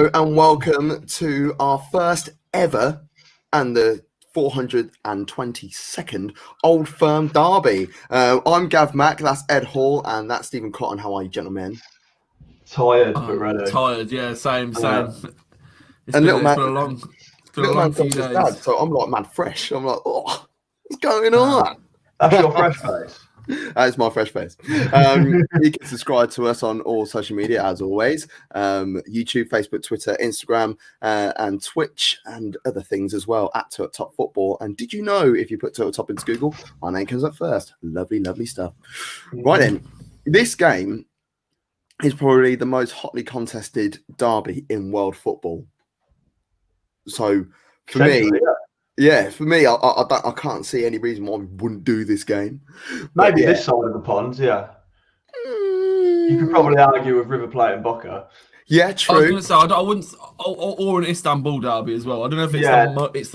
Hello and welcome to our first ever and the 422nd Old Firm Derby. I'm Gav Mack, that's Ed Hall, and that's Stephen Cotton. How are you, gentlemen? Tired, but ready. Tired, yeah, same. It's And been a long few days. Dad, so I'm like mad fresh. I'm like, oh, what's going on? That's your fresh face. That is my fresh face. You can subscribe to us on all social media, as always. YouTube, Facebook, Twitter, Instagram, and Twitch, and other things as well, at Top Football. And did you know, if you put Total Top into Google, my name comes up first. Lovely, lovely stuff. Right then, this game is probably the most hotly contested derby in world football. So, for me... Yeah, for me, I can't see any reason why we wouldn't do this game. Maybe this side of the pond, yeah. You could probably argue with River Plate and Boca. Yeah, true. I was going to say, I wouldn't, or an Istanbul derby as well. I don't know if it's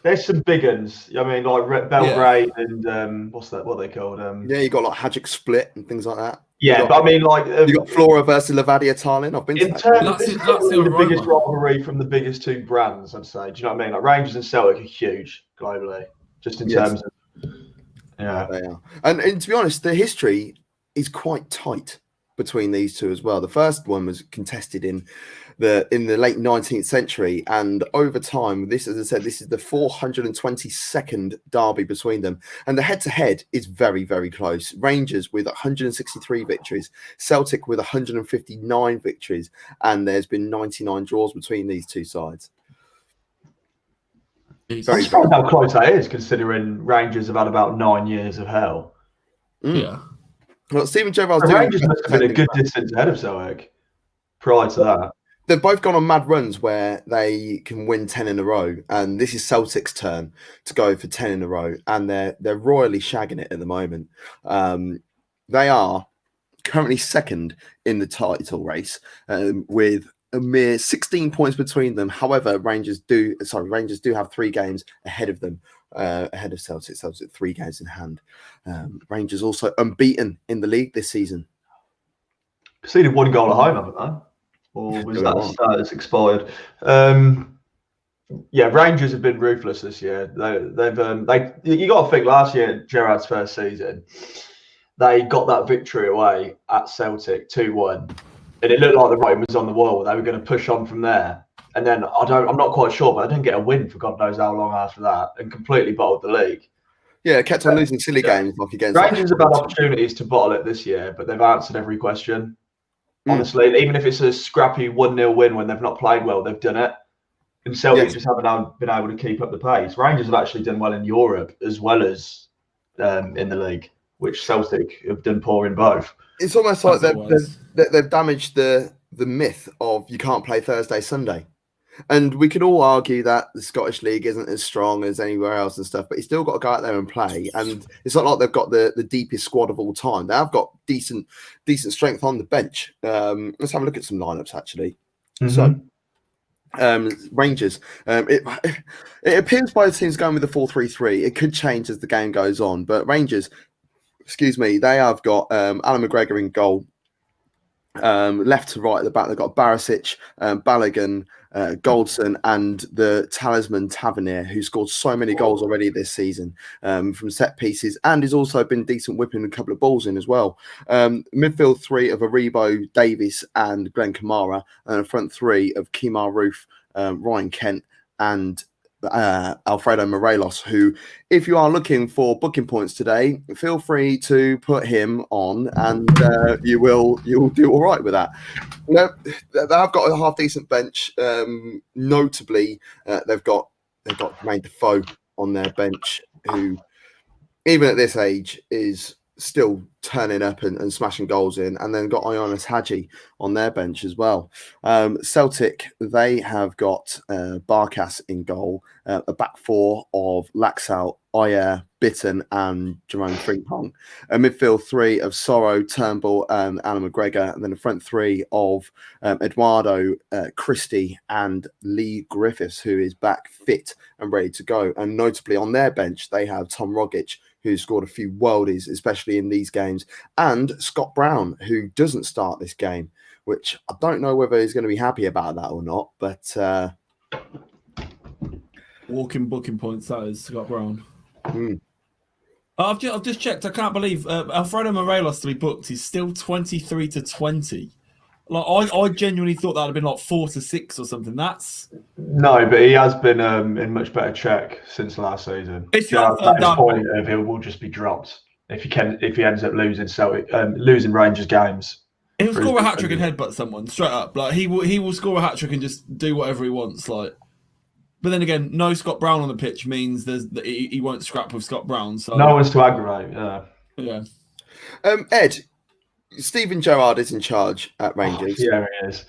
There's some big ones. I mean, like Belgrade and what's that? What are they called? Yeah, you got like Hajduk Split and things like that. Yeah, but I mean, like you got Flora versus Levadia Tallinn. I've been to that. This is the biggest rivalry from the biggest two brands, I'd say. Do you know what I mean? Like Rangers and Celtic are huge globally, just in terms of they are. And to be honest, the history is quite tight between these two as well. The first one was contested in the late 19th century, and over time, this, as I said, this is the 422nd derby between them, and the head-to-head is very, very close. Rangers with 163 victories, Celtic with 159 victories, and there's been 99 draws between these two sides. I'm surprised how close that is, considering Rangers have had about 9 years of hell. Yeah. Well, Stephen Gerrard's Rangers must have been a good distance ahead of Celtic prior to that. They've both gone on mad runs where they can win 10 in a row, and this is Celtic's turn to go for 10 in a row, and they're royally shagging it at the moment. They are currently second in the title race with a mere 16 points between them. However, Rangers do have 3 games ahead of them, ahead of Celtic. Celtic 3 games in hand. Rangers also unbeaten in the league this season. Conceded 1 goal at home, haven't they? Or was that status expired? Rangers have been ruthless this year. You got to think last year, Gerrard's first season, they got that victory away at Celtic 2-1, and it looked like the writing was on the wall. They were going to push on from there, and then I'm not quite sure, but they didn't get a win for God knows how long after that, and completely bottled the league. Yeah, kept on losing silly games like against Rangers have had opportunities to bottle it this year, but they've answered every question. Honestly, even if it's a scrappy 1-0 win when they've not played well, they've done it. And Celtic just haven't been able to keep up the pace. Rangers have actually done well in Europe as well as in the league, which Celtic have done poor in both. It's almost like they've damaged the myth of you can't play Thursday, Sunday. And we could all argue that the Scottish League isn't as strong as anywhere else and stuff, but you still got to go out there and play. And it's not like they've got the deepest squad of all time. They have got decent strength on the bench. Let's have a look at some lineups, actually. So, Rangers. It appears by the teams going with the 4-3-3. It could change as the game goes on. But Rangers, they have got Alan McGregor in goal. Left to right at the back, they've got Barisic, Balogun, Goldson, and the talisman Tavernier, who scored so many goals already this season from set pieces, and has also been decent whipping a couple of balls in as well. Midfield 3 of Aribo, Davies, and Glenn Kamara, and a front 3 of Kemar Roof, Ryan Kent, and Alfredo Morelos, who, if you are looking for booking points today, feel free to put him on, and you'll do all right with that. They've got a half decent bench. Notably, they've got Jermaine Defoe on their bench, who, even at this age, is still turning up and smashing goals in, and then got Ioannis Hadji on their bench as well. Celtic, they have got Barkas in goal, a back 4 of Laxalt, Ayer, Bitton, and Jerome Frimpong, a midfield 3 of Sorrow, Turnbull, and Alan McGregor, and then a front 3 of Eduardo, Christie, and Lee Griffiths, who is back fit and ready to go. And notably on their bench, they have Tom Rogic, who scored a few worldies, especially in these games, and Scott Brown, who doesn't start this game, which I don't know whether he's going to be happy about that or not. But walking booking points, that is, Scott Brown. Mm. I've just checked. I can't believe Alfredo Morelos to be booked is still 23-20. Like I genuinely thought that would have been like 4-6 or something. That's no, but he has been in much better check since last season. It's Gerrard's not at his done. point of he will just be dropped if he ends up losing Celtic, losing Rangers games. He'll score a hat trick and headbutt someone straight up. Like he will score a hat trick and just do whatever he wants. Like, but then again, no Scott Brown on the pitch means he won't scrap with Scott Brown. So no one's to aggravate. Yeah. Ed, Steven Gerrard is in charge at Rangers. Yeah, he is.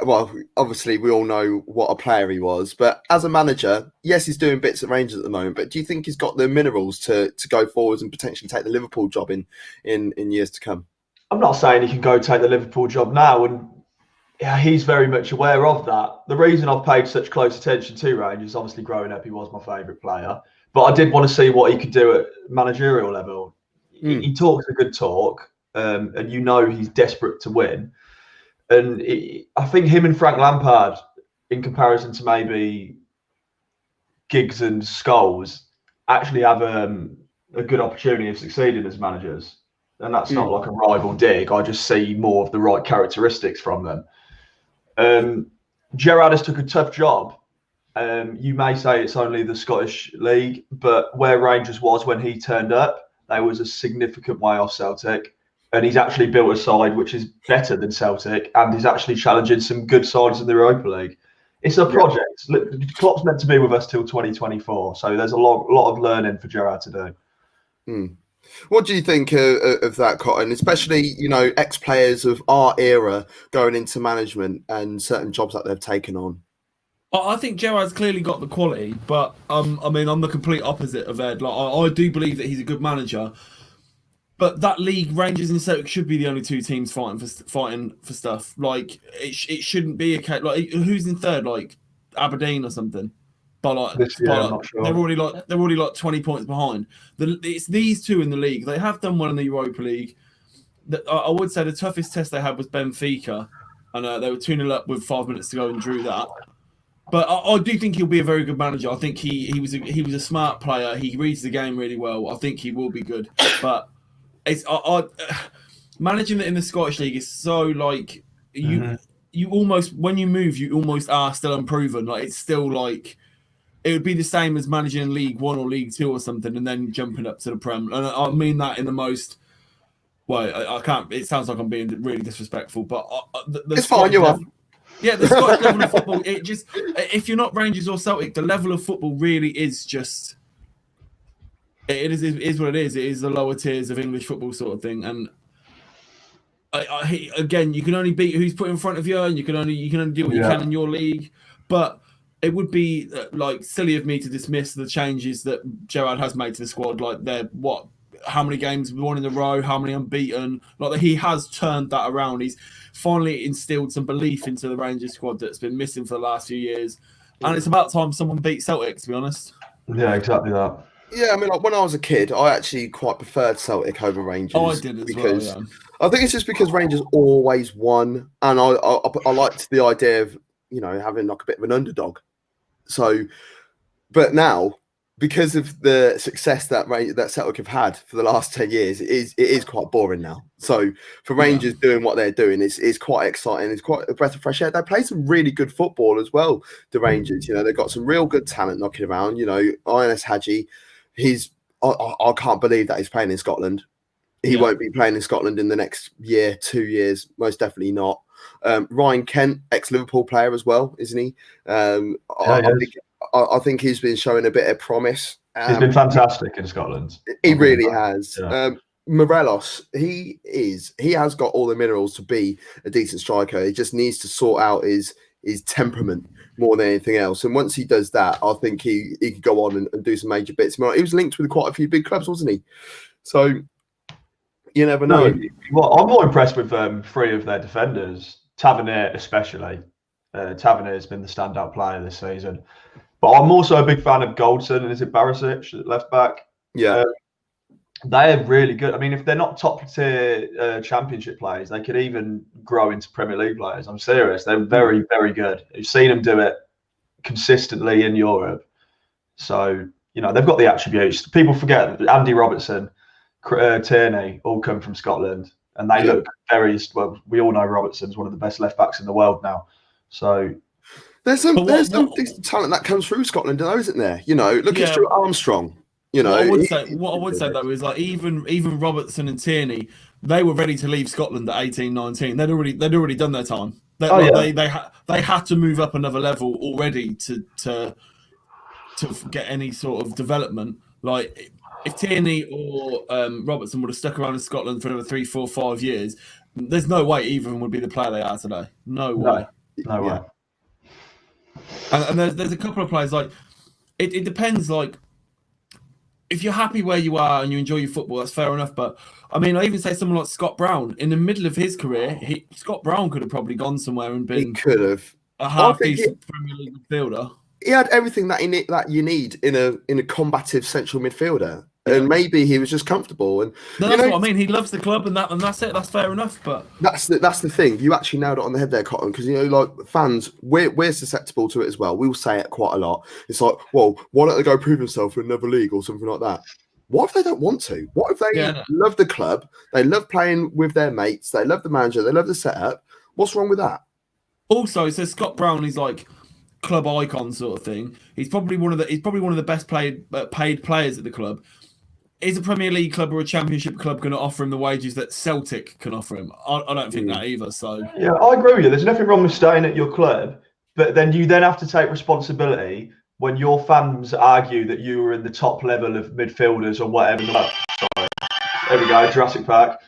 Well, obviously we all know what a player he was, but as a manager, yes, he's doing bits at Rangers at the moment. But do you think he's got the minerals to go forwards and potentially take the Liverpool job in years to come? I'm not saying he can go take the Liverpool job now, and he's very much aware of that. The reason I've paid such close attention to Rangers, obviously growing up, he was my favourite player. But I did want to see what he could do at managerial level. He talks a good talk, and he's desperate to win. And I think him and Frank Lampard, in comparison to maybe Giggs and Scholes, actually have a good opportunity of succeeding as managers. And that's not like a rival dig. I just see more of the right characteristics from them. Gerrard has took a tough job. You may say it's only the Scottish League, but where Rangers was when he turned up, they was a significant way off Celtic. And he's actually built a side which is better than Celtic and is actually challenging some good sides in the Europa League. It's a project. Klopp's meant to be with us till 2024, so there's a lot of learning for Gerrard to do. What do you think of that, Cotton? Especially, ex-players of our era going into management and certain jobs that they've taken on. I think Gerrard's clearly got the quality, but I'm the complete opposite of Ed. Like I do believe that he's a good manager, but that league, Rangers and Celtic, should be the only two teams fighting for stuff. Like it shouldn't be a case. Like who's in third? Like Aberdeen or something. But I'm not sure. they're already like 20 points behind. It's these two in the league. They have done well in the Europa League. I would say the toughest test they had was Benfica, and they were 2-0 up with 5 minutes to go and drew that. But I do think he'll be a very good manager. I think he was a smart player. He reads the game really well. I think he will be good. But it's managing it in the Scottish League is so like you almost, when you move, you almost are still unproven. Like it's still like it would be the same as managing in League One or League Two or something, and then jumping up to the Prem. And I mean that in the most. Well, I can't. It sounds like I'm being really disrespectful, but it's fine. You are. Yeah, the Scottish level of football, it just, if you're not Rangers or Celtic, the level of football really is just, it is what it is. It is the lower tiers of English football sort of thing. And again, you can only beat who's put in front of you, and you can only do what you can in your league. But it would be like silly of me to dismiss the changes that Gerrard has made to the squad. Like how many games won in a row, how many unbeaten. Like he has turned that around. He's finally instilled some belief into the Rangers squad that's been missing for the last few years. And it's about time someone beat Celtic, to be honest. Yeah, exactly that. Yeah, I mean, like when I was a kid, I actually quite preferred Celtic over Rangers. Oh, I did as well, yeah. I think it's just because Rangers always won, and I liked the idea of having like a bit of an underdog. So, but now, because of the success that Celtic have had for the last 10 years, it is quite boring now. So for Rangers doing what they're doing, it's quite exciting. It's quite a breath of fresh air. They play some really good football as well, the Rangers. They've got some real good talent knocking around. INS Hadji, I can't believe that he's playing in Scotland. He won't be playing in Scotland in the next year, 2 years, most definitely not. Ryan Kent, ex-Liverpool player as well, isn't he? I think he's been showing a bit of promise. He's been fantastic in Scotland. He really has. Yeah. Morelos, he has got all the minerals to be a decent striker. He just needs to sort out his temperament more than anything else. And once he does that, I think he could go on and do some major bits. He was linked with quite a few big clubs, wasn't he? So you never know. Well, I'm more impressed with 3 of their defenders, Tavernier especially. Tavernier has been the standout player this season. But I'm also a big fan of Goldson, and is it Barisic, left back? Yeah. They're really good. I mean, if they're not top tier championship players, they could even grow into Premier League players. I'm serious. They're very, very good. You've seen them do it consistently in Europe. So, they've got the attributes. People forget that Andy Robertson, Tierney all come from Scotland, and they look very well. We all know Robertson's one of the best left backs in the world now. So there's some decent talent that comes through Scotland, though, isn't there? Look at Stuart Armstrong. What I would say though is like even Robertson and Tierney, they were ready to leave Scotland at 18, 19. They'd already done their time. They had to move up another level already to get any sort of development. Like if Tierney or Robertson would have stuck around in Scotland for another 3, 4, 5 years, there's no way either of them would be the player they are today. No way. No way. And there's a couple of players like it depends. Like if you're happy where you are and you enjoy your football, that's fair enough. But I mean, I even say someone like Scott Brown in the middle of his career, Scott Brown could have probably gone somewhere and been. He could have a half decent Premier League midfielder. He had everything that you need in a combative central midfielder, and maybe he was just comfortable. And that's what I mean. He loves the club, and that's it. That's fair enough. But that's the thing. You actually nailed it on the head there, Cotton. Because like fans, we're susceptible to it as well. We'll say it quite a lot. It's like, well, why don't they go prove themselves in another league or something like that? What if they don't want to? What if they love the club? They love playing with their mates. They love the manager. They love the setup. What's wrong with that? Also, so Scott Brown is like club icon sort of thing. He's probably one of the best paid players at the club. Is a Premier League club or a Championship club going to offer him the wages that Celtic can offer him? I don't think that either. So yeah, I agree with you. There's nothing wrong with staying at your club, but then you have to take responsibility when your fans argue that you were in the top level of midfielders or whatever. Sorry. There we go, Jurassic Park.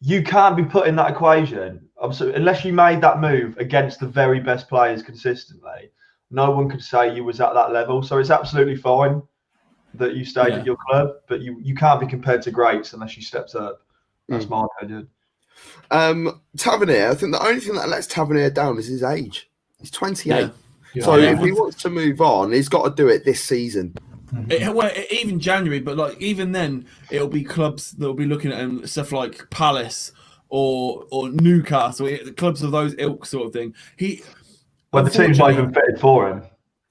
You can't be put in that equation. Unless you made that move against the very best players consistently, no one could say you was at that level. So it's absolutely fine that you stayed at your club, but you can't be compared to greats unless you stepped up. That's my opinion. Tavernier, I think the only thing that lets Tavernier down is his age. He's 28. So if he wants to move on, he's got to do it this season. Even January, but like even then, it'll be clubs that will be looking at him, stuff like Palace or Newcastle, clubs of those ilk sort of thing. The team's not even fitted for him.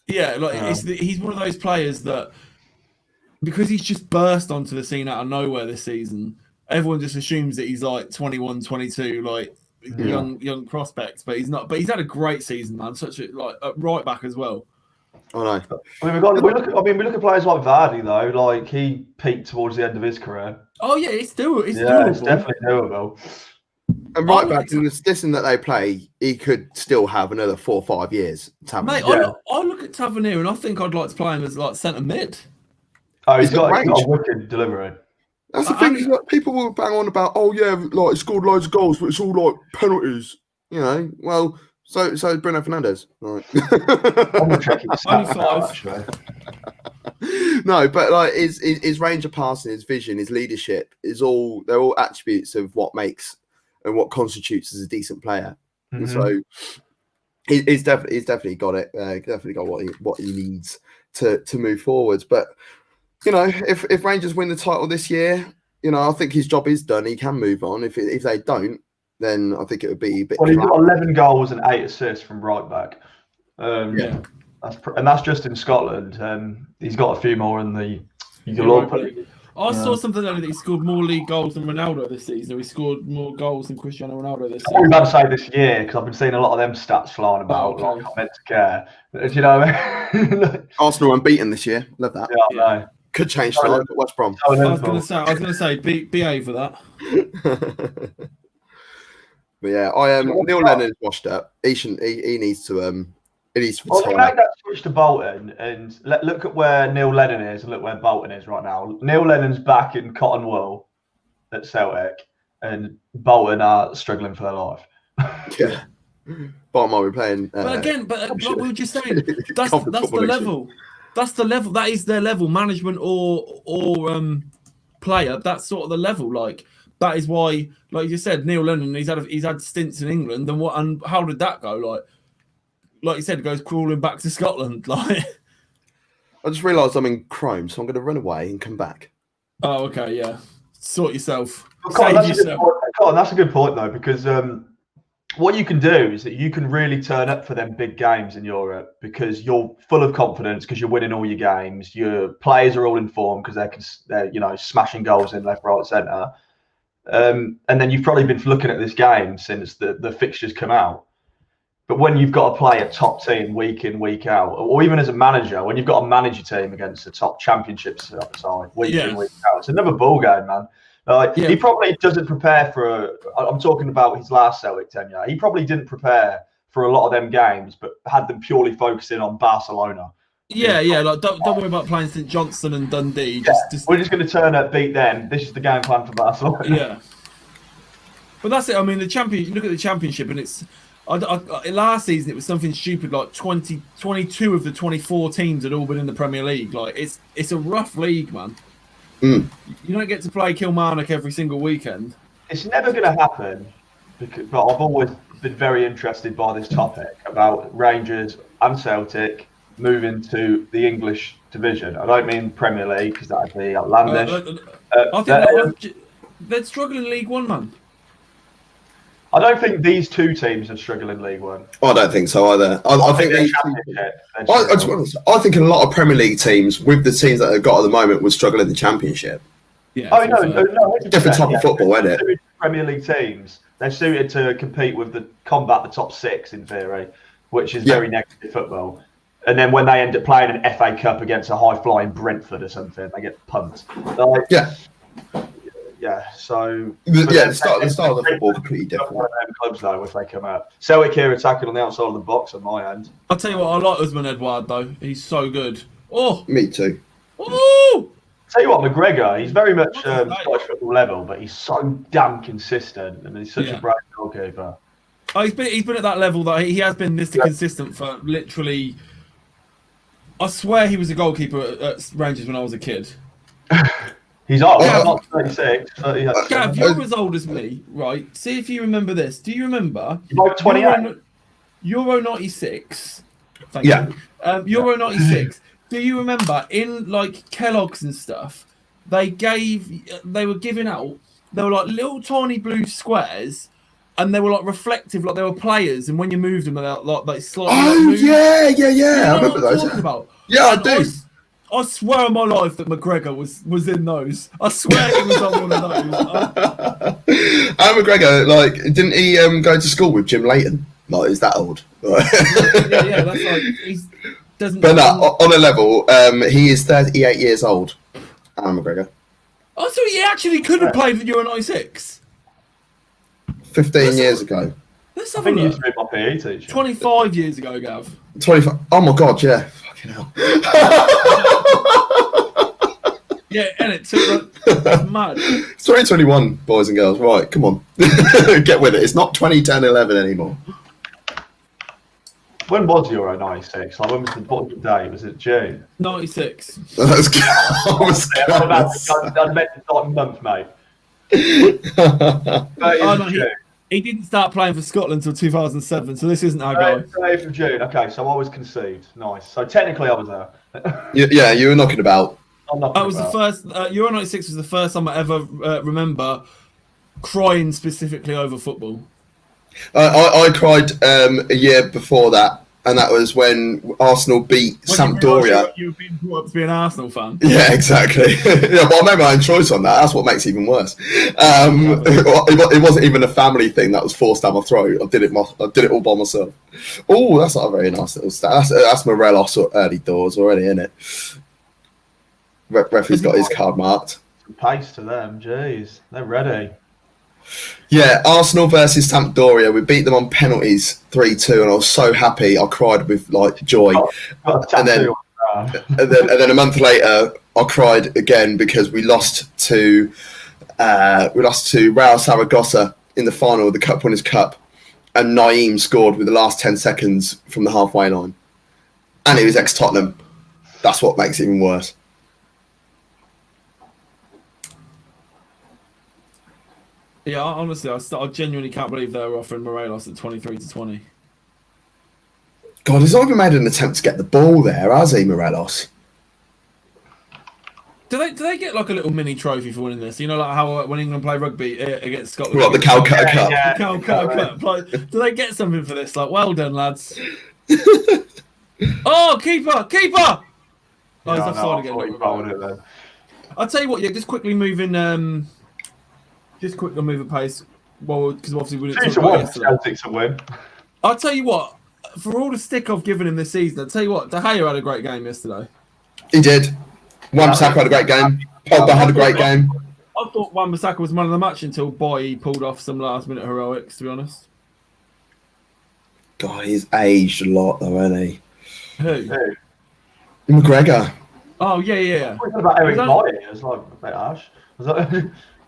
Yeah, he's one of those players that because he's just burst onto the scene out of nowhere this season, everyone just assumes that he's like 21, 22, like young prospects, but he's not. But he's had a great season, man. Such a right back as well. I know. I mean, we look at players like Vardy though. Like he peaked towards the end of his career. Oh yeah, it's doable. It's definitely doable. And right back in the system that they play, he could still have another 4 or 5 years. Mate, I look at Tavernier and I think I'd like to play him as like centre mid. Oh, he's got a wicked delivery. That's the thing. Like, people will bang on about, like he scored loads of goals, but it's all like penalties. Well, so Bruno Fernandes. Right. I'm gonna check his stats out, actually. No, but like his range of passing, his vision, his leadership they're all attributes of what makes and what constitutes as a decent player. And so he's definitely got it. Definitely got what he needs to move forwards. But if Rangers win the title this year, I think his job is done. He can move on. If they don't, then I think it would be a bit. Well, he's got 11 goals and 8 assists from right back. That's just in Scotland. He's got a few more in the Europa League. I saw something earlier that he scored more league goals than Ronaldo this season. He scored more goals than Cristiano Ronaldo this season. I'm about to say this year because I've been seeing a lot of them stats flying about. Like I'm meant to care. Do you know what I mean? Arsenal unbeaten this year. Love that. Yeah, I know. Could change tonight at West Brom. I was going to say, BA for that. But yeah, Neil Lennon's washed up. He needs to. He needs to. Well, they made that switch to Bolton, and look at where Neil Lennon is, and look where Bolton is right now. Neil Lennon's back in cotton wool at Celtic, and Bolton are struggling for their life. Yeah, Bolton might be playing. But again, like we were just saying, that's the level. That's the level. That is their level, management or player. That's sort of the level. Like that is why, like you said, Neil Lennon. He's had stints in England, and how did that go? Like you said, it goes crawling back to Scotland. Like I just realised I'm in Chrome, so I'm going to run away and come back. Oh, okay, yeah. Sort yourself. Colin, Save yourself. Colin, that's a good point though, because what you can do is that you can really turn up for them big games in Europe because you're full of confidence because you're winning all your games. Your players are all in form because they're smashing goals in left, right, centre. And then you've probably been looking at this game since the fixtures come out. But when you've got to play a top team week in, week out, or even as a manager, when you've got to manage your team against the top championship side week in, week out, it's another ball game, man. He probably doesn't prepare for I'm talking about his last Celtic tenure. He probably didn't prepare for a lot of them games, but had them purely focusing on Barcelona. Yeah. Like don't worry about playing St Johnstone and Dundee. We're just going to turn up, beat them. This is the game plan for Barcelona. Yeah. But that's it. I mean, look at the championship, and it's last season it was something stupid like 22 of the 24 teams had all been in the Premier League. Like it's a rough league, man. You don't get to play Kilmarnock every single weekend. It's never going to happen, but I've always been very interested by this topic about Rangers and Celtic moving to the English division. I don't mean Premier League because that'd be outlandish. I think they'd struggle in League One, man. I don't think these two teams would struggle in League One. I don't think so either. I think I think a lot of Premier League teams, with the teams that they've got at the moment, would struggle in the Championship. Yeah. Oh no, different type of football, isn't it? Premier League teams, they're suited to compete with the top 6 in theory, which is very negative football. And then when they end up playing an FA Cup against a high-flying Brentford or something, they get pumped. So the style of the football completely different. One of them clubs though, if they come out. Celtic here attacking on the outside of the box on my end. I'll tell you what, I like Usman Edouard though. He's so good. Oh, me too. Oh, Tell you what, McGregor, he's very much Scottish football level, but he's so damn consistent and he's such a bright goalkeeper. Oh, he's been at that level that he has been this consistent for literally. I swear he was a goalkeeper at Rangers when I was a kid. He's old. He's not 36. Gav, you're as old as me, right? See if you remember this. Do you remember? You're like 28. Euro 96. Thank you. Euro 96. Do you remember in like Kellogg's and stuff? They were giving out. They were like little tiny blue squares, and they were like reflective, like they were players. And when you moved them, they slightly. Oh yeah. You know I remember those. About? Yeah, I do. I swear on my life that McGregor was in those. I swear he was on one of those. And McGregor, like, didn't he go to school with Jim Leighton? Like, is that old? yeah, that's like he's doesn't. But no, on a level, he is 38 years old. Alan McGregor. Oh, so he actually could have played for Euro 96. 15 years ago. Let's have a look. He used to be my PE teacher. 25 years ago, Gav. 25. Oh my God, yeah. Fucking hell. Yeah, and it took mad. It's 2021, boys and girls. Right, come on. Get with it. It's not 2010-11 anymore. When was Euro 96? Like, when was the bottom day? Was it June? 96. That's I meant the starting month, mate. He didn't start playing for Scotland until 2007, so this isn't our guy. 8th of June. Okay, so I was conceived. Nice. So technically, I was there. Yeah, you were knocking about. That was the first. Euro 96 was the first time I ever remember crying specifically over football. I cried a year before that, and that was when Arsenal beat Sampdoria. You've been brought up to be an Arsenal fan. Yeah, exactly. Yeah, but I made my own choice on that. That's what makes it even worse. It wasn't even a family thing that was forced down my throat. I did it all by myself. Oh, that's not a very nice little stat. That's Morelos early doors already, isn't it? Referee's got his card marked. Some pace to them. Jeez, they're ready. Yeah, Arsenal versus Sampdoria. We beat them on penalties 3-2, and I was so happy. I cried with like joy. And then a month later, I cried again because we lost to Real Saragossa in the final of the Cup Winners' Cup, and Naeem scored with the last 10 seconds from the halfway line, and it was ex-Tottenham. That's what makes it even worse. Yeah, honestly, I genuinely can't believe they were offering Morelos at 23-20. God, he's not even made an attempt to get the ball there, has he, Morelos? Do they get like a little mini trophy for winning this? You know, like how when England play rugby against Scotland. What, the Calcutta Cup? Yeah, The Calcutta Cup. Like, do they get something for this? Like, well done, lads. Oh, keeper! Oh, he's offside again. I'll tell you what. Yeah, just quickly moving. Just quickly move at pace. Well, because obviously we didn't talk about yesterday. Celtic's a win. I'll tell you what. For all the stick I've given him this season, I'll tell you what. De Gea had a great game yesterday. He did. Wan-Bissaka had a great game. Pogba had a great game. I thought Wan-Bissaka was man of the match until Boy pulled off some last-minute heroics. To be honest. God, he's aged a lot, though, hasn't he? Who? McGregor. Oh yeah. What about Eric Boy? It's like a bit harsh.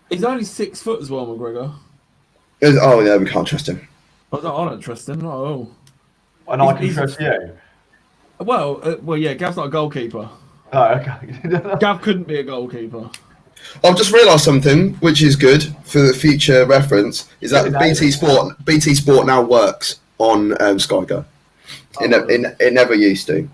He's only 6 foot as well, McGregor. Oh yeah, we can't trust him. I don't trust him. Not at all. And I can trust you. Well, yeah. Gav's not a goalkeeper. Oh, okay. Gav couldn't be a goalkeeper. I've just realised something, which is good for the future reference, is that BT Sport now works on Sky Go. It never used to.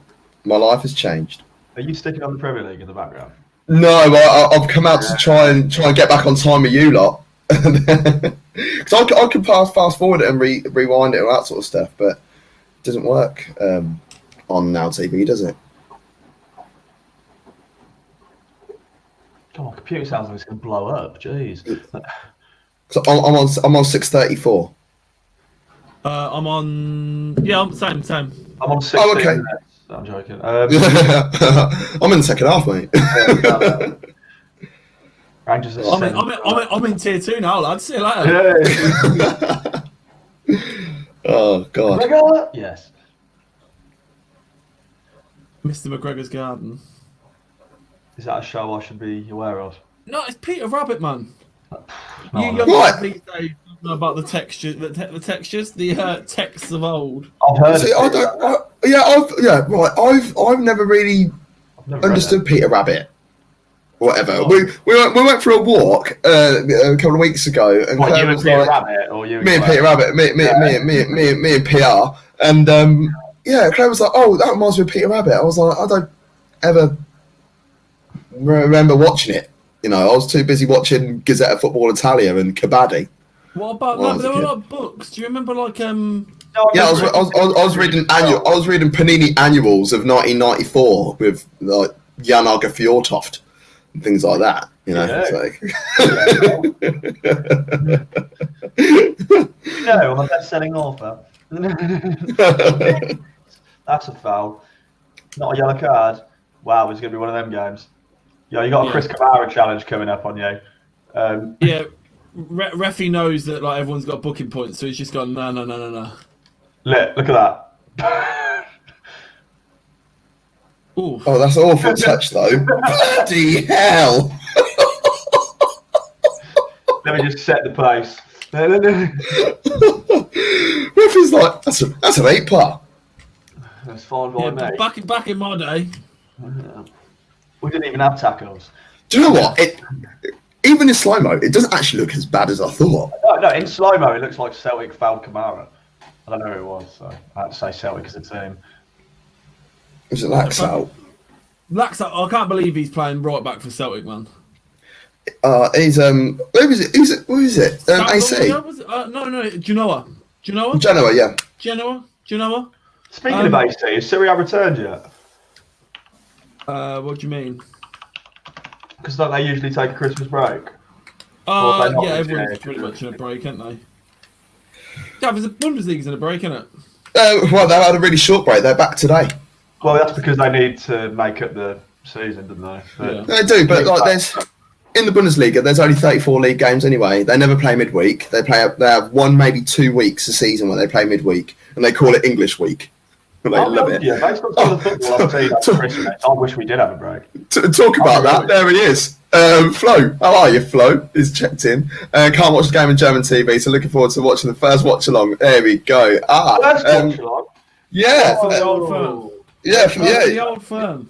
My life has changed. Are you sticking on the Premier League in the background? No, I've come out to try and get back on time with you lot. Because I can fast forward it and rewind it and that sort of stuff, but it doesn't work on Now TV, does it? Come on, computer sounds like it's going to blow up. Jeez. So I'm on 6:34. I'm on. Yeah, I'm same. I'm on 16 Oh, okay. minutes. I'm joking. I'm in the second half, mate. Rangers are I'm in tier 2 now, lads. See you later. Yeah. Oh God. McGregor? Yes. Mr. McGregor's Garden. Is that a show I should be aware of? No, it's Peter Rabbit, man. No, You young What? these days don't know about the textures, the texts of old. I've heard See, of it. I've never really I've never read understood Peter Rabbit. Whatever. Oh. We went for a walk a couple of weeks ago, and What, Claire you and was Peter like, Rabbit, or you? me and Peter Rabbit, me and PR, and Claire was like, "Oh, that reminds me of Peter Rabbit." I was like, "I don't ever remember watching it." You know, I was too busy watching Gazzetta Football Italia and Kabaddi. What about? There were like books. Do you remember like No, Yeah, I was reading Panini annuals of 1994 with like Jan Åge Fjortoft and things like that. You know, Yeah. it's like... No, I'm a best-selling author. That's a foul. Not a yellow card. Wow, it's going to be one of them games. Yeah, you got a Chris Kamara challenge coming up on you. yeah. Reffy knows that like everyone's got booking points, so he's just gone no. Look at that. Ooh. Oh, that's an awful touch, though. Bloody hell! Let me just set the pace. Ref is like, that's an 8-par. That's fine by me. But back in my day, We didn't even have tackles. Do you know what? Even in slow mo, it doesn't actually look as bad as I thought. No, in slow mo, it looks like Celtic fouled Kamara. I don't know who it was, so I had to say Celtic as a team. Was it Laxalt? Laxalt, I can't believe he's playing right back for Celtic, man. He's who is it? AC. No, Genoa. Genoa, yeah. Genoa. Speaking of AC, has Syria returned yet? What do you mean? Because don't they usually take a Christmas break? Yeah, everyone's pretty much in a break, aren't they? Yeah, the Bundesliga's in a break, isn't it? Well, they had a really short break. They're back today. Well, that's because they need to make up the season, don't they? But They do, but like there's in the Bundesliga, there's only 34 league games anyway. They never play midweek. They have 1, maybe 2 weeks a season where they play midweek, and they call it English week. And they love it. Yeah, based on some of the football I've seen over Christmas, I wish we did have a break. Talk about that. There he is. Flo, how are you? Flo is checked in. Can't watch the game in German TV, so looking forward to watching the first watch-along. There we go. First watch-along? Yeah. For the old firm. Yeah, The old firm.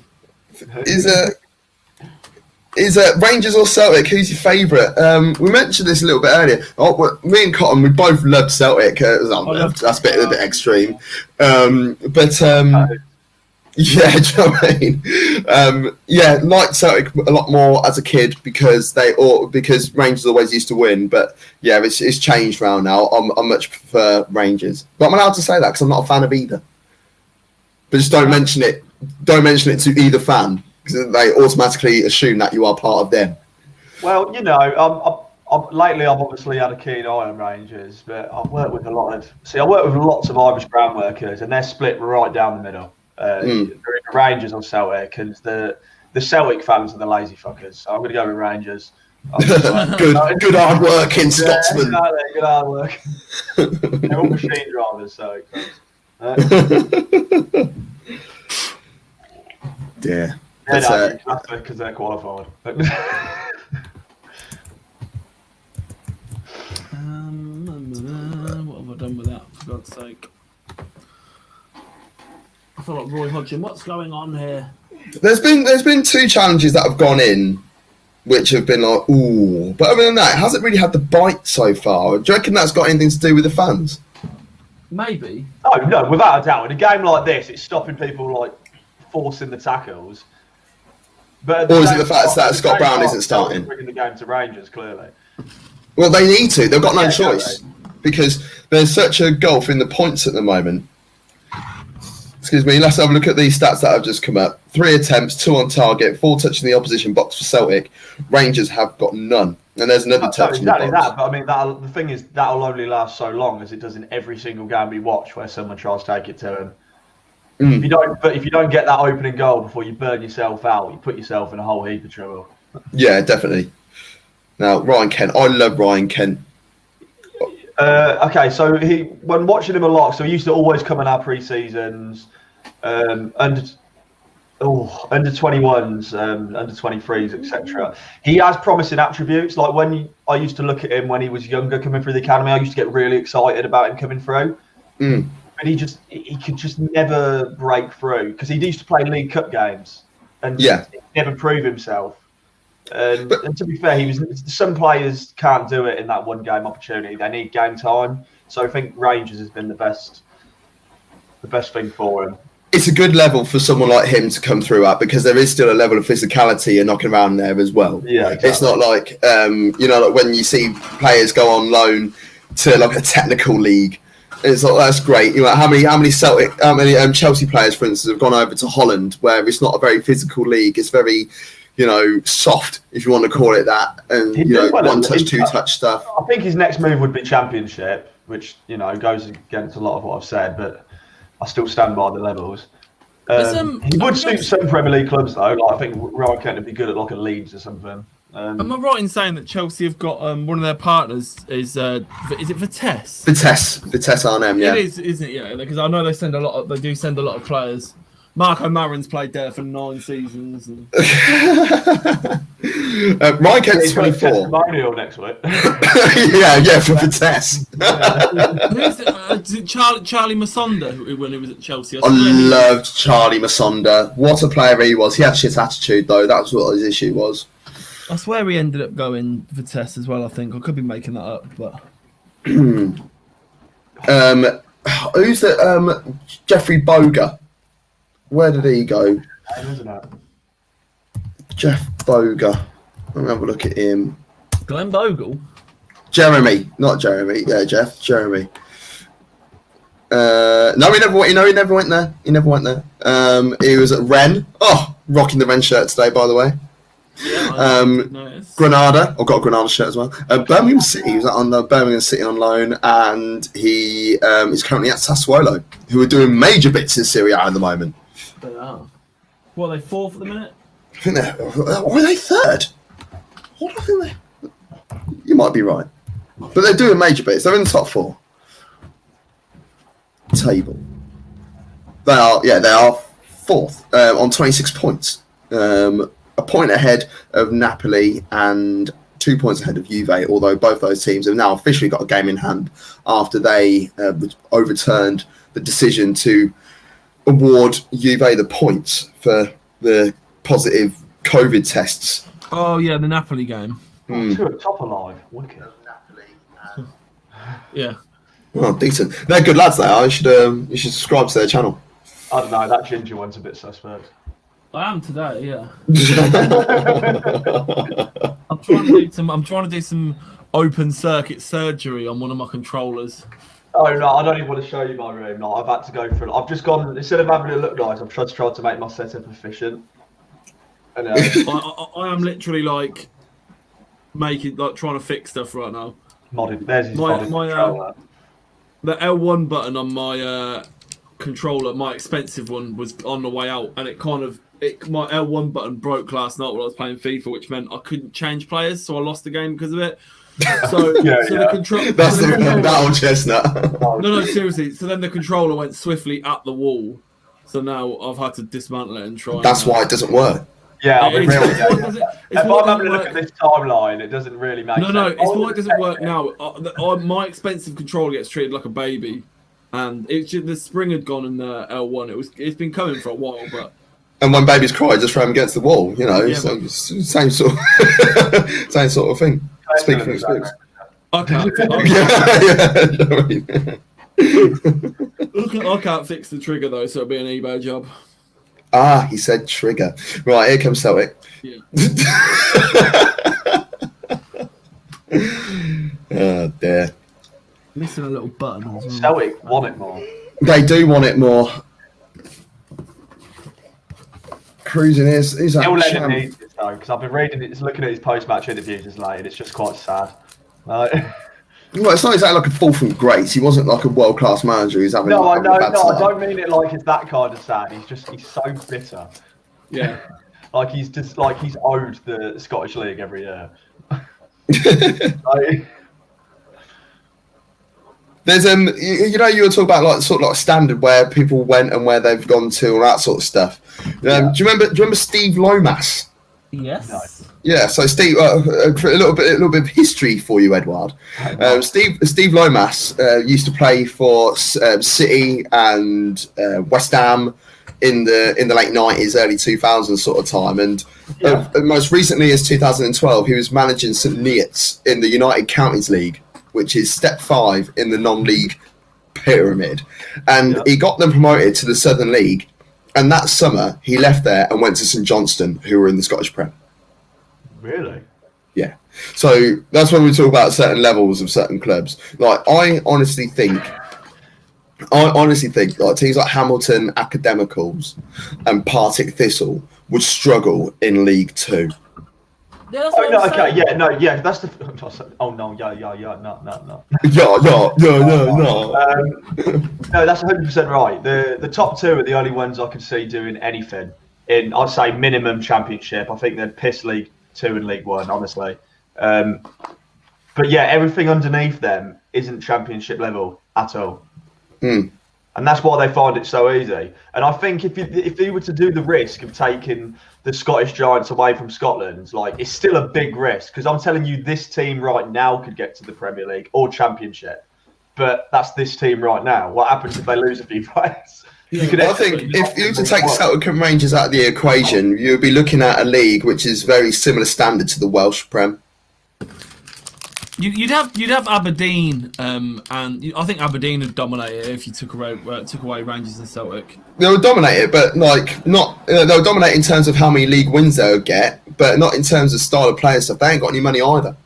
Is Rangers or Celtic? Who's your favourite? We mentioned this a little bit earlier. Me and Cotton, we both loved Celtic. That's a bit extreme. But Yeah, do you know what I mean? Yeah, liked Celtic a lot more as a kid because Rangers always used to win. But yeah, it's changed around now. I much prefer Rangers, but I'm allowed to say that because I'm not a fan of either. But just don't mention it. Don't mention it to either fan because they automatically assume that you are part of them. Well, lately I've obviously had a keen eye on Rangers, but I've worked with lots of Irish ground workers, and they're split right down the middle. Rangers or Celtic, and the Celtic fans are the lazy fuckers. So I'm going to go with Rangers. Good hard working Scotsman. Yeah, exactly, good hard work. They're all machine drivers, Celtic fans. Yeah, that's because they're qualified. What have I done with that? For God's sake. I feel like Roy Hodgson. What's going on here? There's been 2 challenges that have gone in, which have been like, ooh. But other than that, it hasn't really had the bite so far. Do you reckon that's got anything to do with the fans? Maybe. Oh no, without a doubt. In a game like this, it's stopping people like forcing the tackles. But or is it the fact that Scott Brown isn't starting? Bringing the game to Rangers, clearly. Well, they need to. They've got no choice because there's such a gulf in the points at the moment. Excuse me, let's have a look at these stats that have just come up. 3 attempts, 2 on target, 4 touching the opposition box for Celtic. Rangers have got none. And there's another touch in the box. That, but I mean, the thing is, that'll only last so long as it does in every single game we watch where someone tries to take it to him. If you don't get that opening goal before you burn yourself out, you put yourself in a whole heap of trouble. Yeah, definitely. Now, Ryan Kent. I love Ryan Kent. Okay, so when watching him a lot, so he used to always come in our pre-seasons, under 21s, under 23s, etc. He has promising attributes. Like when I used to look at him when he was younger, coming through the academy, I used to get really excited about him coming through. But he could just never break through because he used to play League Cup games and never prove himself. And to be fair, some players can't do it in that one game opportunity. They need game time. So I think Rangers has been the best thing for him. It's a good level for someone like him to come through at because there is still a level of physicality and knocking around there as well. Yeah, exactly. It's not like like when you see players go on loan to like a technical league. It's like that's great. How many Chelsea players, for instance, have gone over to Holland where it's not a very physical league. It's very soft, if you want to call it that, and one touch, 2 touch stuff. I think his next move would be Championship, which goes against a lot of what I've said, but I still stand by the levels. He would suit some Premier League clubs though. Like I think Ryan Kent would be good at like a Leeds or something. Am I right in saying that Chelsea have got one of their partners is it Vitesse? Vitesse Arnhem, yeah. It is, isn't it? Yeah, because I know they do send a lot of players. Marco Marin's played there for 9 seasons. And... Ryan Kent's 24. Testimonial next week. yeah, for Vitesse. Charlie Masonda when he was at Chelsea. I loved Charlie Masonda. What a player he was. He had shit attitude though. That was what his issue was. I swear he ended up going Vitesse as well. I think I could be making that up, but who's that? Jeffrey Boga. Where did he go? Jeff Boga. Let me have a look at him. Glenn Bogle. Jeremy, not Jeremy. Yeah, Jeff. Jeremy. No, he never went. He never went there. He was at Rennes. Oh, rocking the Rennes shirt today, by the way. Yeah, Granada. I've got a Granada shirt as well. Birmingham City. He was on the Birmingham City on loan, and he is currently at Sassuolo, who are doing major bits in Serie A at the moment. They are. What are they, 4th at the minute? I think are they 3rd? What do I think they? You might be right, but they're doing major bits. They're in the top 4 table. They are 4th on 26 points. A point ahead of Napoli and 2 points ahead of Juve, although both those teams have now officially got a game in hand after they overturned the decision to award Juve the points for the positive COVID tests. Oh, yeah, the Napoli game. Top alive. Wicked. Yeah. Oh, decent. They're good lads, they are. You should subscribe to their channel. I don't know. That ginger one's a bit suspect. I am today, yeah. I'm trying to do some open circuit surgery on one of my controllers. Oh no, I don't even want to show you my room. Like, I've had to go through. I've just gone instead of having it look nice. I've tried to make my setup efficient. And I am literally like trying to fix stuff right now. modded. There's his modded controller. The L1 button on my controller, my expensive one, was on the way out, and my L1 button broke last night while I was playing FIFA, which meant I couldn't change players, so I lost the game because of it. So, the controller. That's that old chestnut. No, seriously. So then the controller went swiftly at the wall. So now I've had to dismantle it and try. That's why it doesn't work. Yeah, I'll be real. If I'm having a look at this timeline, it doesn't really make sense. No, it's why it doesn't work now. My expensive controller gets treated like a baby, and the spring had gone in the L1. It's been coming for a while, but. And when babies cry, just throw them against the wall. You know, so same sort of thing. Speaking from experience. I can't fix the trigger though, so it'll be an eBay job. Ah, he said trigger. Right, here comes Celtic. Yeah. Oh dear. Missing a little button. As well. Celtic want it more. They do want it more. Cruising is that Lennon needs it though, because I've been looking at his post-match interviews as late, and it's just quite sad. Well, it's not exactly like a fall from grace. He wasn't like a world-class manager. He's having I bad time. I don't mean it like it's that kind of sad. He's so bitter. Yeah. Like he's owed the Scottish League every year. There's you were talking about like sort of like standard where people went and where they've gone to and that sort of stuff. Do you remember Steve Lomas? Yes. No. Yeah, so Steve, a little bit of history for you, Edward. Steve Lomas used to play for City and West Ham in the late 90s, early 2000s sort of time, and most recently as 2012, he was managing St Neots in the United Counties League, which is step 5 in the non-league pyramid, and he got them promoted to the Southern League. And that summer, he left there and went to St Johnstone, who were in the Scottish Prem. Really? Yeah. So that's when we talk about certain levels of certain clubs. Like, I honestly think like teams like Hamilton Academicals and Partick Thistle would struggle in League 2. Yeah, that's that's the. Oh no, no. No, that's 100% right. The top 2 are the only ones I can see doing anything in, I'd say, minimum championship. I think they're piss League 2 and League 1, honestly. But yeah, everything underneath them isn't championship level at all. And that's why they find it so easy. And I think if you were to do the risk of taking the Scottish Giants away from Scotland, like, it's still a big risk, because I'm telling you, this team right now could get to the Premier League or Championship. But that's this team right now. What happens if they lose a few players? I think if you were to take Celtic and Rangers out of the equation, you would be looking at a league which is very similar standard to the Welsh Prem. You'd have Aberdeen, and I think Aberdeen would dominate it if you took away Rangers and Celtic. They would dominate it, but like not. They would dominate in terms of how many league wins they would get, but not in terms of style of play and stuff. They ain't got any money either.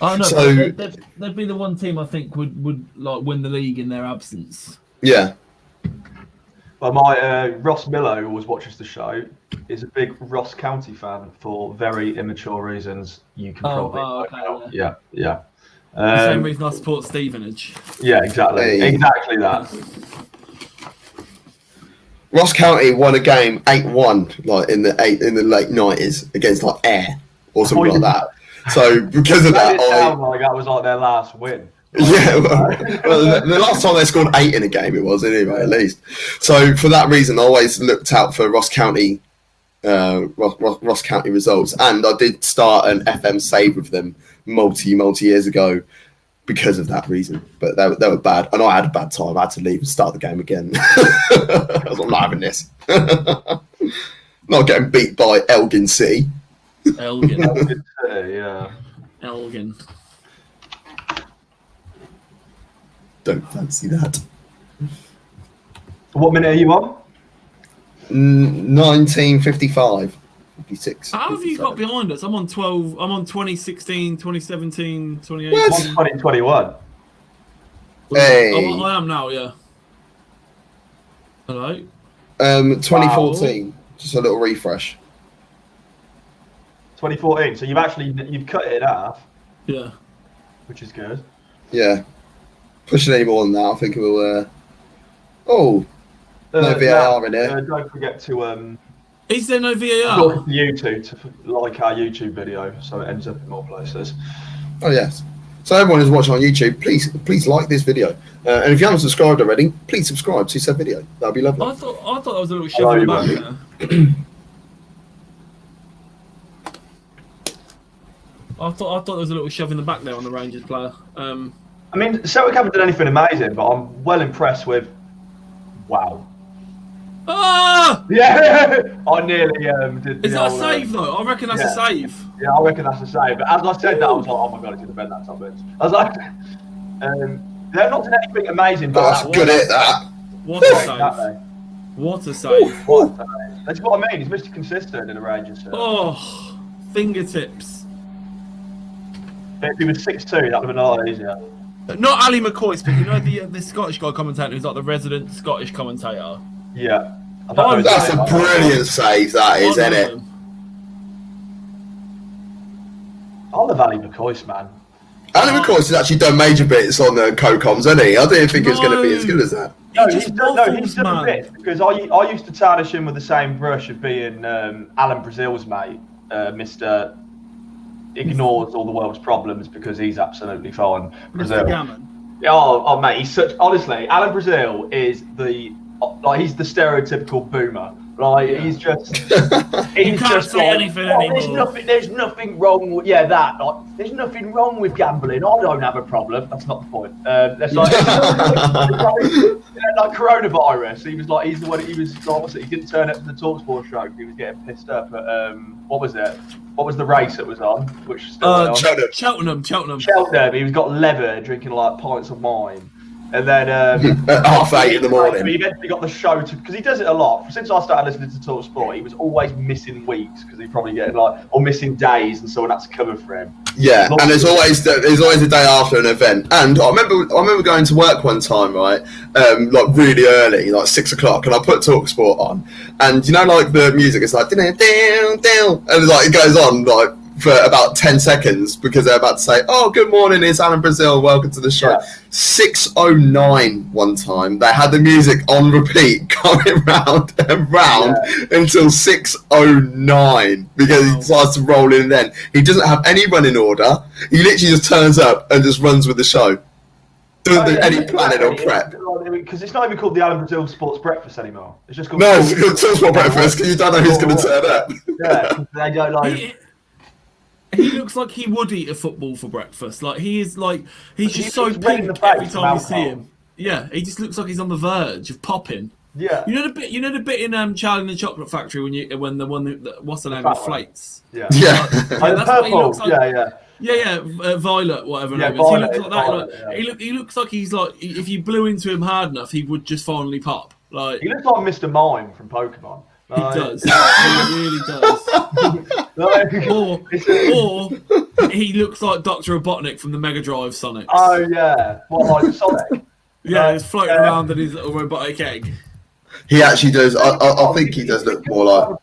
Oh no, so they'd be the one team I think would like win the league in their absence. Yeah. Well, my Ross Miller, who always watches the show, is a big Ross County fan for very immature reasons. You can probably work out. Yeah. The same reason I support Stevenage. Yeah, exactly. Hey. Exactly that. Ross County won a game 8-1 like in the late 90s against like Ayr or something like that. So because of that, like that was like their last win. Yeah, well, the last time they scored 8 in a game, it was anyway, at least. So for that reason, I always looked out for Ross County results, and I did start an FM save with them multi years ago because of that reason. But they were bad, and I had a bad time. I had to leave and start the game again. I was like, I'm not having this. Not getting beat by Elgin City. Elgin City, yeah. Elgin. Don't fancy that. What minute are you on? 1955, 56. How have you got behind us? I'm on 12. I'm on 2016, 2017, 2018. What? 2021. Hey. I am now. Yeah. Hello. 2014. Wow. Just a little refresh. 2014. So you've cut it in half. Yeah. Which is good. Yeah. Pushing any more than that, I think it will. No VAR in there. Don't forget to. Is there no VAR? Go to YouTube to like our YouTube video, so it ends up in more places. Oh yes. So everyone who's watching on YouTube, please like this video, and if you haven't subscribed already, please subscribe to said video. That'd be lovely. I thought that was a little shove in the back there. I thought there was a little shove in the back there on the Rangers player. I mean, Celtic haven't done anything amazing, but I'm well impressed with. Wow. Ah! Yeah, I nearly did. Is that a save though? I reckon that's a save. Yeah, I reckon that's a save. But as I said that, I was like, oh my god, it's gonna bend that top bit. I was like, they're not doing anything amazing, but that's good at that. What a save! Exactly. What a save! That's what I mean. He's Mr. Consistent in the Rangers. Oh, fingertips. If he was 6'2", that would have been a lot easier. Not Ali McCoy, but you know the Scottish guy commentator who's like the resident Scottish commentator. Yeah. That's a brilliant save, that is, isn't it? I love Ali McCoy, man. Ali McCoy has actually done major bits on the co-coms, hasn't he? I didn't think it was going to be as good as that. He's done bits, because I used to tarnish him with the same brush of being Alan Brazil's mate, Mr. Ignores all the world's problems because he's absolutely fine. Mr. Gammon. Oh, mate, he's such. Honestly, Alan Brazil is he's the stereotypical boomer. Like he's just. He can't say anything anymore. There's nothing wrong with there's nothing wrong with gambling. I don't have a problem. That's not the point. That's like like coronavirus. He was like he's the one. He was obviously he didn't turn up to the TalkSport show. He was getting pissed up at what was it? What was the race that was on? Which is still Cheltenham. He was got leather, drinking like pints of wine. And then at 8:30 in the morning. He eventually got the show because he does it a lot. Since I started listening to TalkSport, he was always missing weeks because he'd probably get or missing days, and someone had to cover for him. Yeah, and there's always a day after an event. And I remember going to work one time, right, like really early, like 6 o'clock, and I put TalkSport on, and you know, like the music is like down, and like it goes on like for about 10 seconds because they're about to say, "Oh, good morning, it's Alan Brazil. Welcome to the show." Yeah. 6:09 one time. They had the music on repeat going round and round until 6:09 because he decides to roll in. Then he doesn't have any running order. He literally just turns up and just runs with the show. Doesn't do any planning or prep. Because it's not even called the Alan Brazil Sports Breakfast anymore. It's just called it's called TalkSport Breakfast because you don't know who's going to turn up. Yeah, they don't like. He looks like he would eat a football for breakfast. Like he's just so pink every time you see him. Yeah, he just looks like he's on the verge of popping. Yeah. You know the bit in Charlie and the Chocolate Factory when the one what's the name inflates. Yeah. Yeah. That's what he looks like. Yeah. Violet, whatever name is. He looks like that. He looks like he's like if you blew into him hard enough, he would just finally pop. Like he looks like Mr. Mime from Pokemon. He does. He really does. or he looks like Dr. Robotnik from the Mega Drive Sonic. Oh yeah, what like Sonic? Yeah, he's floating around in his little robotic egg. He actually does. I think he does look more like.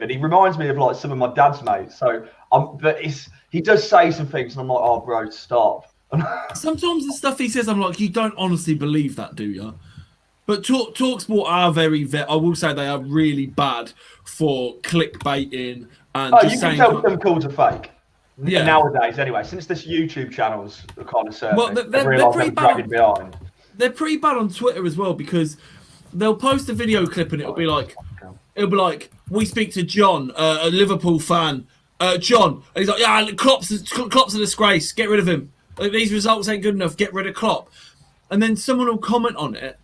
And he reminds me of like some of my dad's mates. So he does say some things, and I'm like, oh, bro, stop. Sometimes the stuff he says, I'm like, you don't honestly believe that, do you? But TalkSport are I will say they are really bad for clickbaiting and you can tell some calls are fake. Yeah. Nowadays, anyway, since this YouTube channel's kind of certain, well, they're pretty bad. They're pretty bad on Twitter as well because they'll post a video clip and it'll be like, we speak to John, a Liverpool fan, John, and he's like, yeah, Klopp's a disgrace, get rid of him. These results ain't good enough, get rid of Klopp. And then someone will comment on it.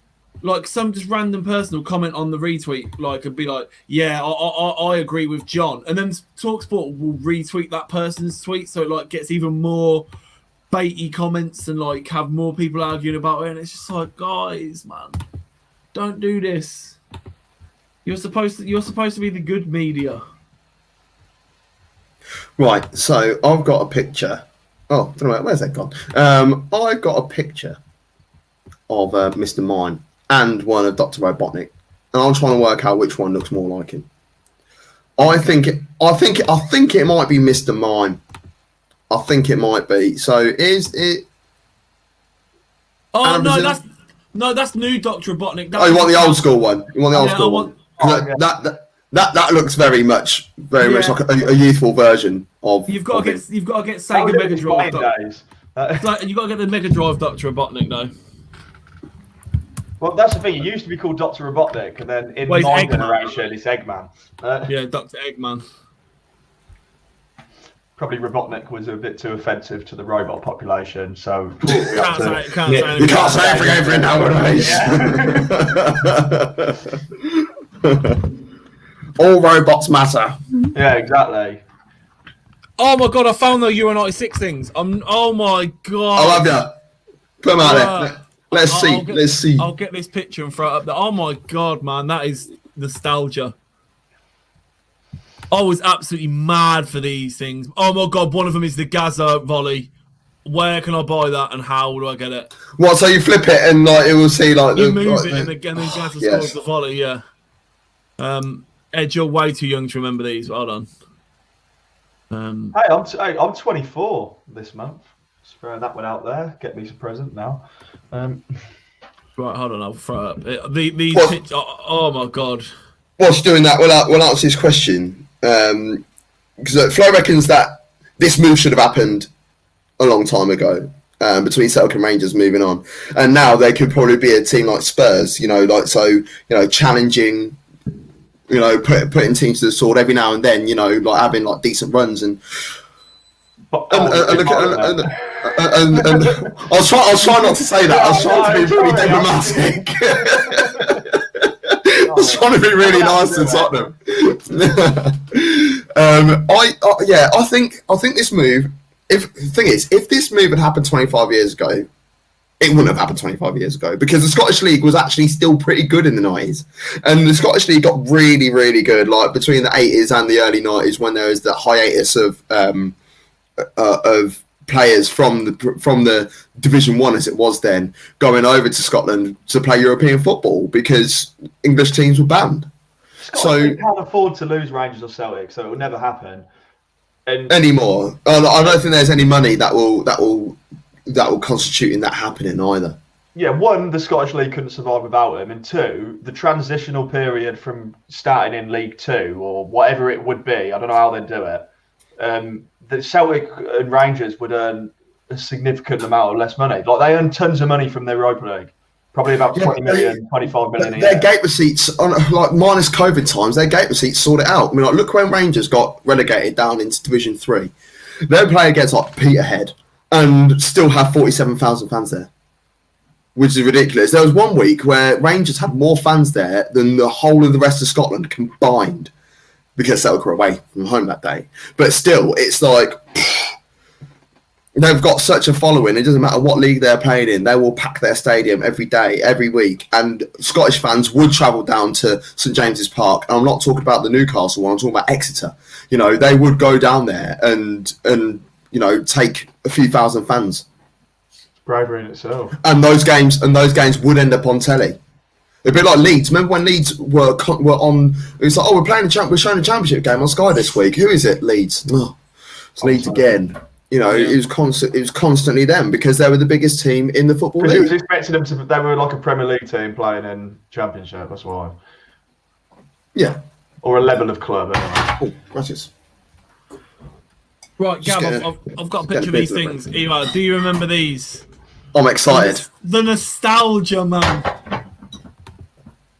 Like some just random person will comment on the retweet, like and be like, "Yeah, I agree with John," and then TalkSport will retweet that person's tweet, so it like gets even more baity comments and like have more people arguing about it. And it's just like, guys, man, don't do this. You're supposed to be the good media. Right, so I've got a picture. Oh, don't know, where's that gone? I've got a picture of Mr. Mime and one of Dr. Robotnik, and I'm trying to work out which one looks more like him. I think it might be Mr. Mime. I think it might be. So is it? Oh no, that's new Dr. Robotnik. You want the old school one? You want the old school one? Yeah. That looks very much like a youthful version of. You've got to get Sega Mega Drive. You've got to get the Mega Drive Dr. Robotnik though. Well, that's the thing. It used to be called Dr. Robotnik, and then in my generation, it's Eggman. Yeah, Dr. Eggman. Probably Robotnik was a bit too offensive to the robot population, so you can't say everything nowadays. Yeah. All robots matter. Yeah, exactly. Oh my god, I found the Euro 96 things. Oh my god. I love you. Put them out there. Let's see. I'll get this picture and throw it up there. Oh my god, man, that is nostalgia. I was absolutely mad for these things. Oh my god, one of them is the Gaza volley. Where can I buy that and how do I get it? What? So you flip it and like it will see like you move it and then Gaza scores the volley. Yeah. Ed, you're way too young to remember these. Hold on. Hey, I'm 24 this month. Just throwing that one out there. Get me some present now. Right, hold on. I'll throw it up. These pictures. Oh my god. Whilst doing that, we'll answer this question. Because Flo reckons that this move should have happened a long time ago between Celtic and Rangers moving on, and now they could probably be a team like Spurs, challenging, putting teams to the sword every now and then, like having like decent runs and I was trying not to say that. I was trying to be really diplomatic. I was trying to be really nice to Tottenham. I think this move. If this move had happened 25 years ago, it wouldn't have happened 25 years ago because the Scottish League was actually still pretty good in the 90s, and the Scottish League got really, really good, like between the 80s and the early 90s when there was the hiatus of players from the Division 1 as it was then going over to Scotland to play European football because English teams were banned. Scotland can't afford to lose Rangers or Celtic, so it will never happen anymore. I don't think there's any money that will constitute in that happening either. Yeah, one, the Scottish League couldn't survive without him, and two, the transitional period from starting in League 2 or whatever it would be, I don't know how they'd do it. The Celtic and Rangers would earn a significant amount of less money. Like they earn tons of money from the Europa League, probably about 20 million, 25 million a year. Their gate receipts, like minus COVID times, their gate receipts sort it out. I mean, like look when Rangers got relegated down into Division 3. They play against like Peterhead and still have 47,000 fans there, which is ridiculous. There was one week where Rangers had more fans there than the whole of the rest of Scotland combined, because Celtic were away from home that day. But still, it's like they've got such a following. It doesn't matter what league they're playing in. They will pack their stadium every day, every week. And Scottish fans would travel down to St James's Park. And I'm not talking about the Newcastle one. I'm talking about Exeter. They would go down there and take a few thousand fans. It's bravery in itself. And those games would end up on telly. A bit like Leeds. Remember when Leeds were on? It was like, we're showing a championship game on Sky this week. Who is it? Leeds. Oh, it's Leeds again. It was constant. It was constantly them because they were the biggest team in the football league. He was expecting them to. They were like a Premier League team playing in Championship. That's why. Yeah. Or a level of club. Anyway. Oh, gracias. Right, Gav, I've got a picture of these things. Eva, do you remember these? I'm excited. The nostalgia, man.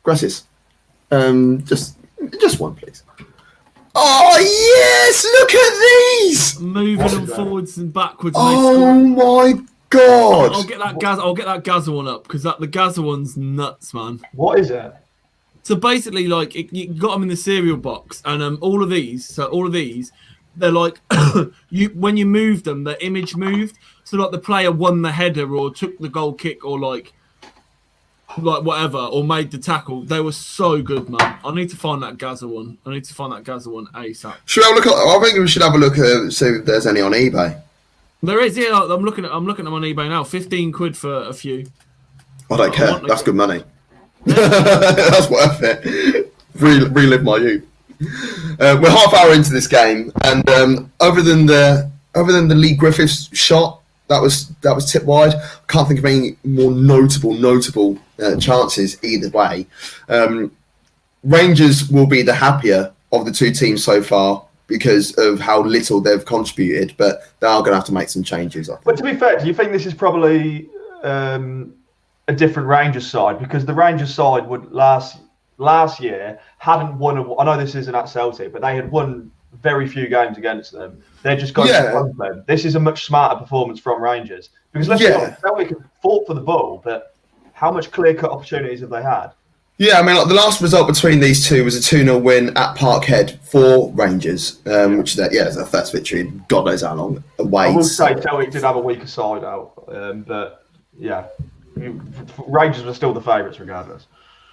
Gracias. Just one, please. Oh yes! Look at these. Moving them forwards and backwards. Oh my god! I'll get that Gaza one up because the Gaza one's nuts, man. What is it? So basically, like you got them in the cereal box, and all of these, they're like when you moved them, the image moved. So like the player won the header or took the goal kick or like. like whatever, or made the tackle. They were so good, man. I need to find that Gaza one. ASAP. Should I look at? I think we should have a look at see if there's any on eBay. There is, yeah. I'm looking at them on eBay now. 15 quid for a few. I don't care. That's good money. That's worth it. Relive my youth. We're half hour into this game, and other than the Lee Griffiths shot that was tip wide, I can't think of any more notable chances either way. Rangers will be the happier of the two teams so far because of how little they've contributed, but they are going to have to make some changes. I think. But to be fair, do you think this is probably a different Rangers side? Because the Rangers side would last year hadn't won. I know this isn't at Celtic, but they had won very few games against them. They're just going to front them. This is a much smarter performance from Rangers. Because let's be honest, Celtic have fought for the ball, but how much clear-cut opportunities have they had? Yeah, I mean, like the last result between these two was a 2-0 win at Parkhead for Rangers, which is their first victory in God knows how long away. I will say Celtic did have a weaker side out, but yeah, Rangers were still the favourites regardless.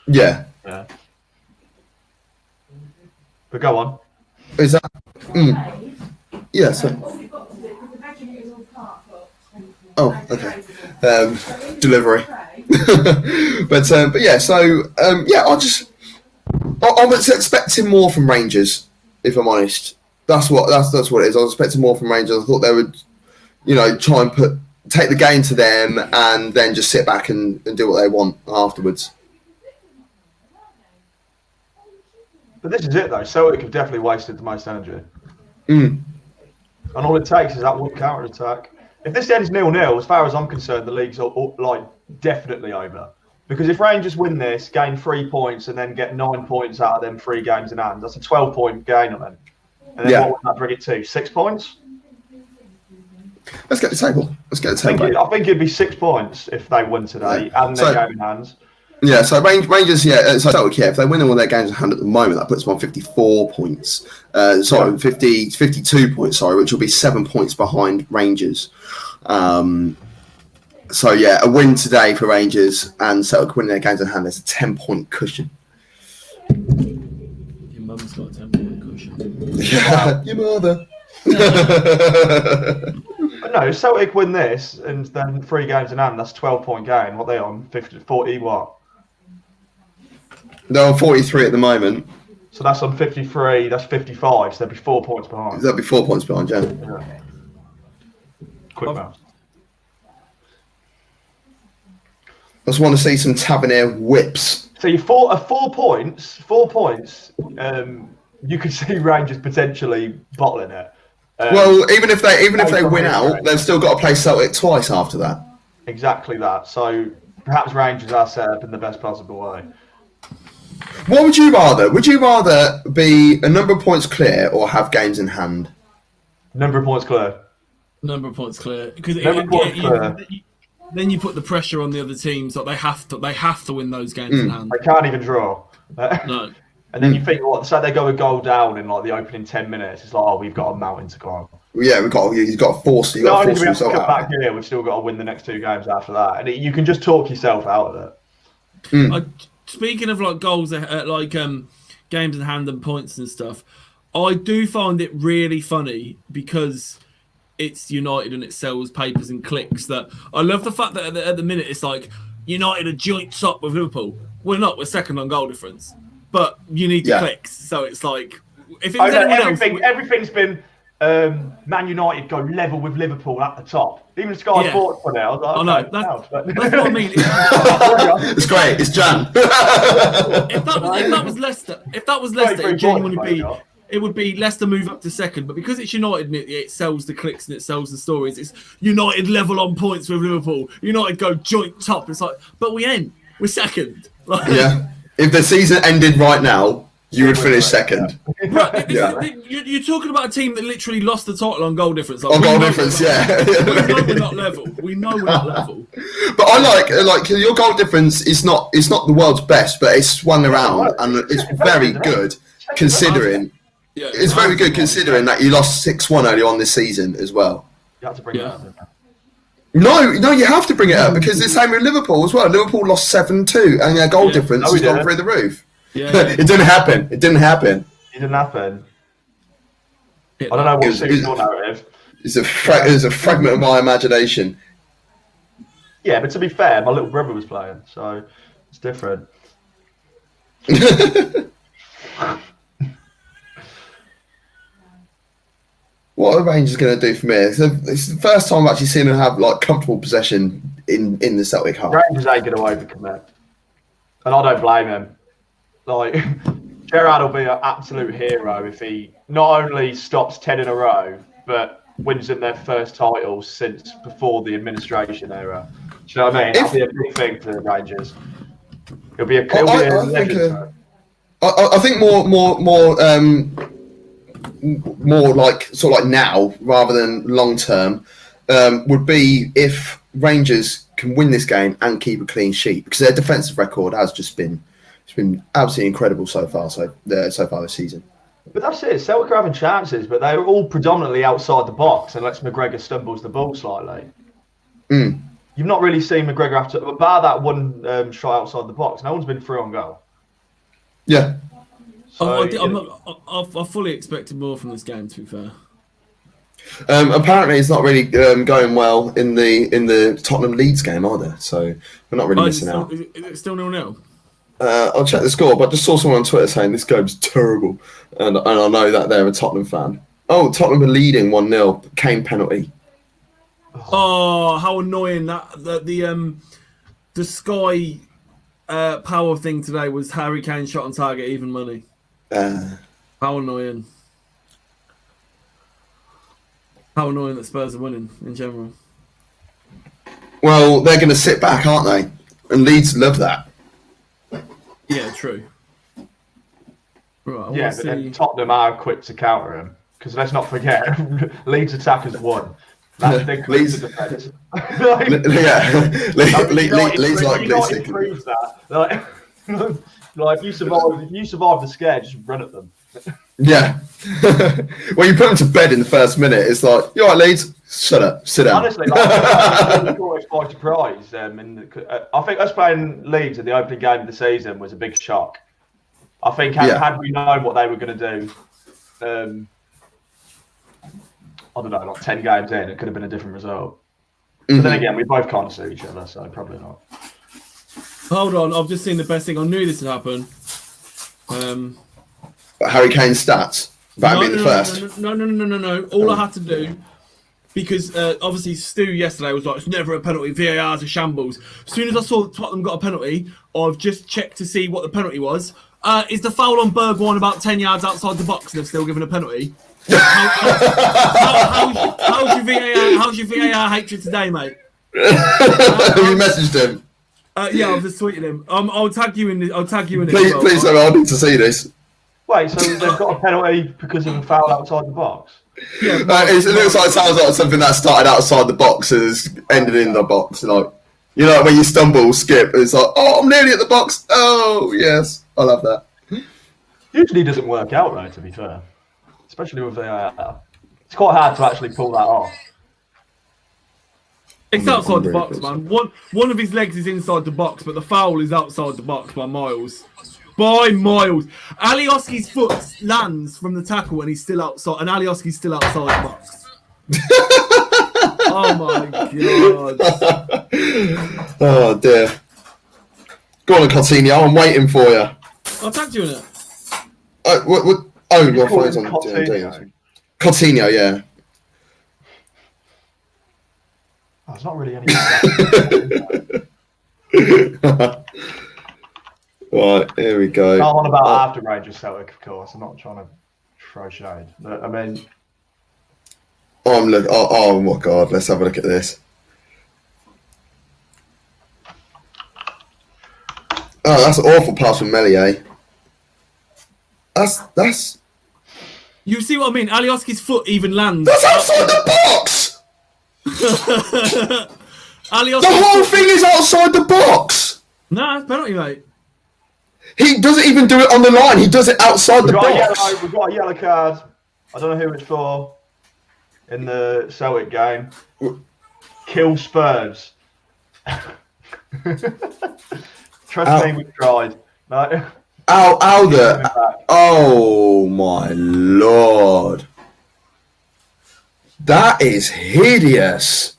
Yeah. But go on. Is that? Yeah. So. Oh, okay. Delivery. but yeah. So I was expecting more from Rangers. If I'm honest, that's what it is. I was expecting more from Rangers. I thought they would, try and take the game to them and then just sit back and do what they want afterwards. But this is it, though. Celtic have definitely wasted the most energy. And all it takes is that one counter-attack. If this ends 0-0, as far as I'm concerned, the league's definitely over. Because if Rangers win this, gain 3 points, and then get 9 points out of them 3 games in hand, that's a 12-point gain on them. And then what would that bring it to? 6 points? Let's get the table. I think it'd be 6 points if they won today and their game in hands. Yeah, so Rangers, if they win all their games in hand at the moment, that puts them on 54 points. 52 points, which will be 7 points behind Rangers. A win today for Rangers and Celtic winning their games in hand is a 10-point cushion. Your mum's got a 10-point cushion. Yeah, your mother. No, if Celtic win this and then 3 games in hand, that's 12-point gain. What are they on? 40 what? They're on 43 at the moment. So that's on 53, that's 55, so they'll be 4 points behind. They'll be 4 points behind, yeah. Quick maths. I just want to see some Tavernier whips. So you 4 points, you could see Rangers potentially bottling it. Well, even if they win out, they've still got to play Celtic twice after that. Exactly that. So perhaps Rangers are set up in the best possible way. What would you rather? Would you rather be a number of points clear or have games in hand? Number of points clear. Because then you put the pressure on the other teams that they have to win those games in hand. They can't even draw. No. And then you think, say they go a goal down in the opening 10 minutes. It's like, we've got a mountain to climb. Yeah, you've got to force yourself out. Back here, we've still got to win the next 2 games after that, and you can just talk yourself out of it. Speaking of goals, games in hand and points and stuff, I do find it really funny because it's United and it sells papers and clicks. That I love the fact that at the minute it's like United are joint top with Liverpool. We're not. We're second on goal difference, but you need the clicks. So it's like if it was everything's been Man United go level with Liverpool at the top. Even Sky Sports put it out. I was like, that's what I mean. It's great. It's Jan. if that was Leicester, it would be Leicester move up to second. But because it's United and it sells the clicks and it sells the stories, it's United level on points with Liverpool. United go joint top. It's like, but we ain't. We're second. Yeah. If the season ended right now, you would finish second. You're talking about a team that literally lost the title on goal difference. On goal difference, yeah. We know we're not level. But I like your goal difference is not the world's best, but it's swung around and it's very good considering. Yeah, it's very good considering that you lost 6-1 early on this season as well. You have to bring it up. No, you have to bring it up because it's the same with Liverpool as well. Liverpool lost 7-2 and their goal difference has gone through the roof. Yeah. It didn't happen. It didn't happen. I don't know what suits your narrative. It's a fragment of my imagination. Yeah, but to be fair, my little brother was playing, so it's different. What are Rangers going to do from here? It's the first time I've actually seen them have like comfortable possession in the Celtic half. Rangers ain't going to overcommit, and I don't blame him. Like Gerrard will be an absolute hero if he not only stops 10 in a row, but wins them their first title since before the administration era. Do you know what I mean? That'll be a big thing for the Rangers. It'll be a legend. I think more like sort of like now rather than long term would be if Rangers can win this game and keep a clean sheet because their defensive record has just been absolutely incredible so far this season. But that's it. Celtic are having chances, but they're all predominantly outside the box unless McGregor stumbles the ball slightly. You've not really seen McGregor have to, bar that one shot outside the box. No one's been through on goal. Yeah. So, I fully expected more from this game, to be fair. Apparently, it's not really going well in the Tottenham Leeds game either. So we're not really missing out. Is it still 0-0? I'll check the score, but I just saw someone on Twitter saying this game's terrible, and I know that they're a Tottenham fan. Oh, Tottenham are leading 1-0. Kane penalty. Oh, how annoying that the Sky power thing today was Harry Kane shot on target, even money. How annoying. How annoying that Spurs are winning in general. Well, they're going to sit back, aren't they? And Leeds love that. Yeah, true. Right, but then Tottenham are quick to counter him because let's not forget, Leeds attackers won. That's their Leeds defence. Leeds like United improves that. Like if you survive the scare, just run at them. Yeah. When you put them to bed in the first minute, it's like, you all right, Leeds? Shut up, sit down. Honestly, I caught us by surprise. I think us playing Leeds in the opening game of the season was a big shock. I think had we known what they were going to do, I don't know, like 10 games in, it could have been a different result. But then again, we both kind of suit each other, so probably not. Hold on, I've just seen the best thing. I knew this would happen. Harry Kane's stats about being the first. No. All I had to do, because obviously Stu yesterday was like, it's never a penalty, VAR's a shambles. As soon as I saw that Tottenham got a penalty, I've just checked to see what the penalty was. Is the foul on Bergwijn about 10 yards outside the box and they've still given a penalty? How's your VAR hatred today, mate? Have you messaged him? Yeah, I've just tweeted him. I'll tag you in. I'll tag you in. Please, I need to see this. Wait, so they've got a penalty because of a foul outside the box? Yeah, it looks like it sounds like something that started outside the box and has ended in the box. Like, you know, when you stumble, skip, it's like, oh, I'm nearly at the box. Oh, yes, I love that. Usually doesn't work out though, to be fair, especially with VAR. It's quite hard to actually pull that off. It's outside the box, man. One of his legs is inside the box, but the foul is outside the box by miles. By miles. Alioski's foot lands from the tackle and he's still outside, and Alioski's still outside the box. Oh my god. Oh dear. Go on, Coutinho, I'm waiting for you. I'll tag you in it. What? Oh, your phone's on. Coutinho, yeah. Oh, it's not really any. Right, here we go. I'm on about after Rangers Celtic, of course. I'm not trying to throw shade, but I mean. Oh my god! Let's have a look at this. Oh, that's an awful pass from Meslier. That's. You see what I mean? Alioski's foot even lands. That's outside the box. The whole thing is outside the box. Nah, it's penalty, mate. He doesn't even do it on the line. He does it outside the box. We've got a yellow card. I don't know who it's for in the Celtic game. Kill Spurs. Trust me, we've tried. No. Oh my lord. That is hideous.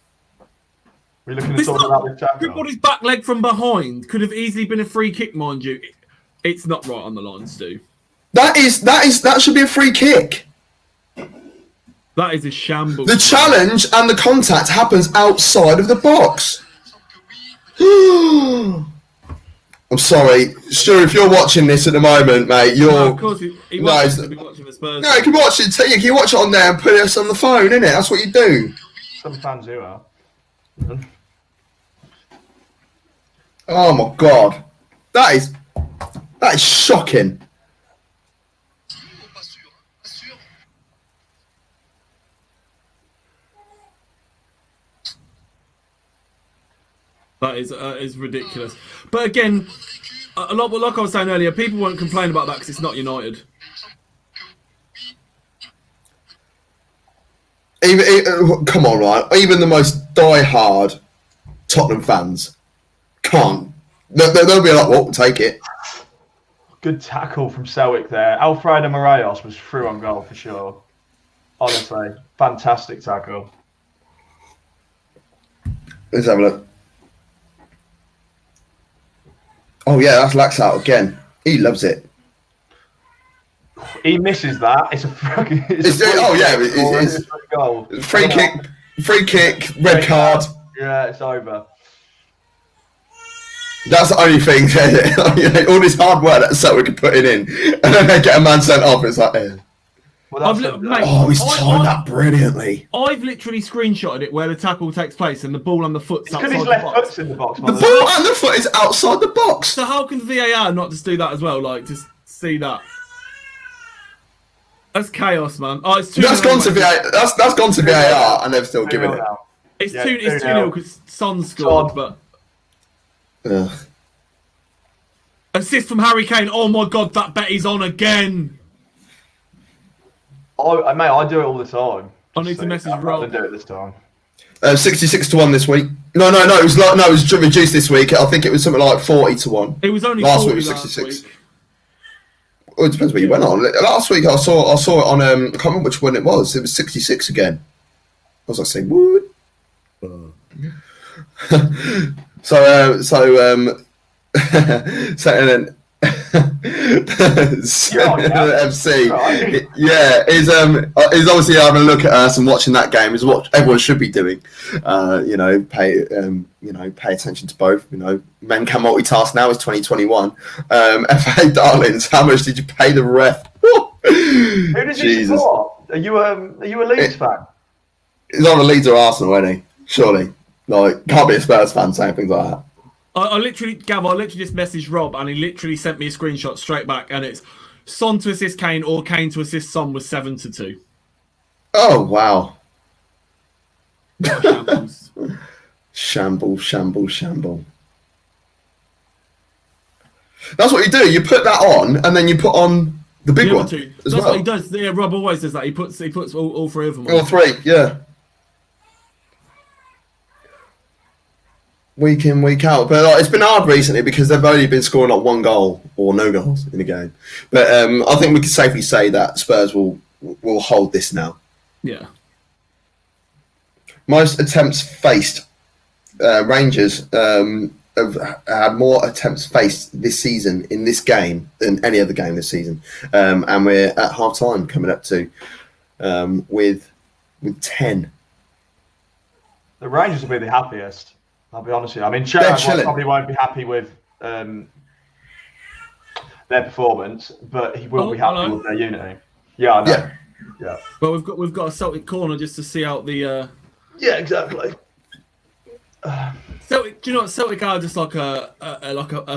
We're looking at talking about this tackle. Everybody's back leg from behind could have easily been a free kick, mind you. It's not right on the line, Stu. That should be a free kick. That is a shambles. The challenge and the contact happens outside of the box. I'm sorry, Stu, if you're watching this at the moment, mate, of course he wants to be watching the Spurs. No, you can watch it. You can watch it on there and put us on the phone, innit? That's what you do. Some fans who are. Oh my god, that is shocking. That is ridiculous. But again, a lot like I was saying earlier, people won't complain about that because it's not United. Come on, right? Even the most die-hard Tottenham fans can't. They'll be like, "Well, we'll take it." Good tackle from Celtic there. Alfredo Morelos was through on goal for sure. Honestly, fantastic tackle. Let's have a look. Oh yeah, that's Laxalt again. He loves it. He misses that. It's a fucking. It's goal. Free kick, red card. Yeah, it's over. That's the only thing. All this hard work that Celtic could put in, and then they get a man sent off. It's like, well, he's timed that brilliantly. I've literally screenshotted it where the tackle takes place and the ball and the foot's outside the box. Because his left foot's in the box. The ball and the foot is outside the box. So how can VAR not just do that as well? Like, just see that. That's chaos, man. Oh, it's 2-0. That's gone to VAR. That's gone to VAR, and they've still given it. It's 2-0 because Son scored, but. Ugh. Assist from Harry Kane. Oh my god, that bet is on again. Mate, I do it all the time. I need to message Rob. I do it this time. 66-1 this week. No. It was reduced this week. I think it was something like 40-1. It was only last 40 week. Was last 66. week. Well, it depends where you went on. Last week I saw it on. I can't remember which one it was. It was 66 again. I was like saying, "What?" So and then FC, is obviously having a look at us and watching that game is what everyone should be doing. Pay attention to both. Men can multitask now. It's 2021. FA darlings, how much did you pay the ref? Who does he support? Are you a Leeds fan? He's on the Leeds or Arsenal, isn't he? Surely, can't be a Spurs fan saying things like that. I literally just messaged Rob and he literally sent me a screenshot straight back and it's Son to assist Kane or Kane to assist Son was 7-2. Oh wow. Shambles. Shamble. That's what you do. You put that on and then you put on the big one. That's what he does. Yeah, Rob always does that. He puts all three of them on. All three, yeah. Week in, week out, but it's been hard recently because they've only been scoring like one goal or no goals in a game. But I think we can safely say that Spurs will hold this now. Yeah. Most attempts faced. Rangers have had more attempts faced this season in this game than any other game this season, and we're at half time coming up to with 10. The Rangers will be the happiest. I'll be honest with you. I mean, Gerrard probably won't be happy with their performance, but he will be happy with their unity. Yeah, I know. Yeah. Well, we've got a Celtic corner just to see out the. Yeah, exactly. Celtic, do you know what? Celtic are just like a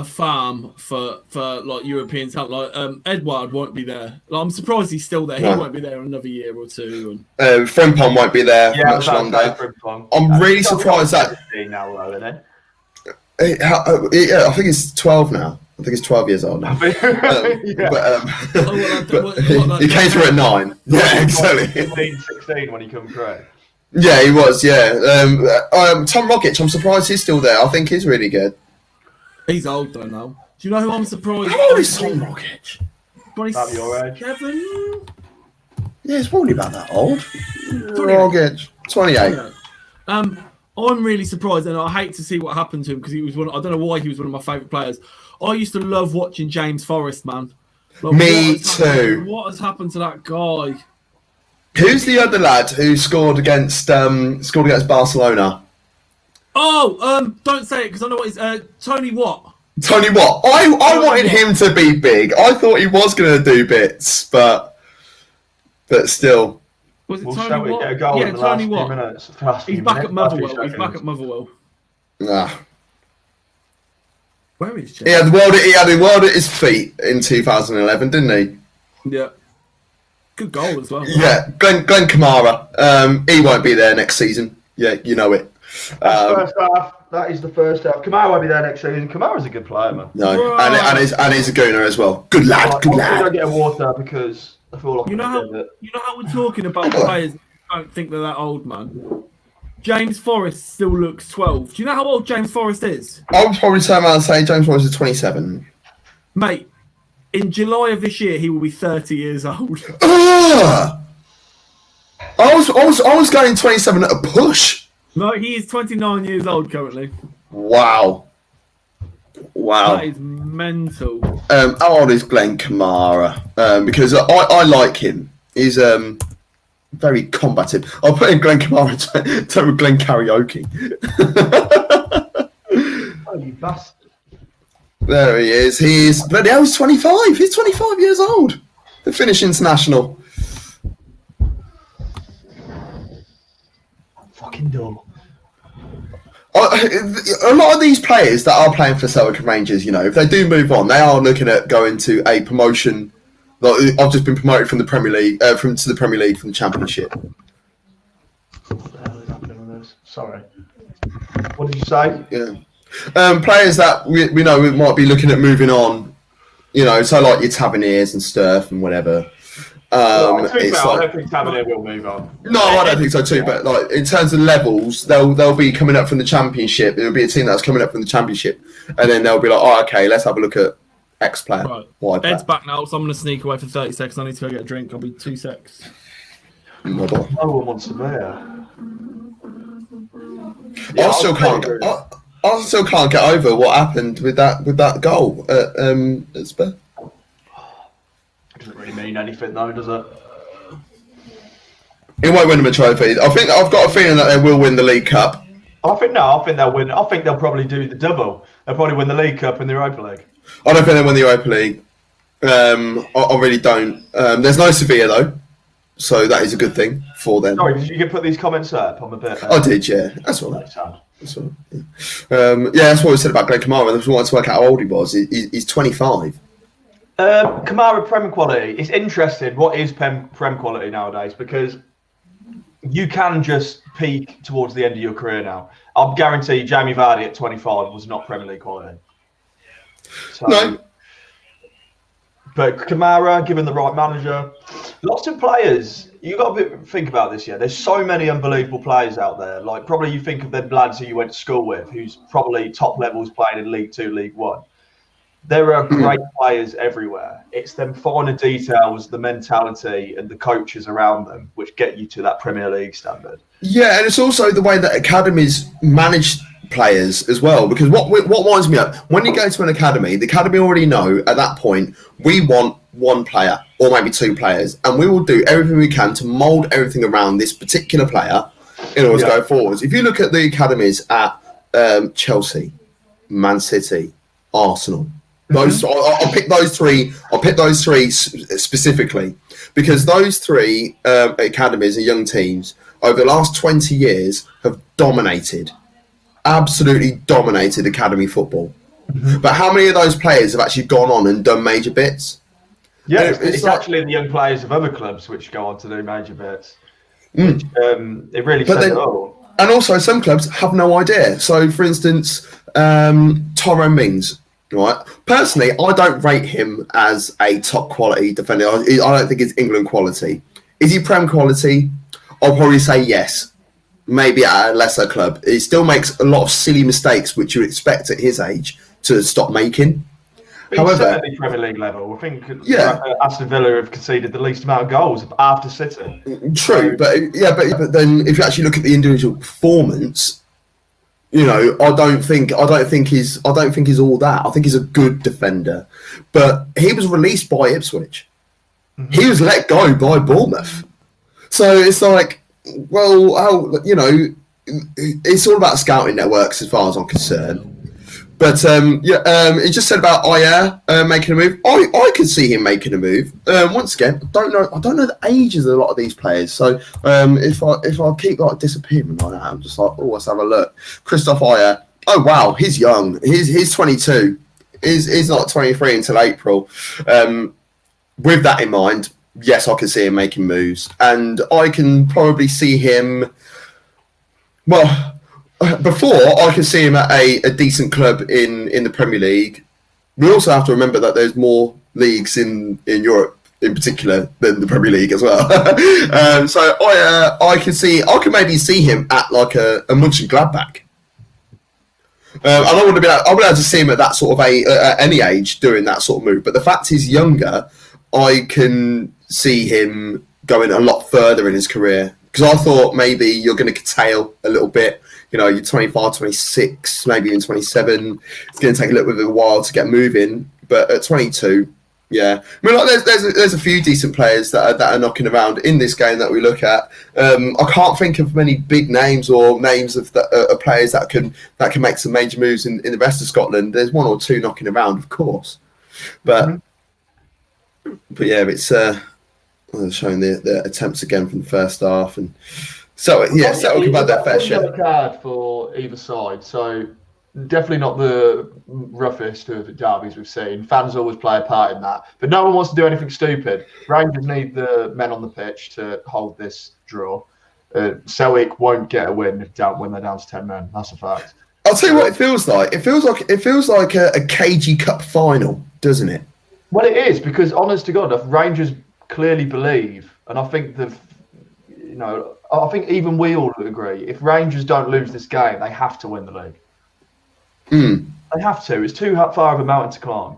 farm for like European talent. Like Edouard won't be there. Like, I'm surprised he's still there. He won't be there another year or two. And Frimpong won't be there much longer. I'm really surprised that. Now, isn't it? I think he's 12 now. I think he's 12 years old now. He came through at 9. Yeah, exactly. 15, 16 when he come through. Yeah, he was. Yeah, Tom Rogic. I'm surprised he's still there. I think he's really good. He's old though now. Do you know who I'm surprised? How old is Tom Rogic? About your age. 27? Yeah, it's probably about that old. 28. Rogic, 28. I'm really surprised, and I hate to see what happened to him because he was one. I don't know why he was one of my favourite players. I used to love watching James Forrest, man. Like, Me too. What has happened to that guy? Who's the other lad who scored against Barcelona? Oh, don't say it because I know what it's Tony Watt. Tony Watt. I wanted him to be big. I thought he was going to do bits, but still. Was it Will Tony Celtic Watt? get a goal Yeah, in the Tony last Watt. few minutes? Last He's few back minutes, at last few Motherwell. He's back seconds. at Motherwell. Where is James? He had the world at his feet in 2011, didn't he? Yeah. Good goal as well. Yeah, Glenn Kamara. He won't be there next season. Yeah, you know it. First half. That is the first half. Kamara won't be there next season. Kamara's a good player, man. No, and he's a gooner as well. Good lad, good I lad. don't get a water because I feel like You know how we're talking about players who don't think they're that old, man. James Forrest still looks 12. Do you know how old James Forrest is? I would probably turn around and say James Forrest is 27. Mate, in July of this year, he will be 30 years old. I was going 27 at a push. No, he is 29 years old currently. Wow. That is mental. How old is Glenn Kamara? Because I like him. He's very combative. I'll put in Glenn Kamara to Glenn Karaoke. Oh, you bastard. There he is. He's 25. He's 25 years old. The Finnish international. Fucking dumb. A lot of these players that are playing for Celtic and Rangers, you know, if they do move on, they are looking at going to a promotion. Like, I've just been promoted from the Premier League, to the Premier League from the Championship. What the hell is happening with this? Sorry. What did you say? Yeah. Players that we know we might be looking at moving on, you know, so like your Taverniers and stuff and whatever. I don't think Tavernier will move on. No, I don't think so too. But like in terms of levels, they'll be coming up from the Championship. It'll be a team that's coming up from the Championship, and then they'll be like, oh, okay, let's have a look at X player, Right. Y player. Ed's back now, so I'm going to sneak away for 30 seconds. I need to go get a drink. I'll be 2 secs. No boy. No one wants a beer. I still can't get over what happened with that goal at Spurs. It doesn't really mean anything, though, does it? He won't win them a trophy. I've got a feeling that they will win the League Cup. I think they'll win. I think they'll probably do the double. They'll probably win the League Cup and the Europa League. I don't think they win the Europa League. I really don't. There's no Sevilla though, so that is a good thing for them. Sorry, you can put these comments up on the bit. I did, yeah. That's all right. That's sad. That's all right. Yeah. That's what we said about Glenn Kamara. If we wanted to work out how old he was, he's 25. Kamara Prem quality. It's interesting. What is Prem quality nowadays? Because you can just peak towards the end of your career now. I'll guarantee Jamie Vardy at 25 was not Premier League quality. So, No. But Kamara, given the right manager, lots of players. You got to think about this. Yeah, there's so many unbelievable players out there. Like probably you think of them lads who you went to school with, who's probably top levels playing in League 2, League 1. There are great players everywhere. It's them finer details, the mentality, and the coaches around them, which get you to that Premier League standard. Yeah, and it's also the way that academies manage players as well. Because what winds me up, when you go to an academy, the academy already know at that point, we want one player or maybe two players, and we will do everything we can to mould everything around this particular player in order to go forwards. If you look at the academies at Chelsea, Man City, Arsenal, those I'll pick those three. I'll pick those three specifically because those three academies and young teams over the last 20 years have absolutely dominated academy football. Mm-hmm. But how many of those players have actually gone on and done major bits? Yeah, it's like, actually the young players of other clubs which go on to do major bits. Which, it really says it all. And also, some clubs have no idea. So, for instance, Tyrone Mings. Right. Personally, I don't rate him as a top quality defender. I don't think it's England quality. Is he Prem quality? I'll probably say yes. maybe at a lesser club, he still makes a lot of silly mistakes, which you expect at his age to stop making. However, certainly Premier League level, I think Aston Villa have conceded the least amount of goals after City. True, but then if you actually look at the individual performance, you know, I don't think he's all that. I think he's a good defender, but he was released by Ipswich. Mm-hmm. He was let go by Bournemouth. So it's like, well, how, you know, it's all about scouting networks as far as I'm concerned. But he just said about Ayer making a move. I could see him making a move. Once again, I don't know the ages of a lot of these players. So if I keep like disappearing like that, I'm just like, oh, let's have a look. Christoph Ayer. Oh wow, he's young. He's 22. He's not 23 until April. With that in mind, yes, I can see him making moves, and I can probably see him. Well, before I can see him at a decent club in the Premier League. We also have to remember that there's more leagues in Europe, in particular, than the Premier League as well. So I can maybe see him at like a Mönchengladbach. I don't want to be. I'll be able to see him at that sort of at any age doing that sort of move. But the fact he's younger, I can see him going a lot further in his career. Because I thought maybe you're going to curtail a little bit. You know, you're 25, 26, maybe even 27. It's going to take a little bit of a while to get moving. But at 22, yeah. I mean, like, there's a few decent players that are knocking around in this game that we look at. I can't think of many big names or names of players that can make some major moves in the rest of Scotland. There's one or two knocking around, of course. But yeah, it's showing the attempts again from the first half. And so, yeah, Celtic have had their fair share. Card for either side, so definitely not the roughest of derbies we've seen. Fans always play a part in that, but no one wants to do anything stupid. Rangers need the men on the pitch to hold this draw. Celtic won't get a win when they're down to 10 men. That's a fact. I'll tell you what it feels like. It feels like a cagey cup final, doesn't it? Well, it is, because honest to God, if Rangers clearly believe, and I think I think even we all agree, if Rangers don't lose this game, they have to win the league. They have to. It's too far of a mountain to climb.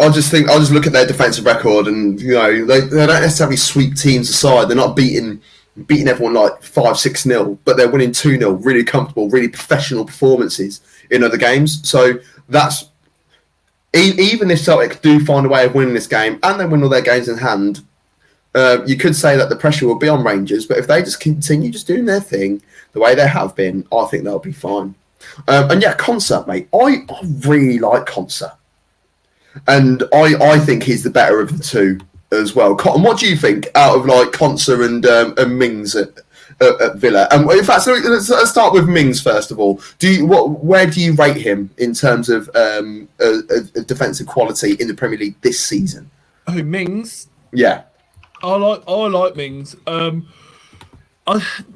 I just look at their defensive record, and you know they don't necessarily sweep teams aside. They're not beating everyone like 5-6-0, but they're winning 2-0, really comfortable, really professional performances in other games. So that's even if Celtic do find a way of winning this game and they win all their games in hand, you could say that the pressure will be on Rangers. But if they just continue just doing their thing the way they have been, I think they'll be fine. And yeah, Concert, mate. I really like Concert. And I think he's the better of the two as well. Cotton, what do you think out of like Concert and Mings at Villa? And in fact, so let's start with Mings first of all. Where do you rate him in terms of defensive quality in the Premier League this season? Oh, Mings? Yeah. I like Mings. Do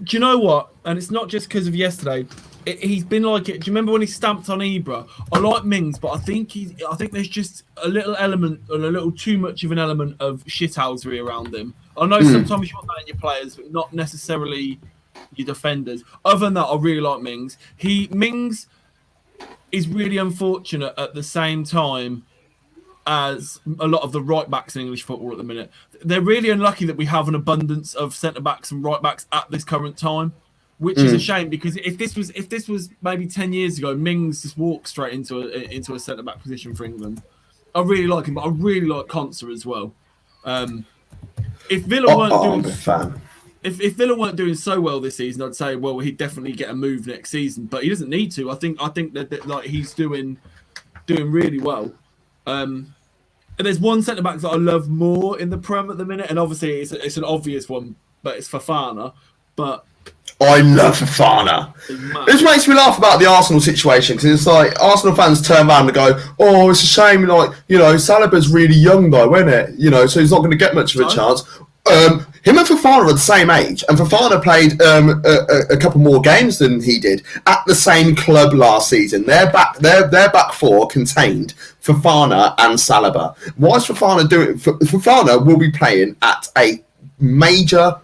you know what? And it's not just because of yesterday. He's been like it. Do you remember when he stamped on Ibra? I like Mings, but I think there's just a little element, or a little too much of an element of shithousery around him. I know sometimes you want that in your players, but not necessarily your defenders. Other than that, I really like Mings. Mings is really unfortunate at the same time as a lot of the right backs in English football at the minute. They're really unlucky that we have an abundance of centre backs and right backs at this current time, which is a shame, because if this was maybe 10 years ago, Mings just walked straight into a centre back position for England. I really like him, but I really like Concert as well. If Villa weren't doing so well this season, I'd say, well, he'd definitely get a move next season, but he doesn't need to. I think that like he's doing really well. And there's one centre back that I love more in the Prem at the minute, and obviously it's an obvious one, but it's Fofana. But I love Fofana. It makes me laugh about the Arsenal situation, because it's like Arsenal fans turn around and go, "Oh, it's a shame, like, you know, Saliba's really young though, isn't it? You know, so he's not going to get much of a chance." Him and Fofana are the same age, and Fofana played a couple more games than he did at the same club last season. Their back four contained Fofana and Saliba. Why is Fofana doing? Fofana will be playing at a major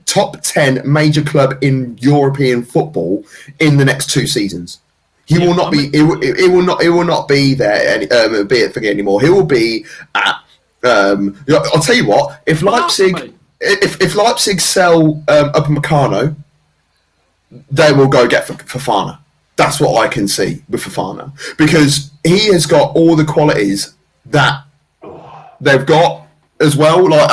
top 10 major club in European football in the next 2 seasons. He will not be. It will not be there. Be it for anymore. He will be at. I'll tell you what. If Leipzig, if Leipzig sell Upamecano, they will go get Fofana. That's what I can see with Fofana, because he has got all the qualities that they've got as well, like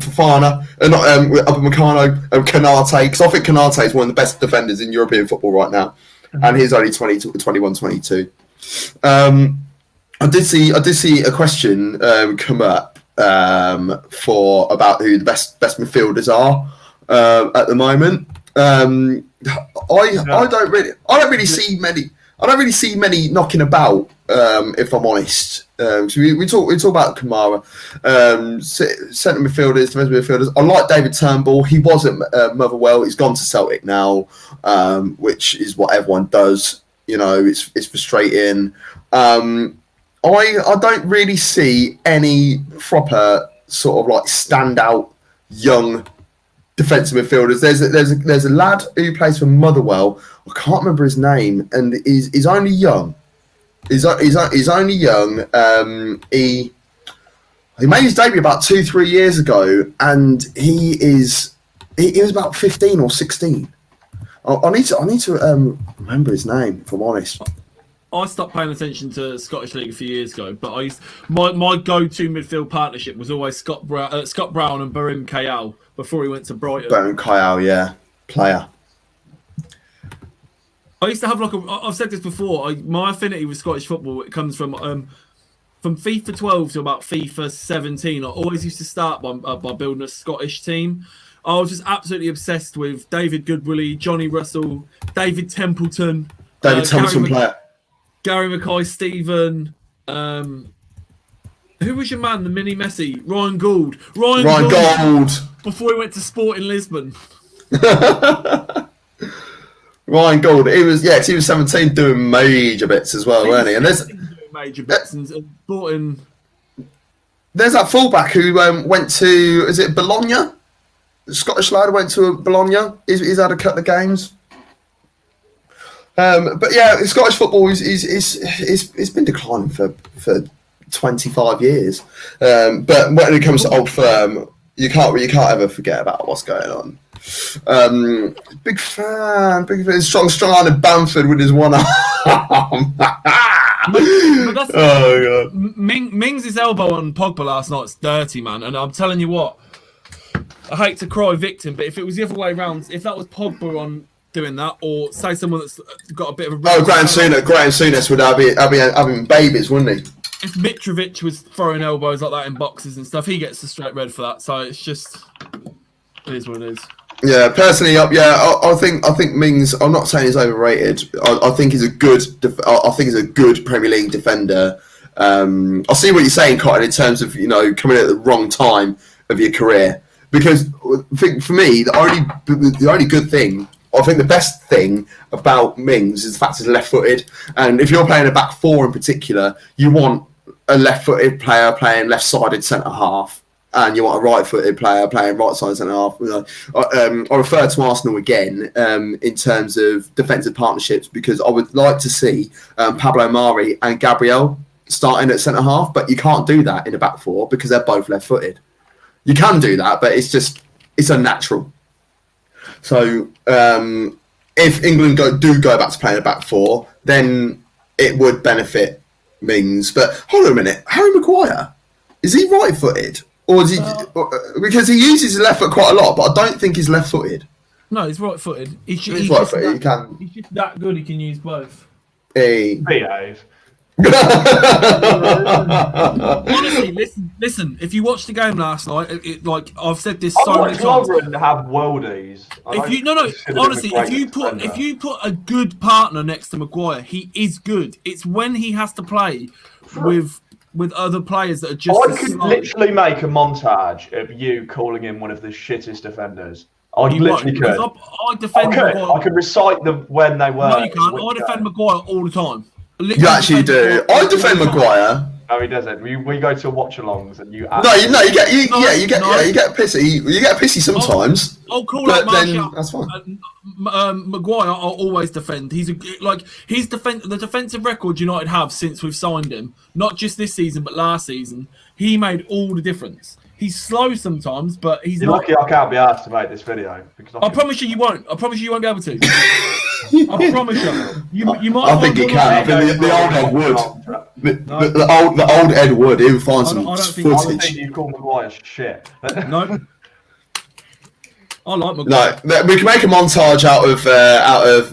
Fofana and Upamecano and Konate. Because I think Konate is one of the best defenders in European football right now. And he's only 21, 22. I did see a question come up about who the best midfielders are at the moment. I don't really see many. I don't really see many knocking about. If I'm honest, so we talk about Kamara, centre midfielders, defensive midfielders. I like David Turnbull. He was at Motherwell. He's gone to Celtic now, which is what everyone does. You know, it's frustrating. I don't really see any proper sort of like standout young defensive midfielders. There's a lad who plays for Motherwell. I can't remember his name, and he's only young. He's only young. He made his debut about 2-3 years ago, and he was about 15 or 16. I need to remember his name, if I'm honest. I stopped paying attention to Scottish League a few years ago, but my go-to midfield partnership was always Scott Brown and Barim Kayal before he went to Brighton. Barim Kayal, yeah, player. I used to have I've said this before. My affinity with Scottish football, it comes from FIFA 12 to about FIFA 17. I always used to start by building a Scottish team. I was just absolutely obsessed with David Goodwillie, Johnny Russell, David Templeton, player. Gary Mackay-Stephen. Who was your man, the mini Messi? Ryan Gould. Ryan Gould. Before he went to Sporting Lisbon. Ryan Gould. He was 17 doing major bits as well, weren't he? And there's major bits and Sporting. There's that fullback who went to, is it Bologna? The Scottish lad went to Bologna. He's had a couple of games. But yeah, Scottish football is been declining for 25 years. But when it comes to Old Firm, you can't ever forget about what's going on. Big fan. Strong arm in Bamford with his one arm. But oh god! Mings' elbow on Pogba last night's dirty, man. And I'm telling you what, I hate to cry victim, but if it was the other way around, if that was Pogba on doing that, or say someone that's got a bit of a Graham Souness would have having babies, wouldn't he? If Mitrovic was throwing elbows like that in boxes and stuff, he gets a straight red for that. So it's just, it is what it is. Yeah, personally, I think Mings. I'm not saying he's overrated. I think he's a good. I think he's a good Premier League defender. I see what you're saying, Cotton, in terms of coming at the wrong time of your career. Because for me, the only good thing, I think the best thing about Mings is the fact he's left-footed. And if you're playing a back four in particular, you want a left-footed player playing left-sided centre half. And you want a right-footed player playing right-sided centre-half. I refer to Arsenal again in terms of defensive partnerships because I would like to see Pablo Mari and Gabriel starting at centre-half, but you can't do that in a back four because they're both left-footed. You can do that, but it's unnatural. So if England do go back to playing a back four, then it would benefit Mings. But hold on a minute, Harry Maguire, is he right-footed? Or is he, because he uses his left foot quite a lot, but I don't think he's left-footed. No, he's right-footed. He's right-footed. He's just that good. He can use both. Behave. Honestly, listen. If you watched the game last night, I've said this so many times. Lovren have worldies. Honestly, if you put a good partner next to Maguire, he is good. It's when he has to play with other players that are just. I could literally make a montage of you calling him one of the shittest defenders. I literally could. I defend Maguire. I could recite them when they were. No, you can't. I defend Maguire all the time. You actually do. I defend Maguire. No, he doesn't. We go to watchalongs and you. No, you get pissy. You get pissy sometimes. I'll call but up Martial. then that's fine. Maguire, I'll always defend. He's the defensive record United have since we've signed him, not just this season but last season. He made all the difference. He's slow sometimes, but he's You're not. lucky I can't be asked to make this video because I promise you won't. I promise you won't be able to. I promise you. You might. I think he can. I think the old Ed would. The old Ed would. He would find some footage. I don't think you call Maguire shit. No. I like Maguire. No, we can make a montage out of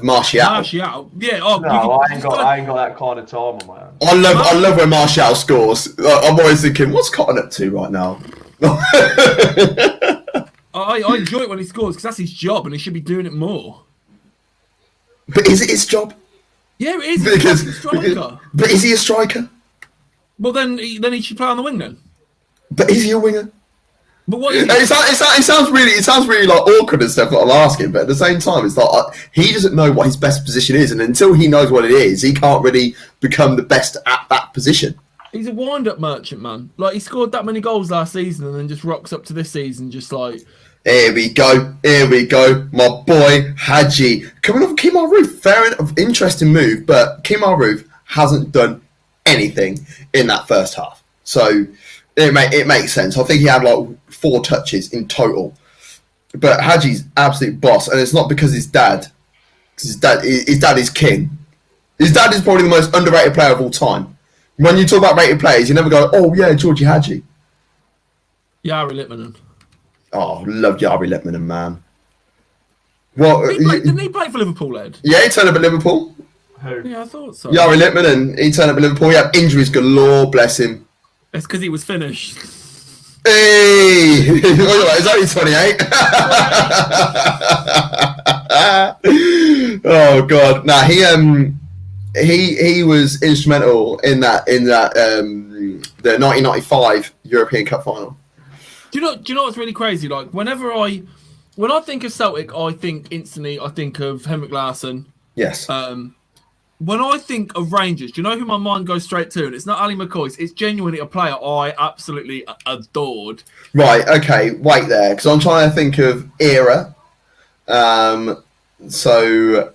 Martial. Martial, yeah. Oh, No, I ain't got that kind of time on my own. I love when Martial scores. I'm always thinking, what's Cotton up to right now? I enjoy it when he scores because that's his job and he should be doing it more. But is it his job? Yeah, it is. Because, He's a striker. But is he a striker? Well, then he should play on the wing then. But is he a winger? But what is he? It sounds really like awkward and stuff that I'm asking, but at the same time, it's like he doesn't know what his best position is, and until he knows what it is, he can't really become the best at that position. He's a wind-up merchant, man. Like, he scored that many goals last season and then just rocks up to this season just like... Here we go. My boy, Hadji. Coming off Kemar Roof. Fair enough. Interesting move, but Kemar Roof hasn't done anything in that first half. So it makes sense. I think he had like 4 touches in total. But Hadji's absolute boss, and it's not because his dad is king. His dad is probably the most underrated player of all time. When you talk about rated players, you never go, oh yeah, Georgie Hadji. Jari Litmanen. Oh, love Jari Litmanen, man. What? Didn't he play for Liverpool, Ed? Yeah, he turned up at Liverpool. Who? Yeah, I thought so. Jari Litmanen, he turned up at Liverpool. He had injuries galore, bless him. It's because he was finished. Hey! He's only 28. Oh, God. Nah, he was instrumental in that the 1995 European Cup final. Do you know what's really crazy? Like when I think of Celtic, I think instantly of Henrik Larsson. Yes. When I think of Rangers, do you know who my mind goes straight to? And it's not Ali McCoy. It's genuinely a player I absolutely adored. Right. Okay. Wait there, because I'm trying to think of era. So.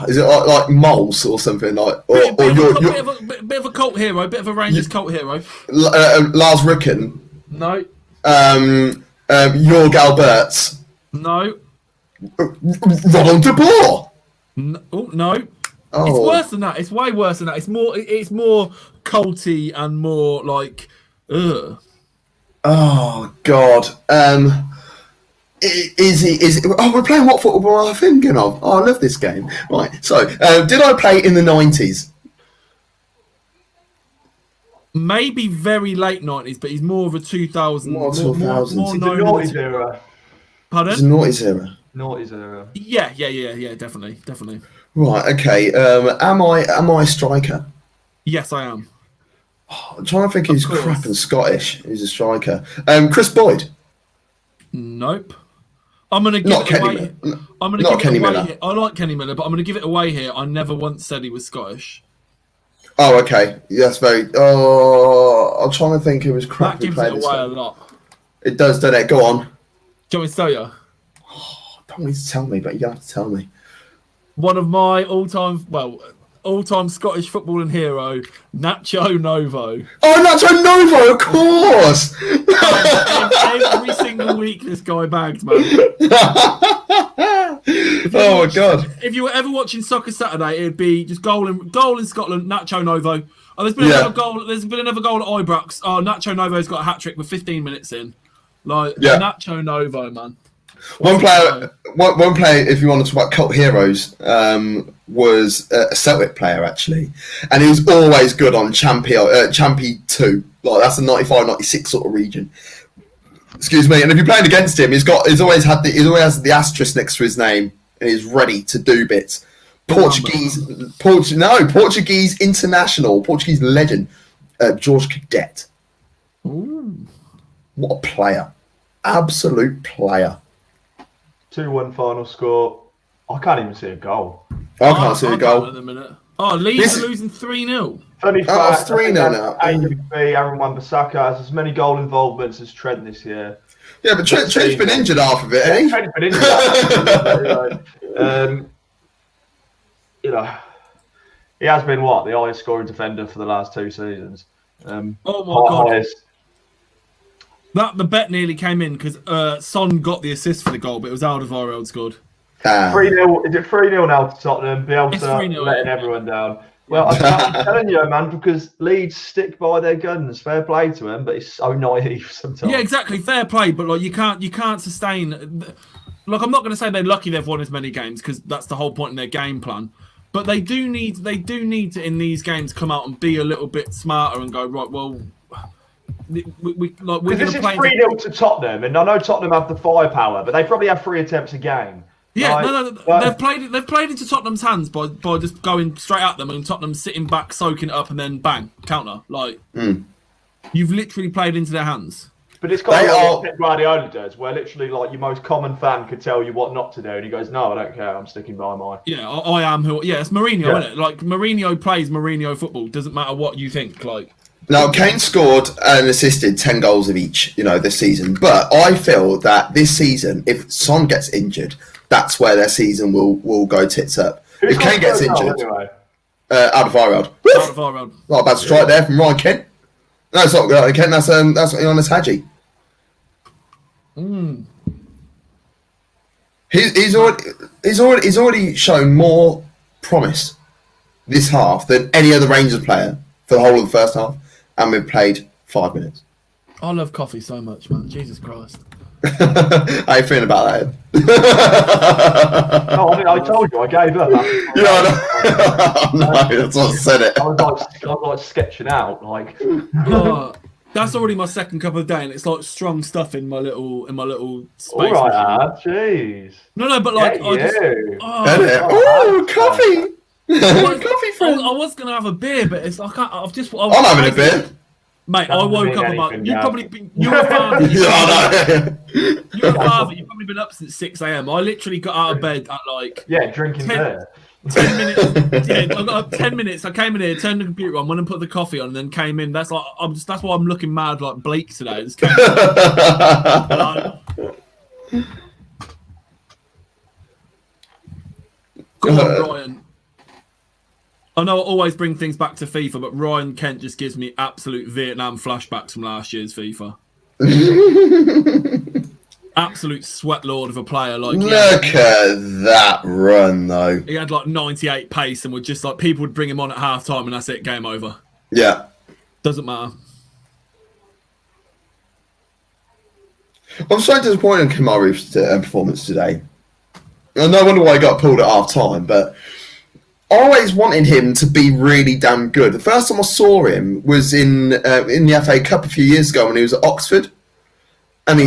Is it like Moles or something like, bit of a cult hero, bit of a Rangers cult hero? Lars Ricken. No. Jorg Alberts. No. Ronald de Boer. No. Oh, no. Oh. It's worse than that. It's way worse than that. It's more culty and more like, ugh. Oh God. Is he? Oh, we're playing what football am I thinking of? Oh, I love this game. Right. So, did I play in the 90s? Maybe very late 90s, but he's more of a 2000s. More 2000s. More It's the known noughties as- era. Pardon? It's a noughties era. Noughties era. Yeah, definitely. Right. Okay. Am I a striker? Yes, I am. Oh, I'm trying to think. He's Of course. crap and Scottish. He's a striker. Chris Boyd. Nope. I'm gonna give Not it Kenny away. Miller. I'm gonna Not give Kenny it away Miller. here. I like Kenny Miller, but I'm gonna give it away here. I never once said he was Scottish. Oh, okay. That's very. Oh, I'm trying to think who was crap. That who gives it played this away a game. lot. It does, doesn't it? Go on. Do you want me to tell you? Don't need to tell me, but you have to tell me. One of my all-time Scottish footballing hero, Nacho Novo. Oh, Nacho Novo, of course. Every single week, this guy bagged, man. Oh my God. If you were ever watching Soccer Saturday, it'd be just goal in Scotland, Nacho Novo. Oh, there's been another goal. There's been another goal at Ibrox. Oh, Nacho Novo's got a hat trick with 15 minutes in. Like Nacho Novo, man. One player. If you want to talk about cult heroes, was a Celtic player actually, and he was always good on Champion 2. Like that's a 95-96 sort of region. Excuse me. And if you're playing against him, he's always has the asterisk next to his name, and he's ready to do bits. Portuguese international, Portuguese legend, George Cadet. Ooh. What a player! Absolute player. 2-1 final score. I can't even see a goal. I can't see a goal. At the minute. Oh, Leeds are losing 3-0. Funny fact, 3-0 now. AWB, Aaron Wan-Bissaka has as many goal involvements as Trent this year. Yeah, but Trent's been injured half of it, Yeah, eh? Trent's been injured half of it. He has been the highest scoring defender for the last 2 seasons. Oh my God. Highest. The bet nearly came in because Son got the assist for the goal, but it was Alderweireld scored. 3-0. Is it 3-0 now to Tottenham? Bielsa letting everyone down. Well, I'm telling you, man, because Leeds stick by their guns. Fair play to him, but he's so naive sometimes. Yeah, exactly. Fair play, but like you can't sustain. Like I'm not going to say they're lucky they've won as many games because that's the whole point in their game plan. But they do need to in these games come out and be a little bit smarter and go right. Well, we're going to play 3-0 to Tottenham, and I know Tottenham have the firepower, but they probably have 3 attempts a game. Yeah, they've played into Tottenham's hands by just going straight at them and Tottenham sitting back, soaking it up, and then bang, counter. You've literally played into their hands. But it's kind of like Guardiola does, where literally your most common fan could tell you what not to do, and he goes, "No, I don't care. I'm sticking by mine." Yeah, I am who. Yeah, it's Mourinho, isn't it? Like Mourinho plays Mourinho football. Doesn't matter what you think. Now, Kane scored and assisted 10 goals of each, this season. But I feel that this season, if Son gets injured, that's where their season will go tits up. If Kane gets injured, Alderweireld. Not a bad strike there from Ryan Kent. No, it's not Ryan Kent. That's Ioannis Hagi. He's already shown more promise this half than any other Rangers player for the whole of the first half, and we've played 5 minutes. I love coffee so much, man. Jesus Christ. How you feeling about that? No, I told you I gave up. No, that's what I said it. I was sketching out That's already my second cup of the day, and it's like strong stuff in my little space. All right, jeez. No, but like coffee. Coffee friend. I was gonna have a beer, but it's like I'm having a beer. Mate, I woke up about. You're a father. You're a father. You've probably been up since 6 a.m. I literally got out of bed at drinking beer. 10 minutes. Yeah, I got up 10 minutes. I came in here, turned the computer on, went and put the coffee on, and then came in. That's why I'm looking mad like Blake today. Go on, Ryan. I know I always bring things back to FIFA, but Ryan Kent just gives me absolute Vietnam flashbacks from last year's FIFA. Absolute sweat lord of a player. Look at that run, though. He had 98 pace, and would just people would bring him on at half time, and that's it, game over. Yeah. Doesn't matter. I'm so disappointed in Kamaru's performance today. No wonder why he got pulled at half time, but I always wanted him to be really damn good. The first time I saw him was in the FA Cup a few years ago when he was at Oxford, and he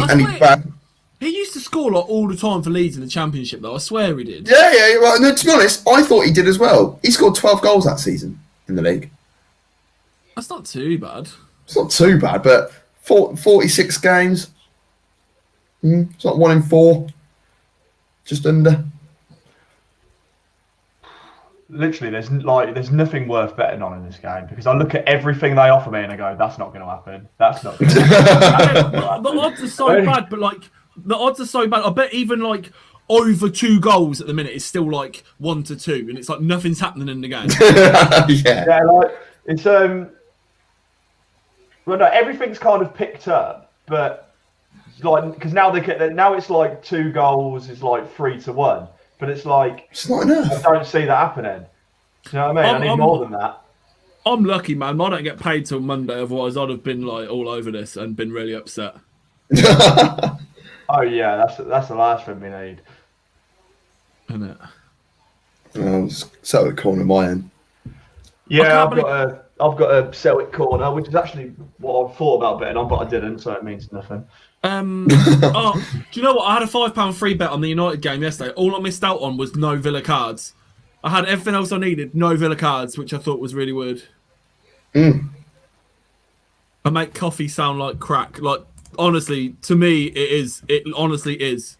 used to score all the time for Leeds in the Championship, though. I swear he did. Yeah. Well, no, to be honest, I thought he did as well. He scored 12 goals that season in the league. That's not too bad. It's not too bad, but 46 games. It's like 1 in 4, just under. Literally, there's nothing worth betting on in this game because I look at everything they offer me and I go, that's not going to happen. That's not going to happen. The odds are so bad, but the odds are so bad. I bet even over 2 goals at the minute is still 1-2, and it's nothing's happening in the game. Yeah, it's well, no, everything's kind of picked up, but because now it's 2 goals is 3-1. But it's it's not enough. I don't see that happening. You know what I mean? I need more than that. I'm lucky, man. I don't get paid till Monday. Otherwise, I'd have been all over this and been really upset. Oh yeah, that's the last thing we need. Isn't it? Celtic corner my end. Yeah, I've got a Celtic corner, which is actually what I thought about betting on, but I didn't, so it means nothing. Do you know what? I had a £5 free bet on the United game yesterday. All I missed out on was no Villa cards. I had everything else I needed, no Villa cards, which I thought was really weird. I make coffee sound like crack. Honestly, to me, it is. It honestly is.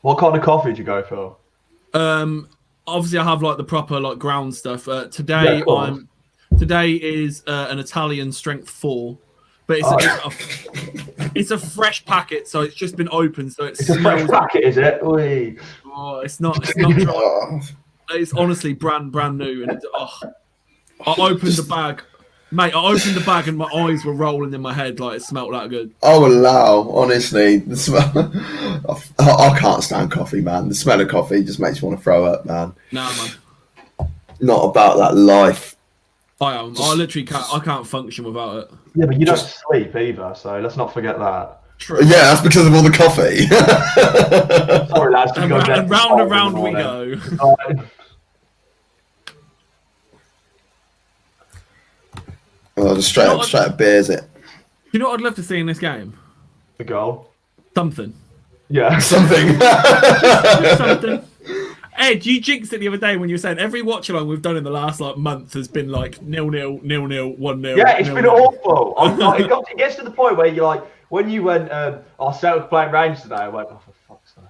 What kind of coffee did you go for? obviously I have like the proper like ground stuff. Today today is an Italian strength 4, but it's a fresh packet, so it's just been opened, so it's a fresh packet, is it? Oy. Oh, it's not dry. It's honestly brand new, and I opened the bag. Mate, I opened the bag and my eyes were rolling in my head like it smelled that good. Oh, wow. Honestly, the smell... I can't stand coffee, man. The smell of coffee just makes me want to throw up, man. Nah, man. Not about that life. I literally can't. I can't function without it. Yeah, but you don't sleep either, so let's not forget that. True. Yeah, that's because of all the coffee. Sorry, lads. And round we go. Oh, just straight up beers it. You know what I'd love to see in this game? The goal. Something. Yeah. Something. Just something. Ed, you jinxed it the other day when you were saying every watch along we've done in the last month has been like 0-0, 0-0, 1-0. Yeah, it's been awful. It gets to the point where you're like, when you went, Celtic playing Rangers today, I went, oh, for fuck's sake.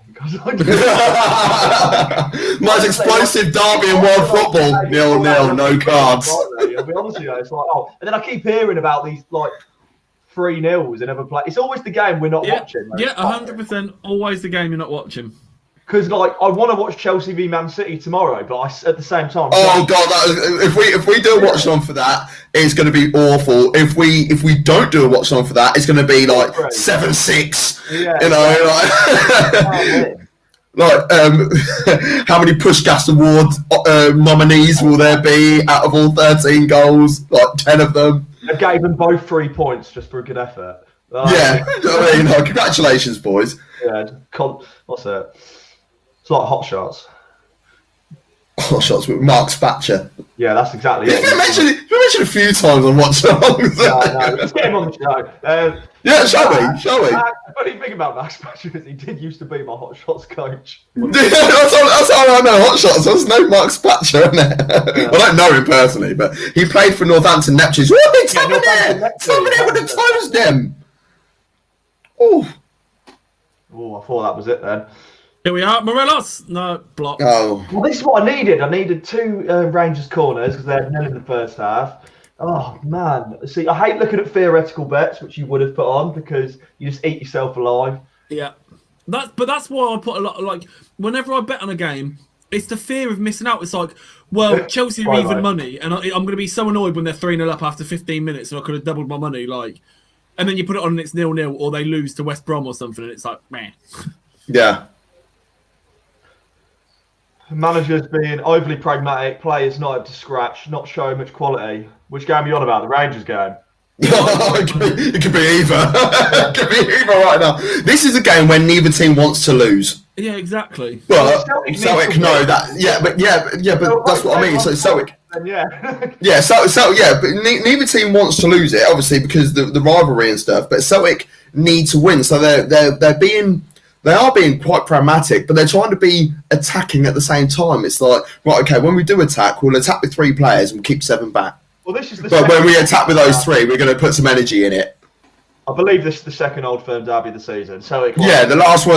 Most explosive derby in world football. 0-0, no cards. I'll be honest with you, it's like, and then I keep hearing about these like 3-0s in other play. It's always the game we're not watching. Yeah, 100%. Always the game you're not watching. Because like I want to watch Chelsea v Man City tomorrow, but at the same time. Oh god, if we do a watch on for that, it's going to be awful. If we don't do a watch on for that, it's going to be like 7-6. Yeah, you know, like how many Pushgas Award nominees will there be out of all 13 goals? Like 10 of them. I gave them both 3 points just for a good effort. Yeah, I mean, congratulations, boys. Yeah, what's it? It's like Hot Shots. Hot Shots with Mark Spatcher. Yeah, that's exactly it. You mentioned a few times on Watchalong. Yeah, let's get him on the show. Yeah, shall we? The funny thing about Mack Spatcher is he did used to be my Hot Shots coach. That's how I know Hot Shots. There's no Mark Spatcher, isn't it? Yeah. Well, I don't know him personally, but he played for Northampton Neptunes. What are they tapping there? Tapping there with the times them. Oh, I thought that was it then. Here we are, Morelos. No, block. Oh. Well, this is what I needed. I needed 2 Rangers corners because they had none in the first half. Oh, man. See, I hate looking at theoretical bets, which you would have put on because you just eat yourself alive. Yeah. That's why I put a lot, like, whenever I bet on a game, it's the fear of missing out. It's like, well, Chelsea are even money, and I'm going to be so annoyed when they're 3-0 up after 15 minutes and I could have doubled my money, like, and then you put it on and it's 0-0 or they lose to West Brom or something and it's like, meh. Yeah. Managers being overly pragmatic, players not up to scratch, not showing much quality. Which game are you on about? The Rangers game? It could be either. It could be either right now. This is a game when neither team wants to lose. Yeah, exactly. Well, Celtic know that. Yeah, but that's what I mean. So Celtic. Yeah. But neither team wants to lose it, obviously, because the rivalry and stuff. But Celtic need to win, so they are being quite pragmatic, but they're trying to be attacking at the same time. It's like, right, okay, when we do attack, we'll attack with 3 players and keep 7 back. Well, this is but when we attack with those 3, we're going to put some energy in it. I believe this is the second Old Firm derby of the season. Yeah, the last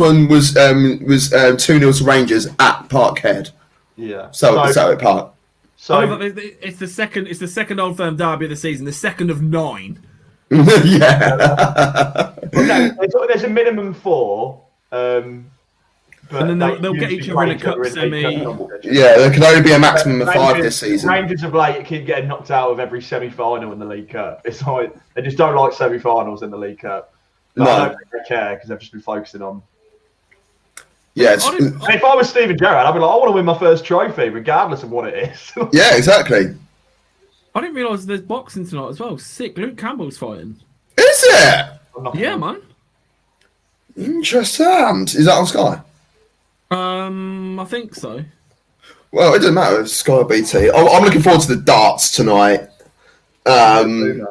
one was 2-0 to Rangers at Parkhead. Yeah. Celtic Park. So it's the second Old Firm derby of the season, the second of 9. Yeah. There's a minimum 4. But and then they'll get each other in a cup semi. Yeah, there can only be a maximum of 5 this season. Rangers of late keep getting knocked out of every semi-final in the League Cup. It's like they just don't like semi-finals in the League Cup. But I don't think they care because they've just been focusing on. Yeah. If I was Steven Gerrard, I'd be like, I want to win my first trophy, regardless of what it is. Yeah, exactly. I didn't realise there's boxing tonight as well. Sick. Luke Campbell's fighting. Is it? Yeah, man. Interesting. Is that on Sky? I think so. Well, it doesn't matter. It's Sky or BT. I'm looking forward to the darts tonight. Nothing.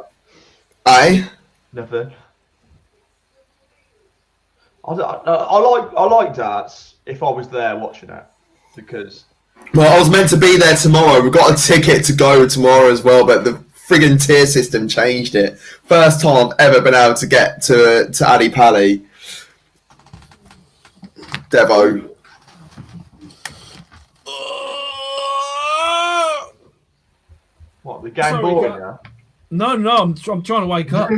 I like darts if I was there watching it because. Well, I was meant to be there tomorrow. We've got a ticket to go tomorrow as well, but the friggin' tier system changed it. First time I've ever been able to get to Ali Pali. Devo. What, the game Sorry, boring, guy. yeah? No, I'm trying to wake up.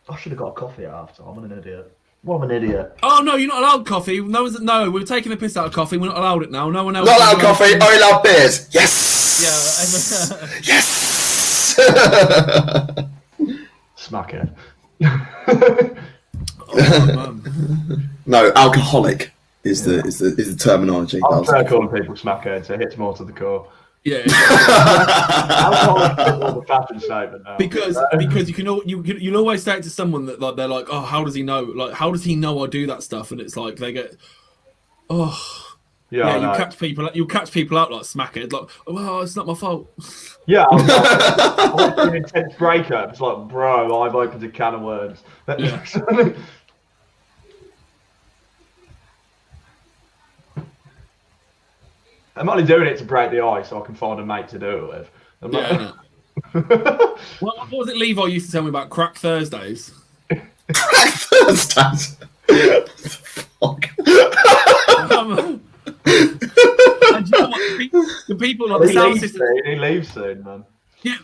I should have got a coffee at half time. I'm an idiot. What, I'm an idiot. Oh no, you're not allowed coffee. No, we're taking the piss out of coffee. We're not allowed it now. No one else. Not allowed coffee. I love beers. Yes. Yeah. Yes. Smackhead. No, alcoholic is the terminology. I'm fair calling people smackheads. It hits more to the core. Yeah. Alcoholic is more the fashion statement now. Because you'll always say it to someone that like they're like, oh, how does he know? Like, how does he know I do that stuff? And it's like they get, oh. Yeah, you catch people out like smackhead, like, oh, well, it's not my fault. Yeah, I went through an intense breakup. It's like, bro, I've opened a can of worms. Yeah. I'm only doing it to break the ice so I can find a mate to do it with. What was it Levi used to tell me about crack Thursdays? Crack Thursdays? Fuck. And you know what? The people like the sound system. He leaves soon, man. Yeah,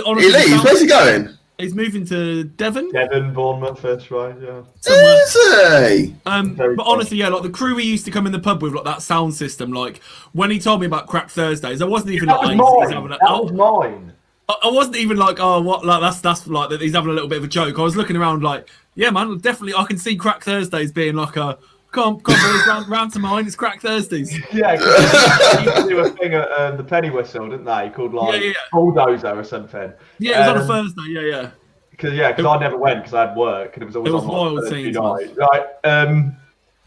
honestly, He leaves? Where's he going? He's moving to Devon. Devon, Bournemouth, first right, yeah. Is he? But honestly, yeah, like the crew we used to come in the pub with, like that sound system. Like when he told me about Crack Thursdays, I wasn't even That like, was mine. I wasn't even like, oh, what? Like that's like that. He's having a little bit of a joke. I was looking around like, yeah, man, definitely. I can see Crack Thursdays being like a. Come on, boys, round to mine. It's Crack Thursdays. Yeah, they used to do a thing at the Penny Whistle, didn't they? Called like Bulldozer or something. Yeah, it was on a Thursday. Yeah. Because I never went because I had work and it was always on wild scenes, night. Right.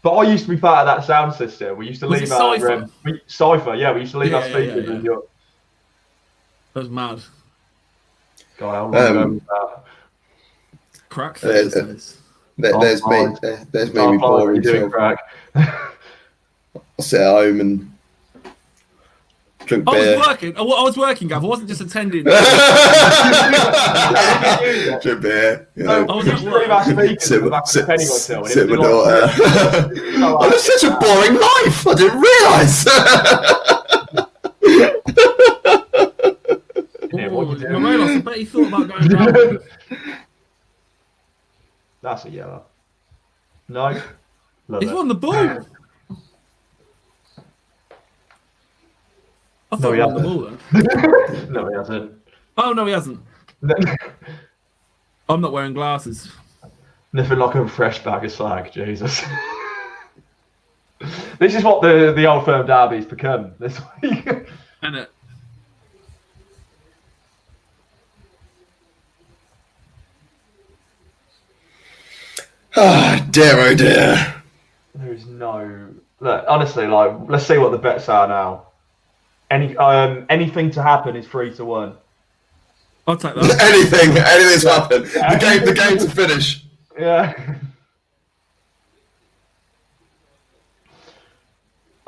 But I used to be part of that sound system. We used to leave our Cypher. Yeah, we used to leave our speakers in your. That was mad. God, how long ago was that? Crack Thursdays. There's me boring. Crack. I'll sit at home and drink beer. I was working, Gav. I wasn't just attending. Drink beer. You know. I was at work. Sit with my daughter. I lived such a boring life. I didn't realise. I bet he thought about going down. That's a yellow. No. He's won the ball. I thought he won the ball then. No, he hasn't. Oh, no, he hasn't. I'm not wearing glasses. Nothing like a fresh bag of slag, Jesus. This is what the Old Firm derby's become this week. Isn't it? Oh dear, oh dear. There is no look. Honestly, like, let's see what the bets are now. Anything to happen is 3-1. I'll take that. Anything's happened. The game to finish. Yeah.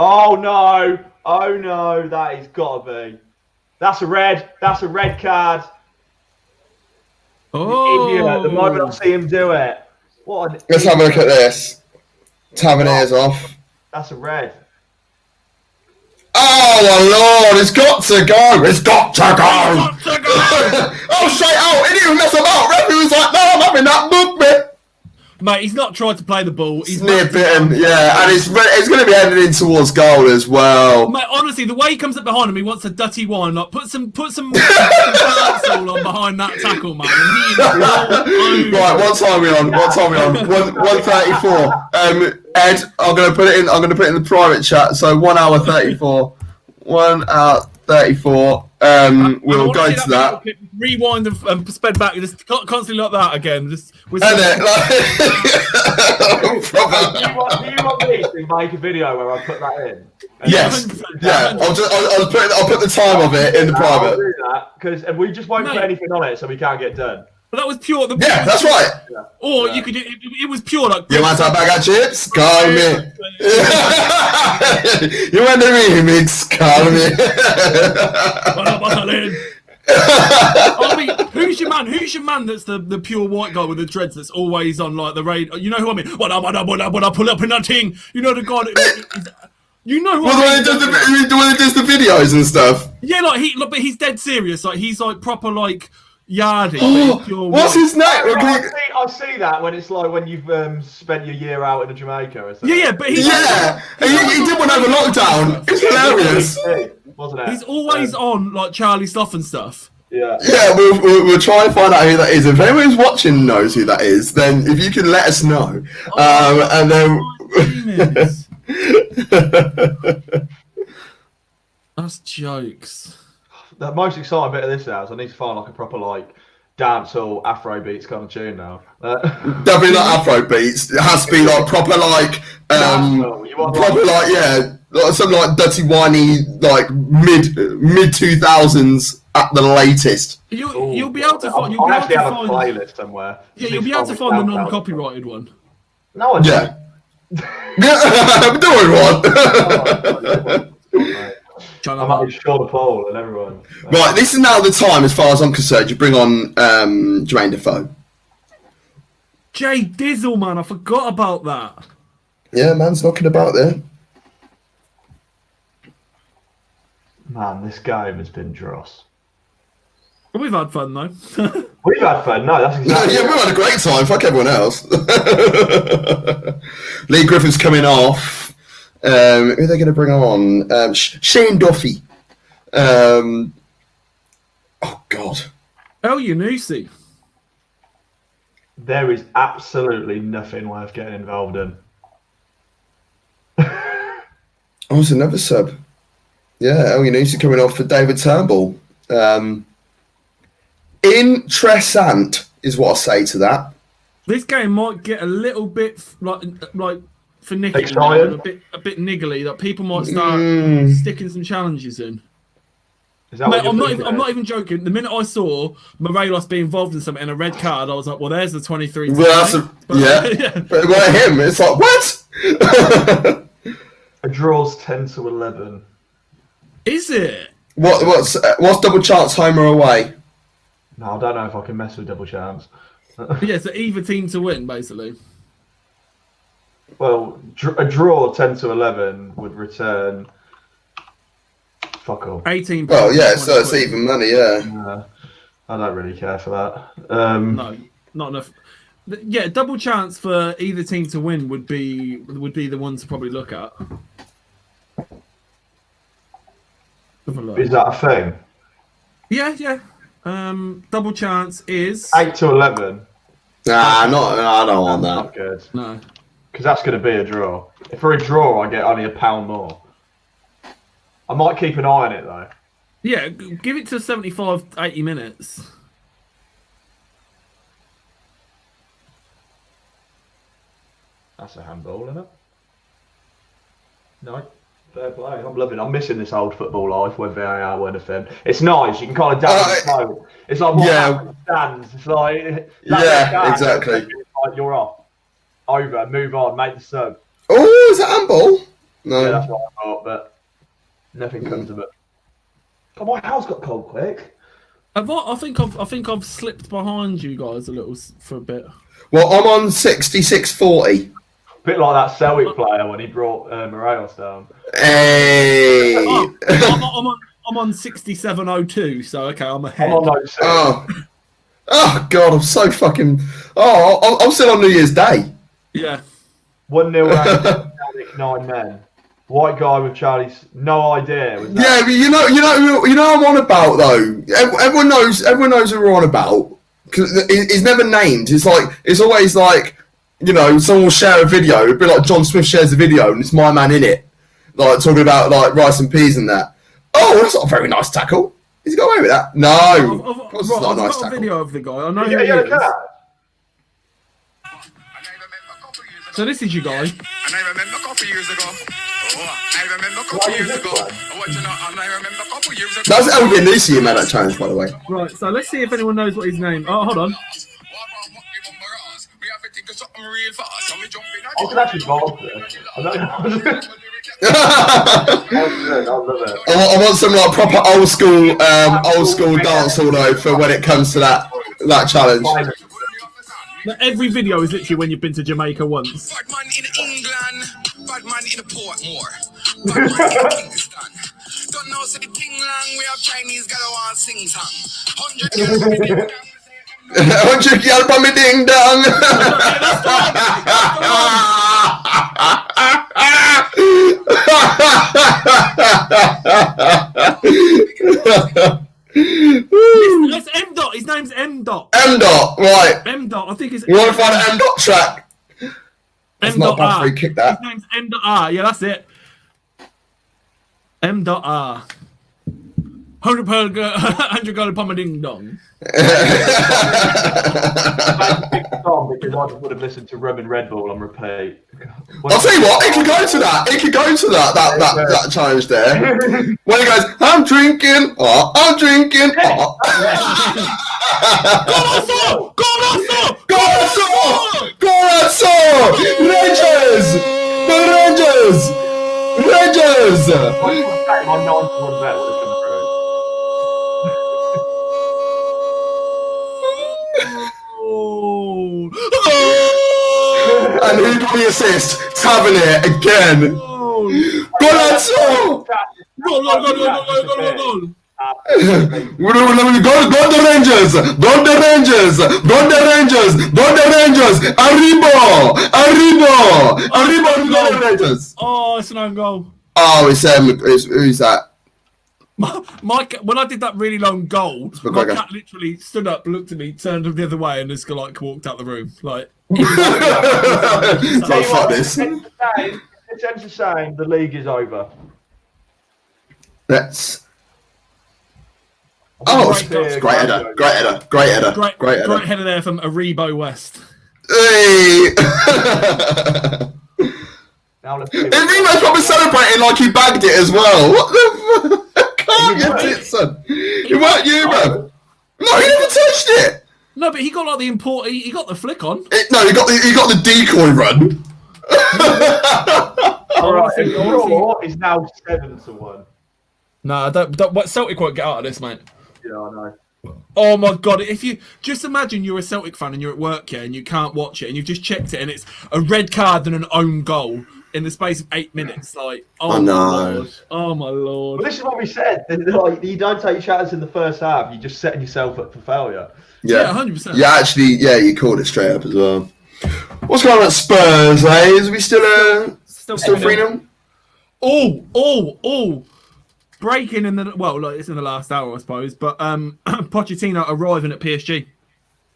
Oh no! That has got to be. That's a red card. Oh, You idiot! The moment I see him do it. Let's have a look at this. Taverniers off. That's a red. Oh my lord! It's got to go! It's got to go! Oh, straight out! He didn't even mess about. Referee was like, "No, I'm having that movement." Mate, he's not tried to play the ball. He's near bitten, yeah, and it's going to be headed in towards goal as well. Mate, honestly, the way he comes up behind him, he wants a dirty wine. Like, put some dancehall on behind that tackle, man. Right, what time are we on? 1:34. Ed, I'm going to put it in the private chat. So 1 hour 34. 1 hour 34. We'll go to that. Rewind and sped back. Just constantly like that again. Just. Do you want me to make a video where I put that in? Yes. Yeah. I'll put the time of it in the private. I'll do that because we just won't put anything on it, so we can't get done. But that was pure. That's right. Yeah. Or you could. It was pure like. You want a bag of chips? Call me. You want the remix? Call me. I mean, who's your man? That's the pure white guy with the dreads. That's always on like the radio. You know who I mean? When I pull up in that thing, you know the guy. You know Well, the one that does the videos and stuff. Yeah, but he's dead serious. Like he's like proper like Yardy. What's his name? I see that when it's like when you've spent your year out in Jamaica or something. Yeah, but he did one over lockdown. It's hilarious, wasn't it? He's always on like Charlie Sloth and stuff. Yeah. Yeah, we'll try and find out who that is. If anyone's watching knows who that is, then if you can let us know, and then. That's jokes. The most exciting bit of this now is I need to find like a proper like dancehall Afro beats kind of tune now. Definitely not Afro beats. It has to be like proper like proper like something like dirty whiny like mid 2000s at the latest. You'll be able to find. I'll actually have a playlist somewhere. Yeah, you'll be able to find the non-copyrighted one. No, I yeah. I'm doing one. I'm up with Sean Paul and everyone. Right, this is now the time, as far as I'm concerned, you bring on Jermaine Defoe. Jay Dizzle, man, I forgot about that. Yeah, man's knocking about there. Man, this game has been dross. We've had fun though. We've had fun. No, that's exactly. Yeah, we've had a great time. Fuck everyone else. Lee Griffin's coming off. Who are they going to bring on? Shane Duffy. Oh God. El Yunusi. There is absolutely nothing worth getting involved in. Oh, it's another sub. Yeah, El Yunusi coming off for David Turnbull. Interessant is what I say to that. This game might get a little bit like for Nick, a bit niggly. That people might start sticking some challenges in. Is that Mate, what I'm not even joking. The minute I saw Morelos be involved in something and a red card, I was like, "Well, there's the 23." Well, but what him? It's like what? A draw's 10-11. Is it? What's double chance home or away? No, I don't know if I can mess with double chance. Yeah, so either team to win, basically. Well, a draw 10-11 would return. Fuck all. 18. Well, yeah, so it's even money, yeah. I don't really care for that. No, not enough. Yeah, double chance for either team to win would be the one to probably look at. Is that a thing? Yeah. Double chance is 8-11. I don't want that. Not good. No, because that's going to be a draw. If for a draw, I get only £1 more. I might keep an eye on it though. Yeah, give it to 75, 80 minutes. That's a handball, isn't it? No. Fair play. I'm loving it. I'm missing this old football life where VAR or anything. It's nice. You can kind of dance slow. It's like what stands. It's like exactly. It's like you're off. Over. Move on. Make the sub. Oh, is that handball? No. Yeah, that's what I thought, but nothing comes of it. Oh, my house got cold quick. I think I've slipped behind you guys a little for a bit. Well, I'm on 66-40. Bit like that Celtic player when he brought Morelos down. Hey. I'm on 67.02, so okay, I'm ahead. I'm on 06. Oh God, I'm so fucking. Oh, I'm still on New Year's Day. Yeah. 1-0 Celtic, 9 men. White guy with Charlie's no idea. Yeah, but you know I'm on about though. Everyone knows who we're on about because he's never named. It's always like. You know, someone will share a video. It'd be like John Smith shares a video, and it's my man in it, like talking about like rice and peas and that. Oh, that's not a very nice tackle. Has he got away with that? No, of course it's not a nice tackle. I've got a video of the guy. I know who he is. So this is you guy. And I remember a couple years ago. That's Elvin Lucy who made that challenge, by the way. Right. So let's see if anyone knows what his name. Oh, hold on. I can actually vibe this. I love it. I want some like proper old school dance hall though for when it comes to that challenge. Every video is literally when you've been to Jamaica once. Bad man in England, bad man in Portmore. Kingston. Don't know, say the King Lang, we have Chinese gal who want sing song. 100 gal for me ding dong. 100 gal for me ding dong. That's M Dot. His name's M Dot. M Dot, right. M Dot. I think it's. You want to find an M Dot track? That's M not Dot a bad R. free kick, that. His name's M Dot R. Yeah, that's it. M Dot R. 100 gal upon my ding dong. Because I would have listened to Rum and Red Bull on repeat. I'll tell you what, it could go to that. It could go to that challenge there. When he goes, I'm drinking. Oh, I'm drinking. Oh. Corazón! Rangers! The Rangers! I'm 91 bet would have come through. And who got the assist? Tavernier again. Corazón! Goal. Go the Rangers! Go the Rangers! Arriba, the Rangers! Oh, it's an own goal. Oh, who's that? Mike, when I did that really long goal, my McGregor. cat literally stood up, looked at me, turned the other way, and just walked out the room. Like, Oh, fuck this. It's a shame the league is over. Let's. Oh, great header. great header there from Aribo West. Hey! Now let's And Remo's probably celebrating like he bagged it as well. What the fuck? Calm your tits, son. It weren't you, bro. No, he never touched it. No, but he got like the import. He got the flick on. No, he got the decoy run. All right, the draw is now 7-1. No, don't. What Celtic won't get out of this, mate. Yeah, I know. Oh my god! If you just imagine you're a Celtic fan and you're at work here and you can't watch it and you've just checked it and it's a red card and an own goal in the space of 8 minutes, like Oh, no. Lord. Oh my lord! Well, this is what we said. Like, you don't take chances in the first half. You're just setting yourself up for failure. Yeah, 100%. Yeah, actually, you called it straight up as well. What's going on at Spurs, eh? Is we still 3-0? Oh! Breaking in the it's in the last hour, I suppose. But Pochettino arriving at PSG.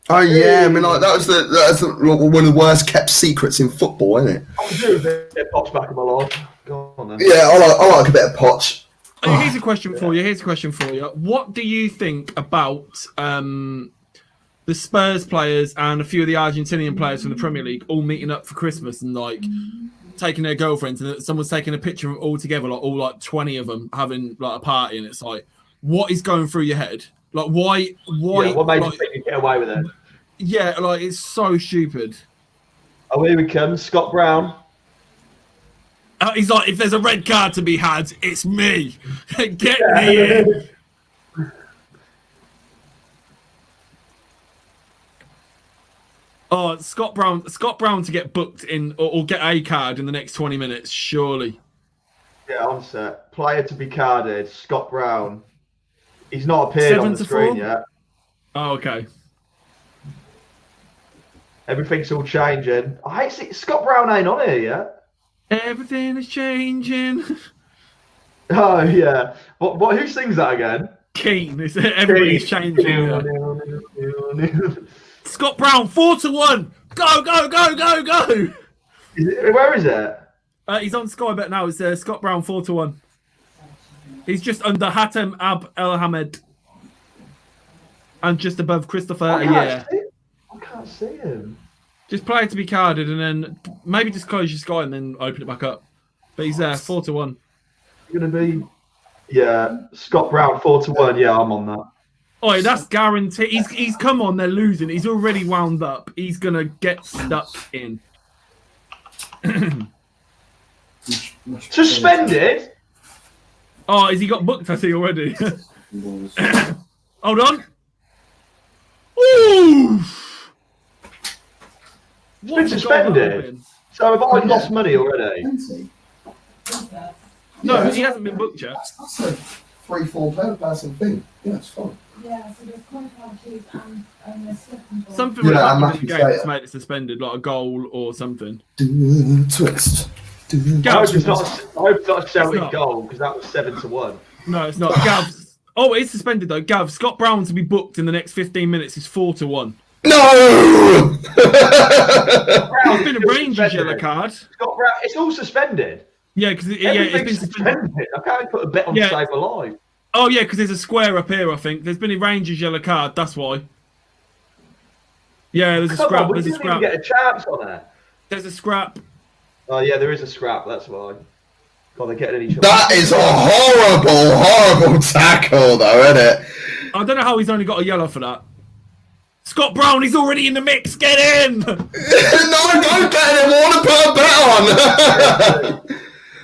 Oh yeah, I mean, like that's one of the worst kept secrets in football, isn't it? I'll do a bit of Poch back in my life. Go on then. Yeah, I like a bit of Poch. Here's a question for you. What do you think about the Spurs players and a few of the Argentinian players from the Premier League all meeting up for Christmas and like taking their girlfriends and someone's taking a picture of them all together, like all like 20 of them having like a party, and it's like, what is going through your head? Like, why? Yeah, what made you think you get away with it? Yeah, like it's so stupid. Oh, here we come, Scott Brown. He's like, if there's a red card to be had, it's me. Get me in. Oh, Scott Brown to get booked in or get a card in the next 20 minutes, surely. Yeah, on set. Player to be carded, Scott Brown. He's not appeared on the screen yet. Oh, okay. Everything's all changing. I hate see Scott Brown ain't on here yet. Everything is changing. Oh yeah. What? Who sings that again? Keane. Everybody's changing. Yeah. Scott Brown, 4-1. Go! Where is it? He's on Sky Bet now. It's Scott Brown 4-1. He's just under Hatem Ab El Hamed, and just above Christopher Ayer. I can't see him. Just play it to be carded, and then maybe just close your Sky and then open it back up. But he's there, 4-1. You're gonna be, yeah, Scott Brown 4-1. Yeah, I'm on that. Oh, that's guaranteed. He's come on. They're losing. He's already wound up. He's gonna get stuck in. Suspended. Oh, has he got booked? I see already. Hold on. Ooh. He's been suspended. So have I lost money already? No, Yeah. he hasn't been booked yet. That's a 3-4 per person thing. Yeah, it's fine. Yeah, so there's qualified keys and there's second ball. Something would Yeah, happen I'm in the happy game to that's say made it suspended, like a goal or something. Twist. I hope it's not a Celtic not. goal because that was 7-1. No, it's not. Gav. Oh, it is suspended though. Gav, Scott Brown to be booked in the next 15 minutes is 4-1. No! It's been a Rangers yellow card. Scott Brown, it's all suspended. Yeah, because it's Everything's been suspended. I can't put a bet on Yeah. Save Alive. Oh yeah, because there's a square up here. I think there's been a Rangers yellow card. That's why. Yeah, there's a Come scrap. on, we There's a didn't even scrap. get a chance on that. There's a scrap. Oh yeah, there is a scrap. That's why. God, they're getting at each other. That is a horrible tackle, though, isn't it? I don't know how he's only got a yellow for that. Scott Brown, he's already in the mix. Get in! No, don't get him. I want to put a bet on.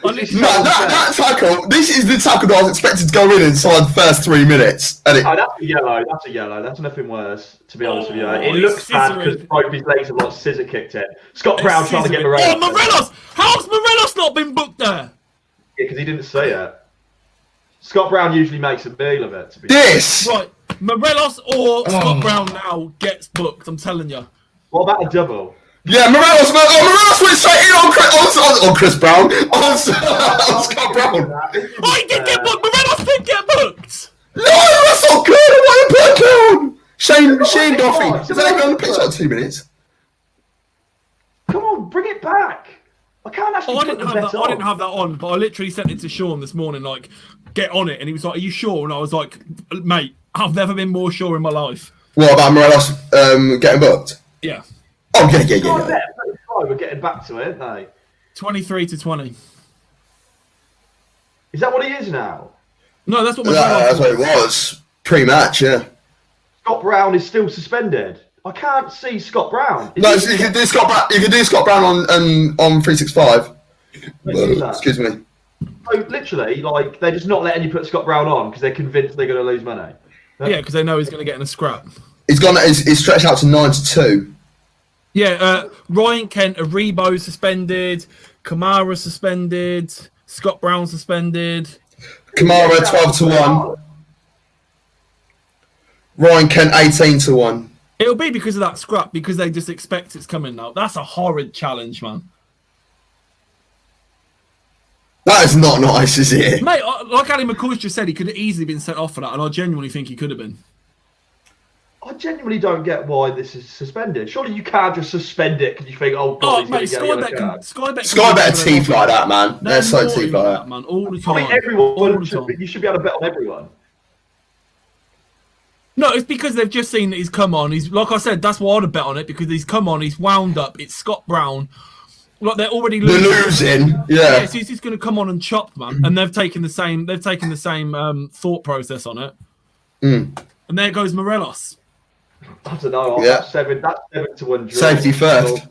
that tackle. This is the tackle that I was expected to go in inside the first 3 minutes. And Oh, that's a yellow. That's a yellow. That's nothing worse, to be honest with you. It he's looks bad scissoring. because both his legs have like scissor kicked it. Scott Brown trying to get Oh, around. Morelos! How's Morelos not been booked there? Yeah, because he didn't see it. Scott Brown usually makes a meal of it. To be this. Right, Morelos or Scott Brown now gets booked. I'm telling you. What about a double? Yeah, Morelos went straight in on Chris Brown. On Scott Brown. Oh, he did get booked. Morelos did get booked. No, that's not good. I want to put down. Shane Duffy. Is that on the pitch like 2 minutes? Come on, bring it back. I can't actually I put didn't the have bet that. I on. didn't have that on, but I literally sent it to Sean this morning, like, get on it, and he was like, "Are you sure?" And I was like, "Mate, I've never been more sure in my life." What about Morelos getting booked? Yeah, Oh, yeah. God, yeah, we're getting back to it, aren't they? 23-20. Is that what he is now? No, that's what my That's what it was. Pre-match, yeah. Scott Brown is still suspended. I can't see Scott Brown. No, you can do Scott Brown. You can do Scott Brown on 365. Excuse me. So literally, like they're just not letting you put Scott Brown on because they're convinced they're going to lose money. Yeah, because they know he's going to get in a scrap. He's stretched out to 9-2. Yeah, Ryan Kent, Aribo suspended, Kamara suspended, Scott Brown suspended. Kamara 12-1. Ryan Kent 18-1. It'll be because of that scrap, because they just expect it's coming now. That's a horrid challenge, man. That is not nice, is it? Mate, like Ali McCoy's just said, he could have easily been sent off for that, and I genuinely think he could have been. I genuinely don't get why this is suspended. Surely you can't just suspend it because you think, oh god, he's mate, going to get a yellow card. Sky bet teeth like that, man. They're so naughty teeth like that. man. All the I time. mean, everyone all the time. you should be able to bet on everyone. No, it's because they've just seen that he's come on. He's, like I said, that's why I'd have bet on it, because he's come on, he's wound up. It's Scott Brown. Like they're already They're losing. Yeah. So he's just going to come on and chop, man. And they've taken the same. They've taken the same thought process on it. Mm. And there goes Morelos. I don't know. Yeah. That's 7-1 draw. Safety first.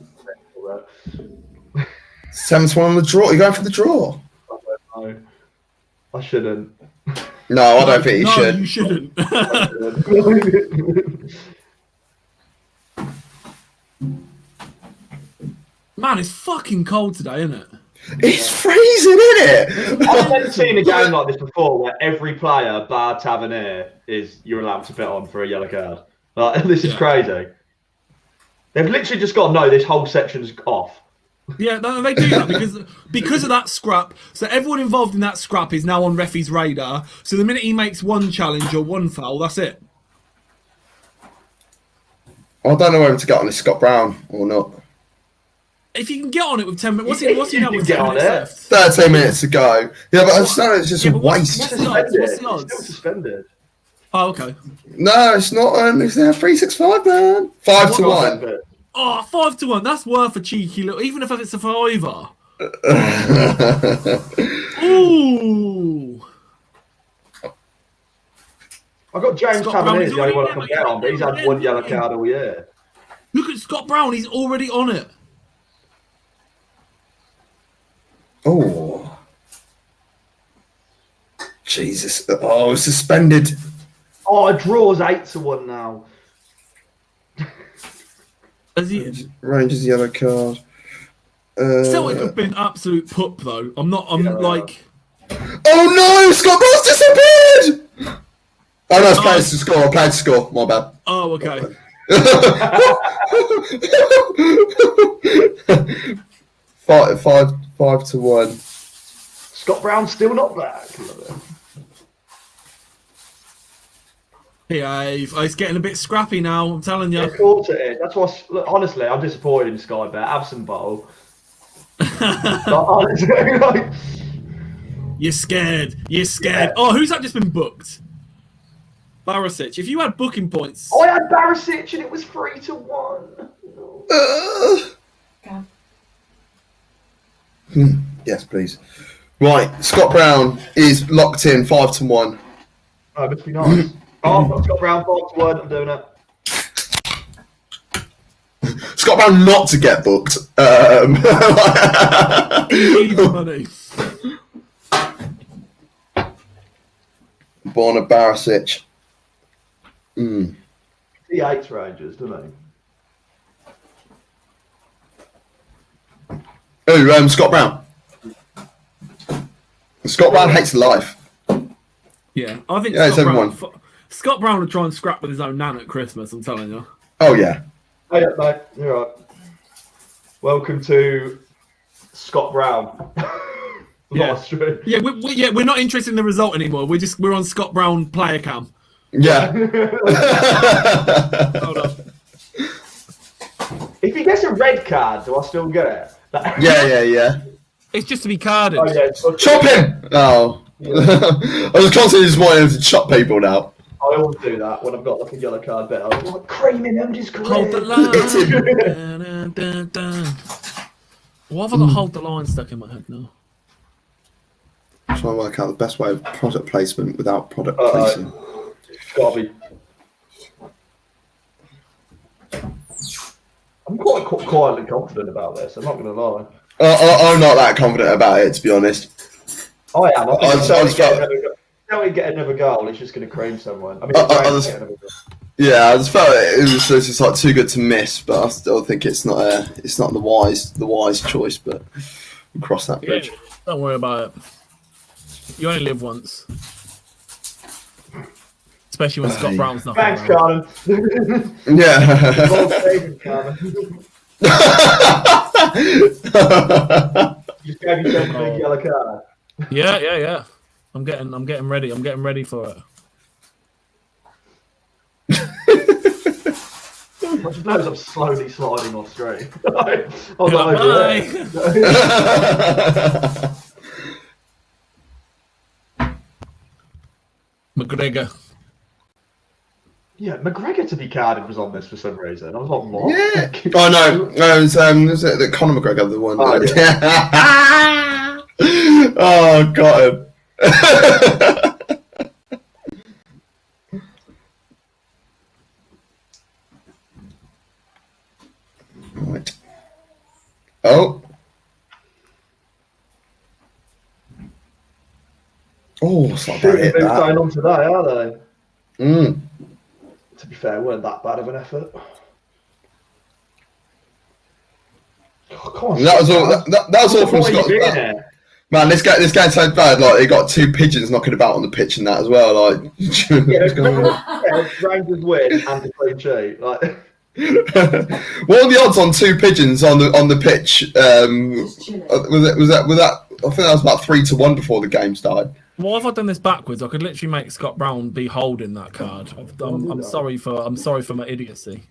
7-1 on the draw. You're going for the draw? I don't know. I shouldn't. No, I don't think you should. You shouldn't. Man, it's fucking cold today, isn't it? It's freezing, isn't it? I've never seen a game like this before where every player, bar Tavernier, is you're allowed to bet on for a yellow card. Like, this is crazy. They've literally just got to know this whole section's off. Yeah, no, they do that because of that scrap. So everyone involved in that scrap is now on referee's radar. So the minute he makes one challenge or one foul, that's it. I don't know whether to get on this Scott Brown or not. If you can get on it with 10 minutes, what's he now with 10 get on minutes it. left? 13 minutes to go. Yeah, but I just know it's just a but waste. what's the odds? What's the Still odds? suspended. Oh, okay. No, it's not. It's now 365, man. 5-1. Oh, 5-1. That's worth a cheeky little, even if it's a fiver. Ooh. I've got James Scott Tavernier, Brown, the only one I he's can bet on, but he's had one yellow card all year. Look at Scott Brown. He's already on it. Oh. Jesus. Oh, suspended. Oh, a draw's 8-1 now. Has he? Rangers yellow card. Celtic have been absolute pup though. I'm Yeah. like, Oh no, Scott Brown's disappeared! Oh no, it's players to score. Players to score. My bad. Oh, okay. 5-1. Scott Brown's still not back. Behave. Oh, it's getting a bit scrappy now, I'm telling you. Of course it is. That's why, look, honestly, I'm disappointed in Sky Bet. Have some bowl. Honestly, like, You're scared. You're scared. Yeah. Oh, who's that just been booked? Barisic. If you had booking points. I had Barisic and it was 3-1. Yes, please. Right, Scott Brown is locked in 5-1. Oh, it must be nice. I've got Scott Brown 5-1. I'm doing it. Scott Brown not to get booked. Even money. Born of Barisic. He hates Rangers, doesn't he? Oh, Scott Brown. Scott Brown hates life. Yeah, I think Scott Brown would try and scrap with his own nan at Christmas, I'm telling you. Oh, yeah. Oh, yeah, mate. You're right. Welcome to Scott Brown. Yeah, we're not interested in the result anymore. We're on Scott Brown player cam. Yeah. Hold on. If he gets a red card, do I still get it? Yeah. It's just to be carded. Oh, yeah, chop him! Oh. I was constantly just wanting him to chop people now. I always do that when I've got like a yellow card bet. I'm like creaming him, just hold the line. Why have I got hold the line stuck in my head now? I'm trying to work out the best way of product placement without product placing. It's gotta be. I'm quite quietly confident about this. I'm not going to lie. I'm not that confident about it, to be honest. I am. I think get another goal. He's just going to cream someone. I mean, yeah, I just felt it was just like too good to miss, but I still think it's not the wise choice. But we'll cross that bridge. Yeah, don't worry about it. You only live once. Especially when Scott Brown's not. Thanks, Carmen. Yeah. Just gave yourself a big yellow card. Yeah. I'm getting ready. I'm getting ready for it. I just noticed I'm slowly sliding off screen. I McGregor. Yeah, McGregor to be carded was on this for some reason. I was like, what? Yeah. Oh no, it was the Conor McGregor, the one. Oh, yeah. Oh, got him. Right. Oh. Oh, it's not bad. They're going on today, are they? To be fair, it weren't that bad of an effort. Oh, come on, that was all. That was all from Scott. Man, this game so bad. Like, he got two pigeons knocking about on the pitch and that as well. Like, Rangers win and the clean sheet. Like, what are the odds on two pigeons on the pitch? Was that? I think that was about 3-1 before the game started. Well, if I'd done this backwards, I could literally make Scott Brown be holding that card. I'm sorry for my idiocy.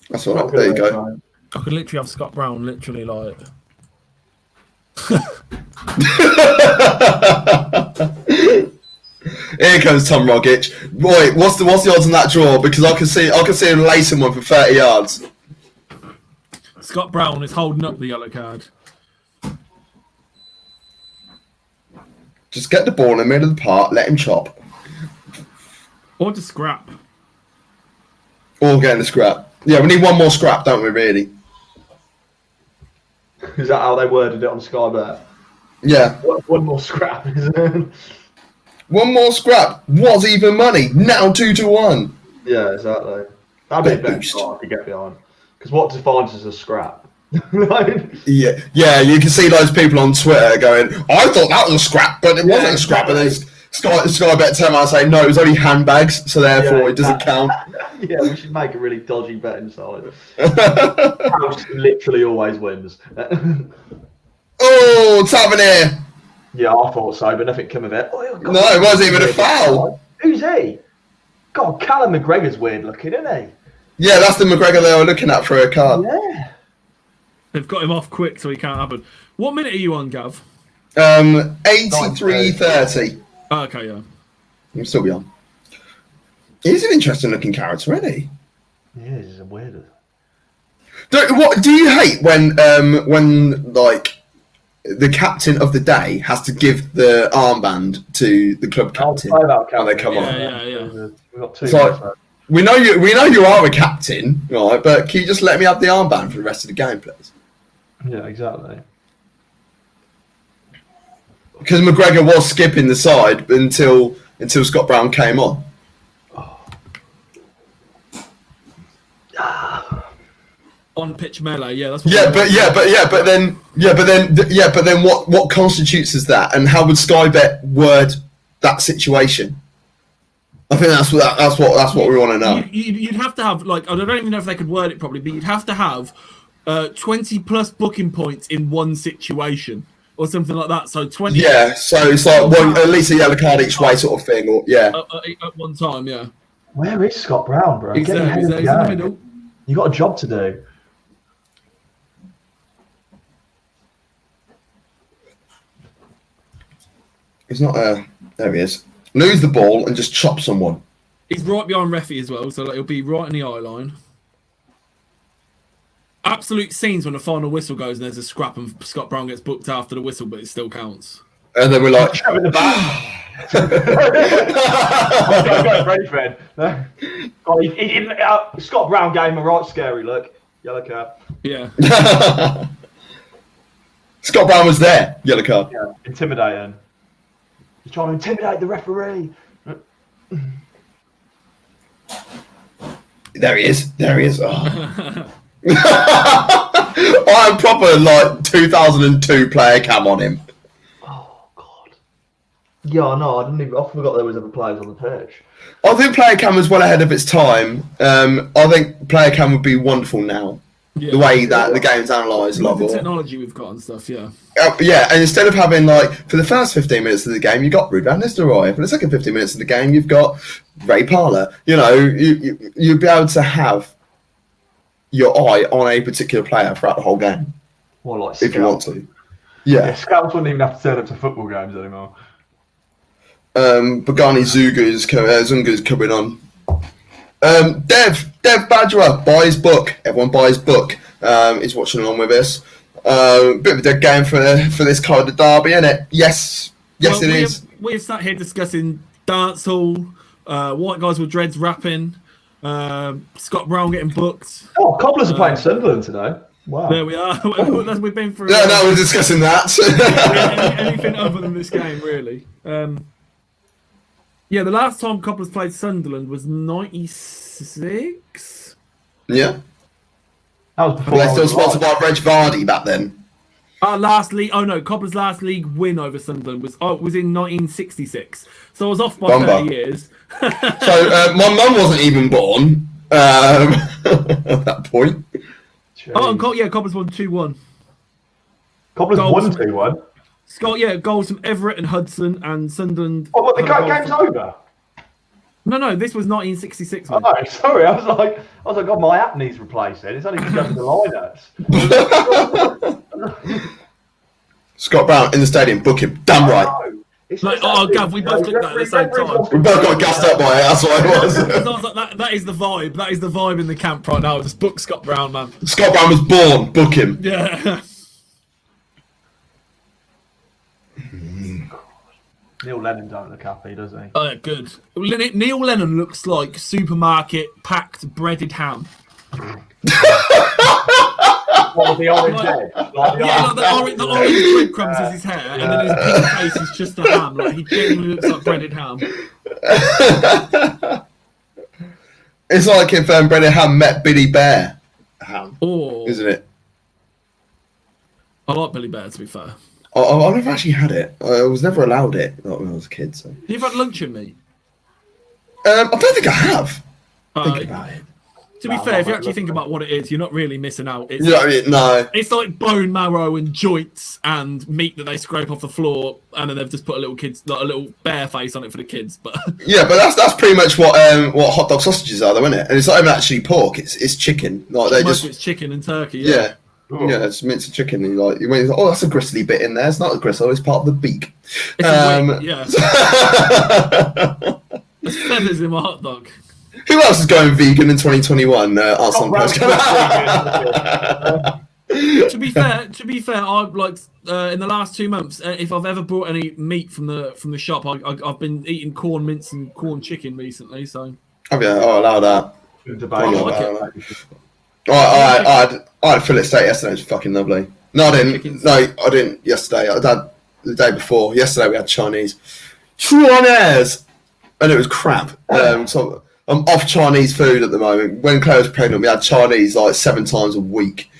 That's all right. There you go. I could literally have Scott Brown literally like. Here comes Tom Rogic. Boy, what's the odds on that draw? Because I can see him lacing one for 30 yards. Scott Brown is holding up the yellow card. Just get the ball in the middle of the park, let him chop. Or to scrap. Or get in the scrap. Yeah, we need one more scrap, don't we, really? Is that how they worded it on Sky Bet? Yeah. One more scrap, isn't it? One more scrap. Was even money. Now 2-1. Yeah, exactly. That'd be a better start to get behind. Because what defines as a scrap? Yeah. You can see those people on Twitter going, "I thought that was a scrap, but it wasn't a scrap." And then Sky Bet turn around and say, "No, it was only handbags, so therefore it doesn't count." Yeah, we should make a really dodgy betting side. House literally always wins. Oh, Tavernier! Yeah, I thought so, but nothing came of it. Oh, God, No, it wasn't even a foul. Who's he? God, Callum McGregor's weird looking, isn't he? Yeah, that's the McGregor they were looking at for a card. Yeah. They've got him off quick, so he can't happen. What minute are you on, Gav? 83-30. Oh, okay, yeah. You'll still be on. He's an interesting looking character, isn't he? Yeah, he's a weirdo. What do you hate when like the captain of the day has to give the armband to the club captain when they come on? Yeah. We've got two. It's like, we know you are a captain, right? But can you just let me have the armband for the rest of the game, please? Yeah, exactly. Because McGregor was skipping the side until Scott Brown came on. On pitch melee, yeah, that's but then what constitutes as that, and how would Sky Bet word that situation? I think that's what we want to know. You'd have to have, like, I don't even know if they could word it properly, but you'd have to have 20 plus booking points in one situation or something like that. So 20. Yeah, so it's like at least a yellow card each way sort of thing, or at one time, yeah. Where is Scott Brown, bro? He's there, he's in the middle. You got a job to do. He's not there he is. Lose the ball and just chop someone. He's right behind Reffy as well, so like, he'll be right in the eye line. Absolute scenes when the final whistle goes and there's a scrap and Scott Brown gets booked after the whistle, but it still counts. And then we're like, in the back. Go, ready, Fred. Scott Brown gave him a right scary look. Yellow card. Yeah. Scott Brown was there. Yellow card. Yeah, intimidating. He's trying to intimidate the referee. There he is. Oh. I'm proper like 2002 player cam on him. Oh God. Yeah, no, I forgot there was other players on the pitch. I think player cam was well ahead of its time. I think player cam would be wonderful now. Yeah, the way that the game's analysed, the technology we've got and stuff, yeah. Yeah, and instead of having like for the first 15 minutes of the game, you got Ruud van Nistelrooy. For the second 15 minutes of the game, you've got Ray Parlour. You know, you'd be able to have your eye on a particular player throughout the whole game. Well, like if you want to. Yeah, scouts wouldn't even have to turn up to football games anymore. Bogani Zunga's coming on. Dev Badgerer, buy his book. Everyone buy his book. He's watching along with us. Bit of a dead game for this kind of derby, isn't it? Yes, it is. We've sat here discussing dancehall, white guys with dreads rapping, Scott Brown getting booked. Oh, Cobblers are playing Sunderland today. Wow. There we are. We've been through. No, we're discussing that. anything other than this game, really. Yeah, the last time Cobblers played Sunderland was 96. Yeah. That was before. Were they still sponsored by Reg Vardy back then? Last league. Oh no, Cobblers' last league win over Sunderland was in 1966. So I was off by 30 years. So my mum wasn't even born at that point. Jeez. Oh, and Cobblers won 2-1. Cobblers won 2-1. Scott, goals from Everett and Hudson and Sunderland. Oh, what, the game's over? No, this was 1966. Oh, sorry, I was like, God, my app needs replacing. It's only just going to the lineups. Scott Brown in the stadium, book him. Damn right. Gav, we both clicked that at the same time. We both got gassed up by it, that's what it was. I was like, that is the vibe. That is the vibe in the camp right now. Just book Scott Brown, man. Scott Brown was born, book him. Yeah. Neil Lennon don't look happy, does he? Oh, yeah, good. Neil Lennon looks like supermarket packed breaded ham. What, the orange head? The orange breadcrumbs is his hair, and then his pink face is just a ham. Like, he genuinely looks like breaded ham. It's like if breaded ham met Billy Bear ham, isn't it? I like Billy Bear, to be fair. I've never actually had it. I was never allowed it when I was a kid. So You've had luncheon meat? I don't think I have. Think about it. To be fair, if you actually think about what it is, you're not really missing out. It's, no. It's like bone marrow and joints and meat that they scrape off the floor, and then they've just put a little bear face on it for the kids. But yeah, but that's pretty much what hot dog sausages are, though, isn't it? And it's not even actually pork; it's chicken. Like it's chicken and turkey. Yeah. Yeah, it's minced chicken. And you're like, oh, that's a gristly bit in there. It's not a gristle; it's part of the beak. It's yeah. There's feathers in my hot dog. Who else is going vegan in 2021? Ask on post. To be fair, I've in the last 2 months, if I've ever brought any meat from the shop, I've been eating corn mince and corn chicken recently. So. Oh yeah, allow that. I had fillet steak yesterday. It was fucking lovely. No, I didn't. No, I didn't yesterday. I had the day before. Yesterday we had Chinese. And it was crap. So I'm off Chinese food at the moment. When Claire was pregnant, we had Chinese like 7 times a week.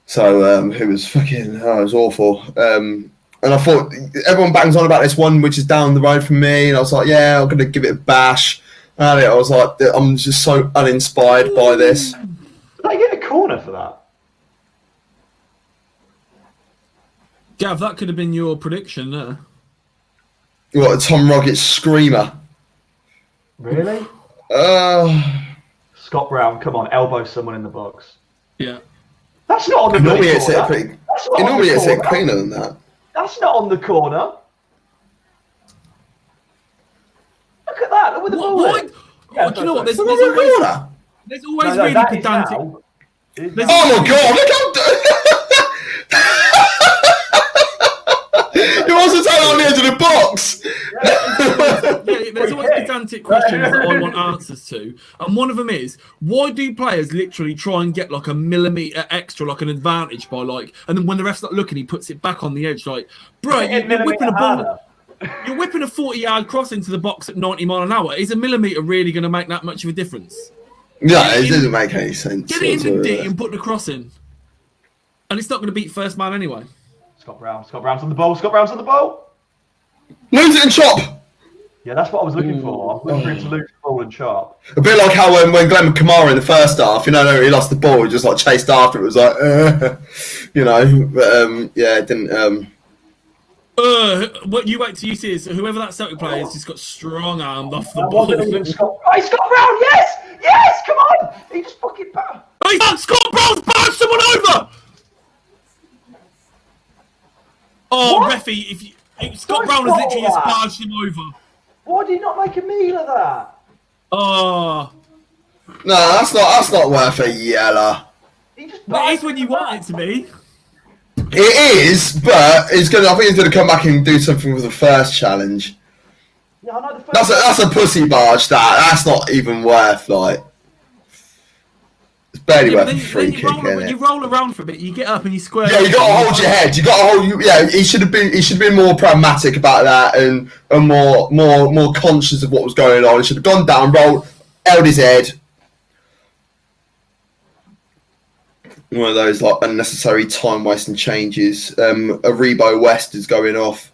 So it was it was awful. And I thought everyone bangs on about this one which is down the road from me, and I was like, yeah, I'm gonna give it a bash. And I was like, I'm just so uninspired by this. Did I get a corner for that? Gav, that could have been your prediction there. What, a Tom Roggett's screamer? Really? Scott Brown, come on, elbow someone in the box. Yeah. That's not on the normally it's corner. Normally it's a cleaner than that. That's not on the corner. Look at that, look with the ball. Yeah, do you know what? There's always really pedantic. Oh my god, look how... He wants to take on the edge of the box! There's always pedantic questions that I want answers to. And one of them is, why do players literally try and get like a millimetre extra, like an advantage by like... And then when the ref's not looking, he puts it back on the edge like, bro, you're whipping a ball... You're whipping a 40-yard cross into the box at 90 mile an hour. Is a millimetre really going to make that much of a difference? Yeah, it doesn't make any sense. Get it in the D and put the cross in. And it's not going to beat first man anyway. Scott Brown's on the ball. Lose it and chop! Yeah, that's what I was looking for. I was looking for him to lose the ball and chop. A bit like how when Glenn Kamara in the first half, he lost the ball, he just like chased after it. It was like, but yeah, it didn't... What you wait till you see is whoever that Celtic player is just got strong armed off the ball. Scott Brown, yes, come on! He just fucking bam. Scott Brown's barged someone over! Oh, what? Reffy, Scott Brown has literally just barged him over. Why did he not make a meal of that? Oh. No, that's not worth a yellow. It is when you want it to be. It is, but I think he's gonna come back and do something with the first challenge. Yeah, I know the first that's a pussy barge. That's not even worth like. It's barely worth a free kick, isn't it? You roll around for a bit, you get up and you square. Yeah, you got to hold your head. You got to hold. Yeah, he should have been more pragmatic about that and more conscious of what was going on. He should have gone down, rolled, held his head. One of those like unnecessary time wasting changes. Aribo West is going off.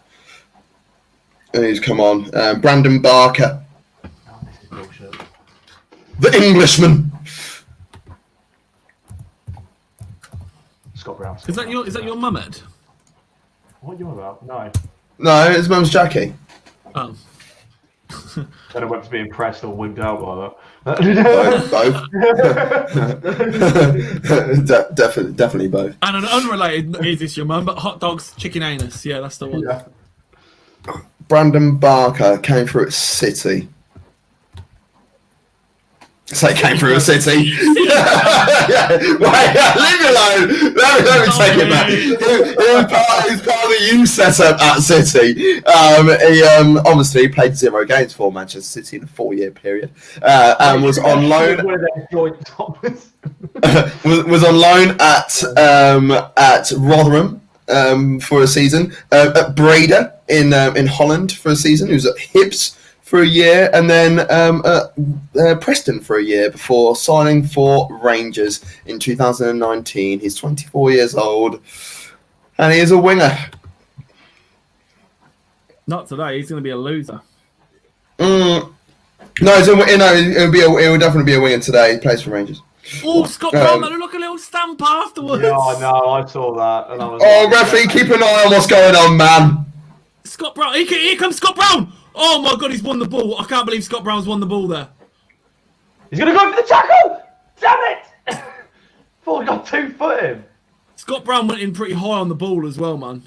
And he's come on. Brandon Barker. Oh, this is bullshit. The Englishman. Scott Brown. Is that your mum, Ed? What are you on about? No. No, his mum's Jackie. Oh. I don't know whether to be impressed or wigged out by that. Both. Definitely both. And an unrelated, is this your mum? But hot dogs, chicken anus. Yeah, that's the one. Yeah. Brandon Barker came through at City. So he came through a City. Yeah. Leave me alone. Let me take it back. He was part of the youth setup at City. He obviously played 0 games for Manchester City in a 4-year period, and was on loan. Was on loan at Rotherham for a season, at Breda in Holland for a season. He was at Hibs for a year, and then Preston for a year before signing for Rangers in 2019. He's 24 years old. And he is a winger. Not today. He's going to be a loser. No, it'll definitely be a winger today. He plays for Rangers. Oh, Scott Brown, look a little stamp afterwards. Yeah, I know. I saw that. And I was referee, keep an eye on what's going on, man. Scott Brown. Here comes Scott Brown. Oh, my God, he's won the ball. I can't believe Scott Brown's won the ball there. He's going to go for the tackle. Damn it. Thought we got 2 foot him. Scott Brown went in pretty high on the ball as well, man.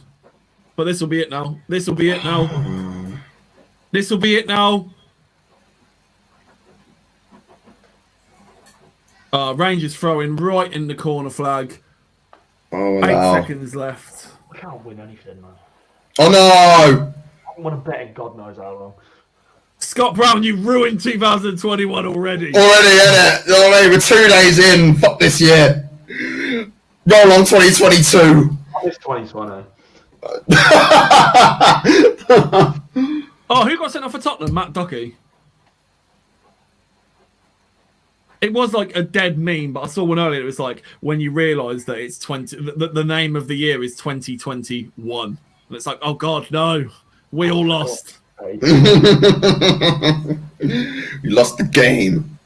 But this will be it now. This will be it now. This will be it now. Rangers throwing right in the corner flag. Oh, 8 seconds left. I can't win anything, man. Oh, no. I don't want to bet in God knows how long. Scott Brown, you ruined 2021 already. Already, innit? You know what I mean? We're 2 days in. Fuck this year. Roll on 2022. I miss 2020. Oh, who got sent off for Tottenham? Matt Ducky. It was like a dead meme, but I saw one earlier. It was like when you realise that it's the name of the year is 2021, and it's like, oh God, no, we all lost. We lost the game.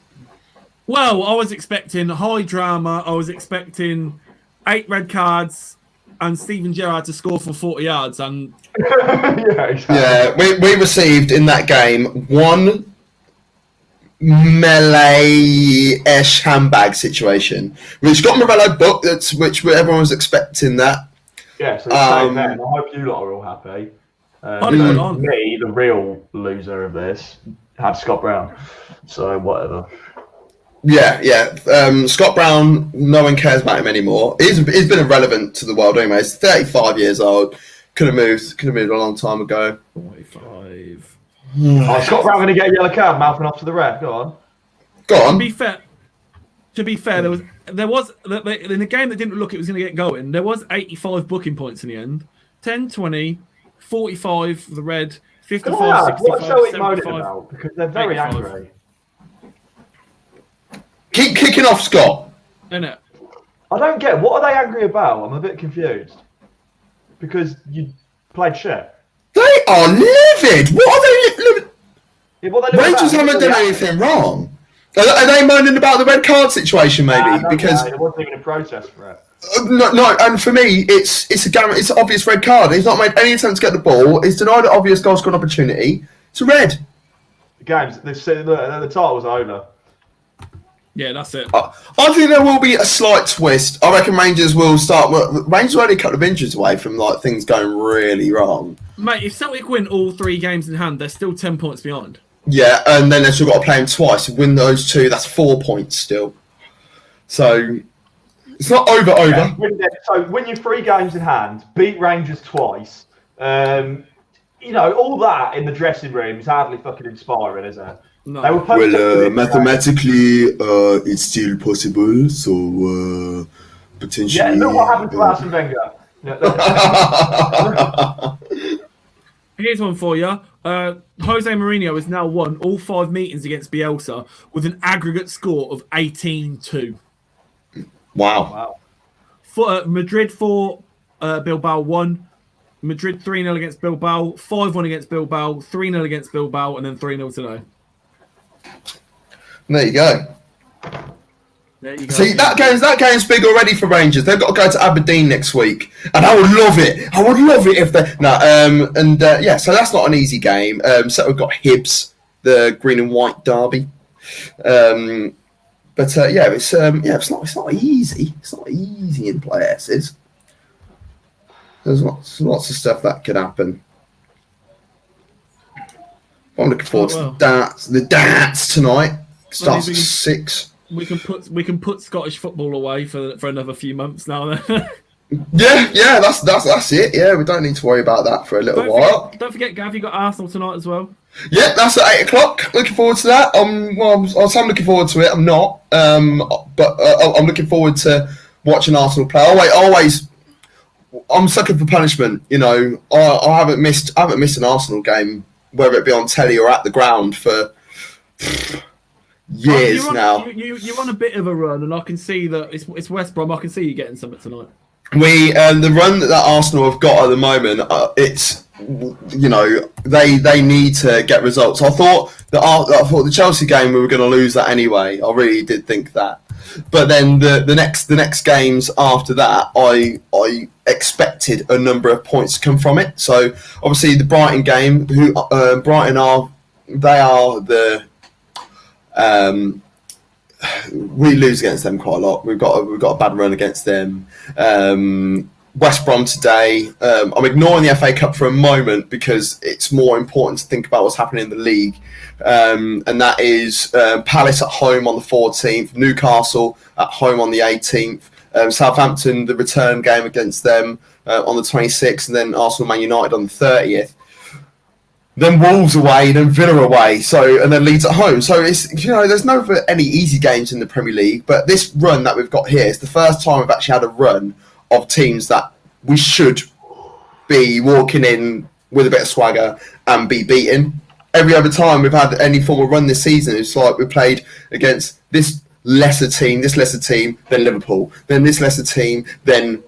Well, I was expecting high drama. I was expecting 8 red cards and Steven Gerrard to score for 40 yards. And Yeah, exactly. Yeah, we received in that game 1 melee-ish handbag situation, which got Morello booked. Which everyone was expecting that. Yeah, so then, I hope you lot are all happy. Me, the real loser of this, had Scott Brown. So whatever. Yeah. Scott Brown, no one cares about him anymore. He's been irrelevant to the world anyway. He's 35 years old. Could have moved a long time ago. 45. Scott Brown going to get a yellow card, mouthing off to the ref. Go on. To be fair, there was in the game that didn't look it was going to get going. There was 85 booking points in the end. 10, 20, 45 for the red, 55, 65, what's Celtic 75. moaning about? Because they're very 85. angry. Keep kicking off, Scott. Innit? I don't get what are they angry about. I'm a bit confused. Because you played shit. They are livid. What are they livid? Yeah, what are they Rangers haven't done anything wrong. Are they moaning about the red card situation, maybe? Because there wasn't even a protest for it. no, and for me, it's an obvious red card. He's not made any attempt to get the ball. He's denied an obvious goal scoring opportunity. It's a red. The games, the title was over. Yeah, that's it. I think there will be a slight twist. I reckon Rangers will start. Rangers are only a couple of injuries away from things going really wrong. Mate, if Celtic win all 3 games in hand, they're still 10 points behind. Yeah, and then they've still got to play them twice. Win those 2, that's 4 points still. So it's not over. Yeah, so win your 3 games in hand, beat Rangers twice. All that in the dressing room is hardly fucking inspiring, is it? No. They were mathematically, it's still possible. So potentially. Yeah, look what happened to Arsene Wenger. Here's one for you. Jose Mourinho has now won all 5 meetings against Bielsa with an aggregate score of 18-2. Wow. For Madrid 4, Bilbao 1. Madrid 3-0 against Bilbao, 5-1 against Bilbao, 3-0 against Bilbao, and then 3-0 today. There you go. See, that game's big already for Rangers. They've got to go to Aberdeen next week, and I would love it. I would love it if they so that's not an easy game. So we've got Hibs, the green and white derby. It's not easy. It's not easy in places. There's lots of stuff that could happen. I'm looking forward to the dance tonight. Starts at 6. We can put Scottish football away for another few months now. Then. yeah, that's it. Yeah, we don't need to worry about that for a little while. Don't forget, Gav, you got Arsenal tonight as well. Yeah, that's at 8:00. Looking forward to that. I'm looking forward to it. I'm not, but I'm looking forward to watching Arsenal play. I'm sucking for punishment. I haven't missed an Arsenal game, whether it be on telly or at the ground, for years now. You're on a bit of a run, and I can see that it's West Brom. I can see you getting something tonight. we the run that Arsenal have got at the moment, it's they need to get results. I thought the Chelsea game we were going to lose that anyway. I really did think that, but then the next games after that, I expected a number of points to come from it. So obviously the Brighton game, Brighton are the we lose against them quite a lot. We've got a bad run against them. West Brom today. I'm ignoring the FA Cup for a moment because it's more important to think about what's happening in the league. And that is Palace at home on the 14th, Newcastle at home on the 18th, Southampton, the return game against them on the 26th, and then Arsenal Man United on the 30th. Then Wolves away, then Villa away, and then Leeds at home. So it's there's no any easy games in the Premier League, but this run that we've got here is the first time we've actually had a run of teams that we should be walking in with a bit of swagger and be beaten. Every other time we've had any form of run this season, it's like we played against this lesser team, then Liverpool, then this lesser team, then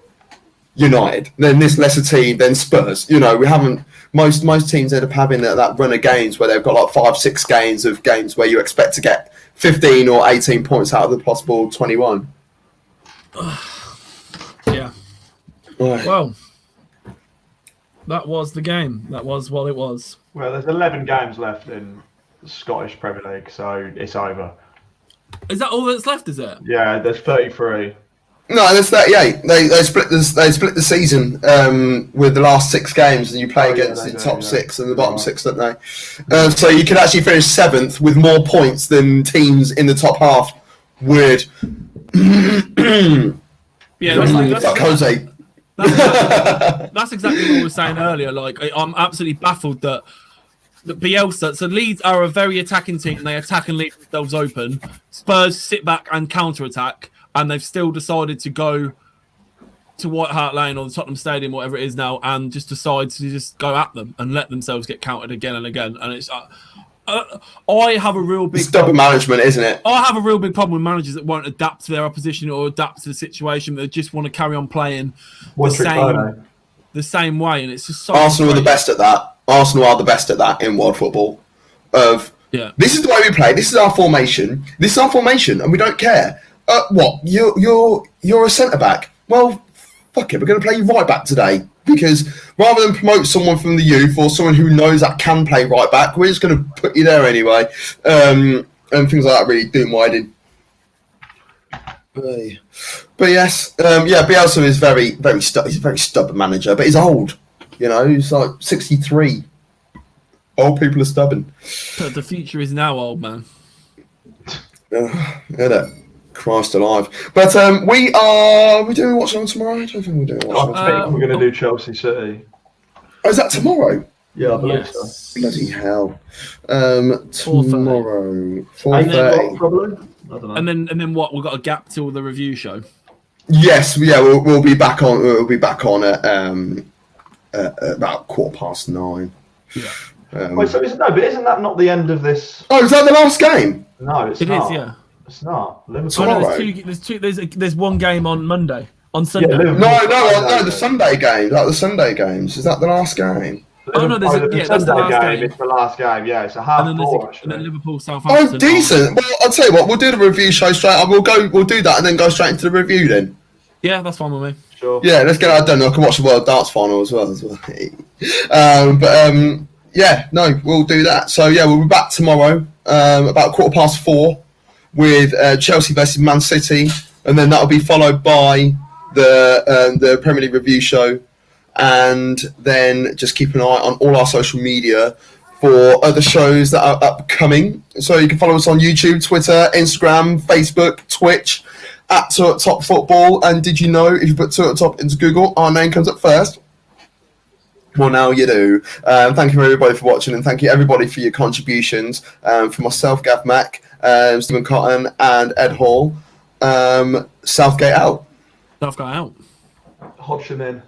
United, then this lesser team, then Spurs. We haven't. Most teams end up having that run of games where they've got like 5-6 games where you expect to get 15 or 18 points out of the possible 21. Yeah. Well, that was the game. That was what it was. Well, there's 11 games left in the Scottish Premier League, so it's over. Is that all that's left? Is it? Yeah, there's 33. No, there's 38. They split the season with the last 6 games, and you play against the top 6 and the bottom 6, don't they? So you could actually finish 7th with more points than teams in the top half would. Yeah, that's exactly what I was saying earlier. Like, I'm absolutely baffled that Bielsa. So Leeds are a very attacking team. They attack and leave themselves open. Spurs sit back and counter-attack. And they've still decided to go to White Hart Lane or the Tottenham Stadium, whatever it is now, and just decide to just go at them and let themselves get countered again and again. And it's, I have a real big stubborn management, isn't it? I have a real big problem with managers that won't adapt to their opposition or adapt to the situation, but they just want to carry on playing the same way. And it's just so Arsenal are the best at that. Arsenal are the best at that in world football. This is the way we play. This is our formation. And we don't care. What? You're a centre back? Well, fuck it. We're going to play you right back today because rather than promote someone from the youth or someone who knows that can play right back, we're just going to put you there anyway. And things like that really do my head in. But yes, Bielsa is he's a very stubborn manager, but he's old. He's like 63. Old people are stubborn. The future is now, old man. Christ alive. But we doing Watchalong tomorrow? I don't think we're doing Watchalong. I think we're going to do Chelsea City. Oh, is that tomorrow? Yeah, I believe so. Bloody hell. Tomorrow. 4:30. Probably. I don't know. And then what? We've got a gap till the review show. Yes, yeah, we'll be back on. We'll be back on at about 9:15. Yeah. Wait, so isn't that not the end of this? Oh, is that the last game? No, it not. is. Yeah. It's not. Liverpool. There's one game on Monday. On Sunday. No, the Sunday games. Like the Sunday games. Is that the last game? Oh no, that's the last game. It's the last game. Yeah, it's a half. And then Liverpool, Southampton. Oh, decent. Well, I'll tell you what. We'll do the review show straight. We'll do that and then go straight into the review then. Yeah, that's fine with me. Sure. Yeah, let's get that done. I can watch the World Darts Final as well. We'll do that. So yeah, we'll be back tomorrow about 4:15 with Chelsea versus Man City, and then that'll be followed by the Premier League review show, and then just keep an eye on all our social media for other shows that are upcoming. So you can follow us on YouTube, Twitter, Instagram, Facebook, Twitch at Top Football. And did you know if you put Top into Google, our name comes up first? Well, now you do. Thank you everybody for watching, and thank you everybody for your contributions. For myself, Gav Mack, Stephen Cotton, and Ed Hall. Southgate out. Southgate out. Hodgson in.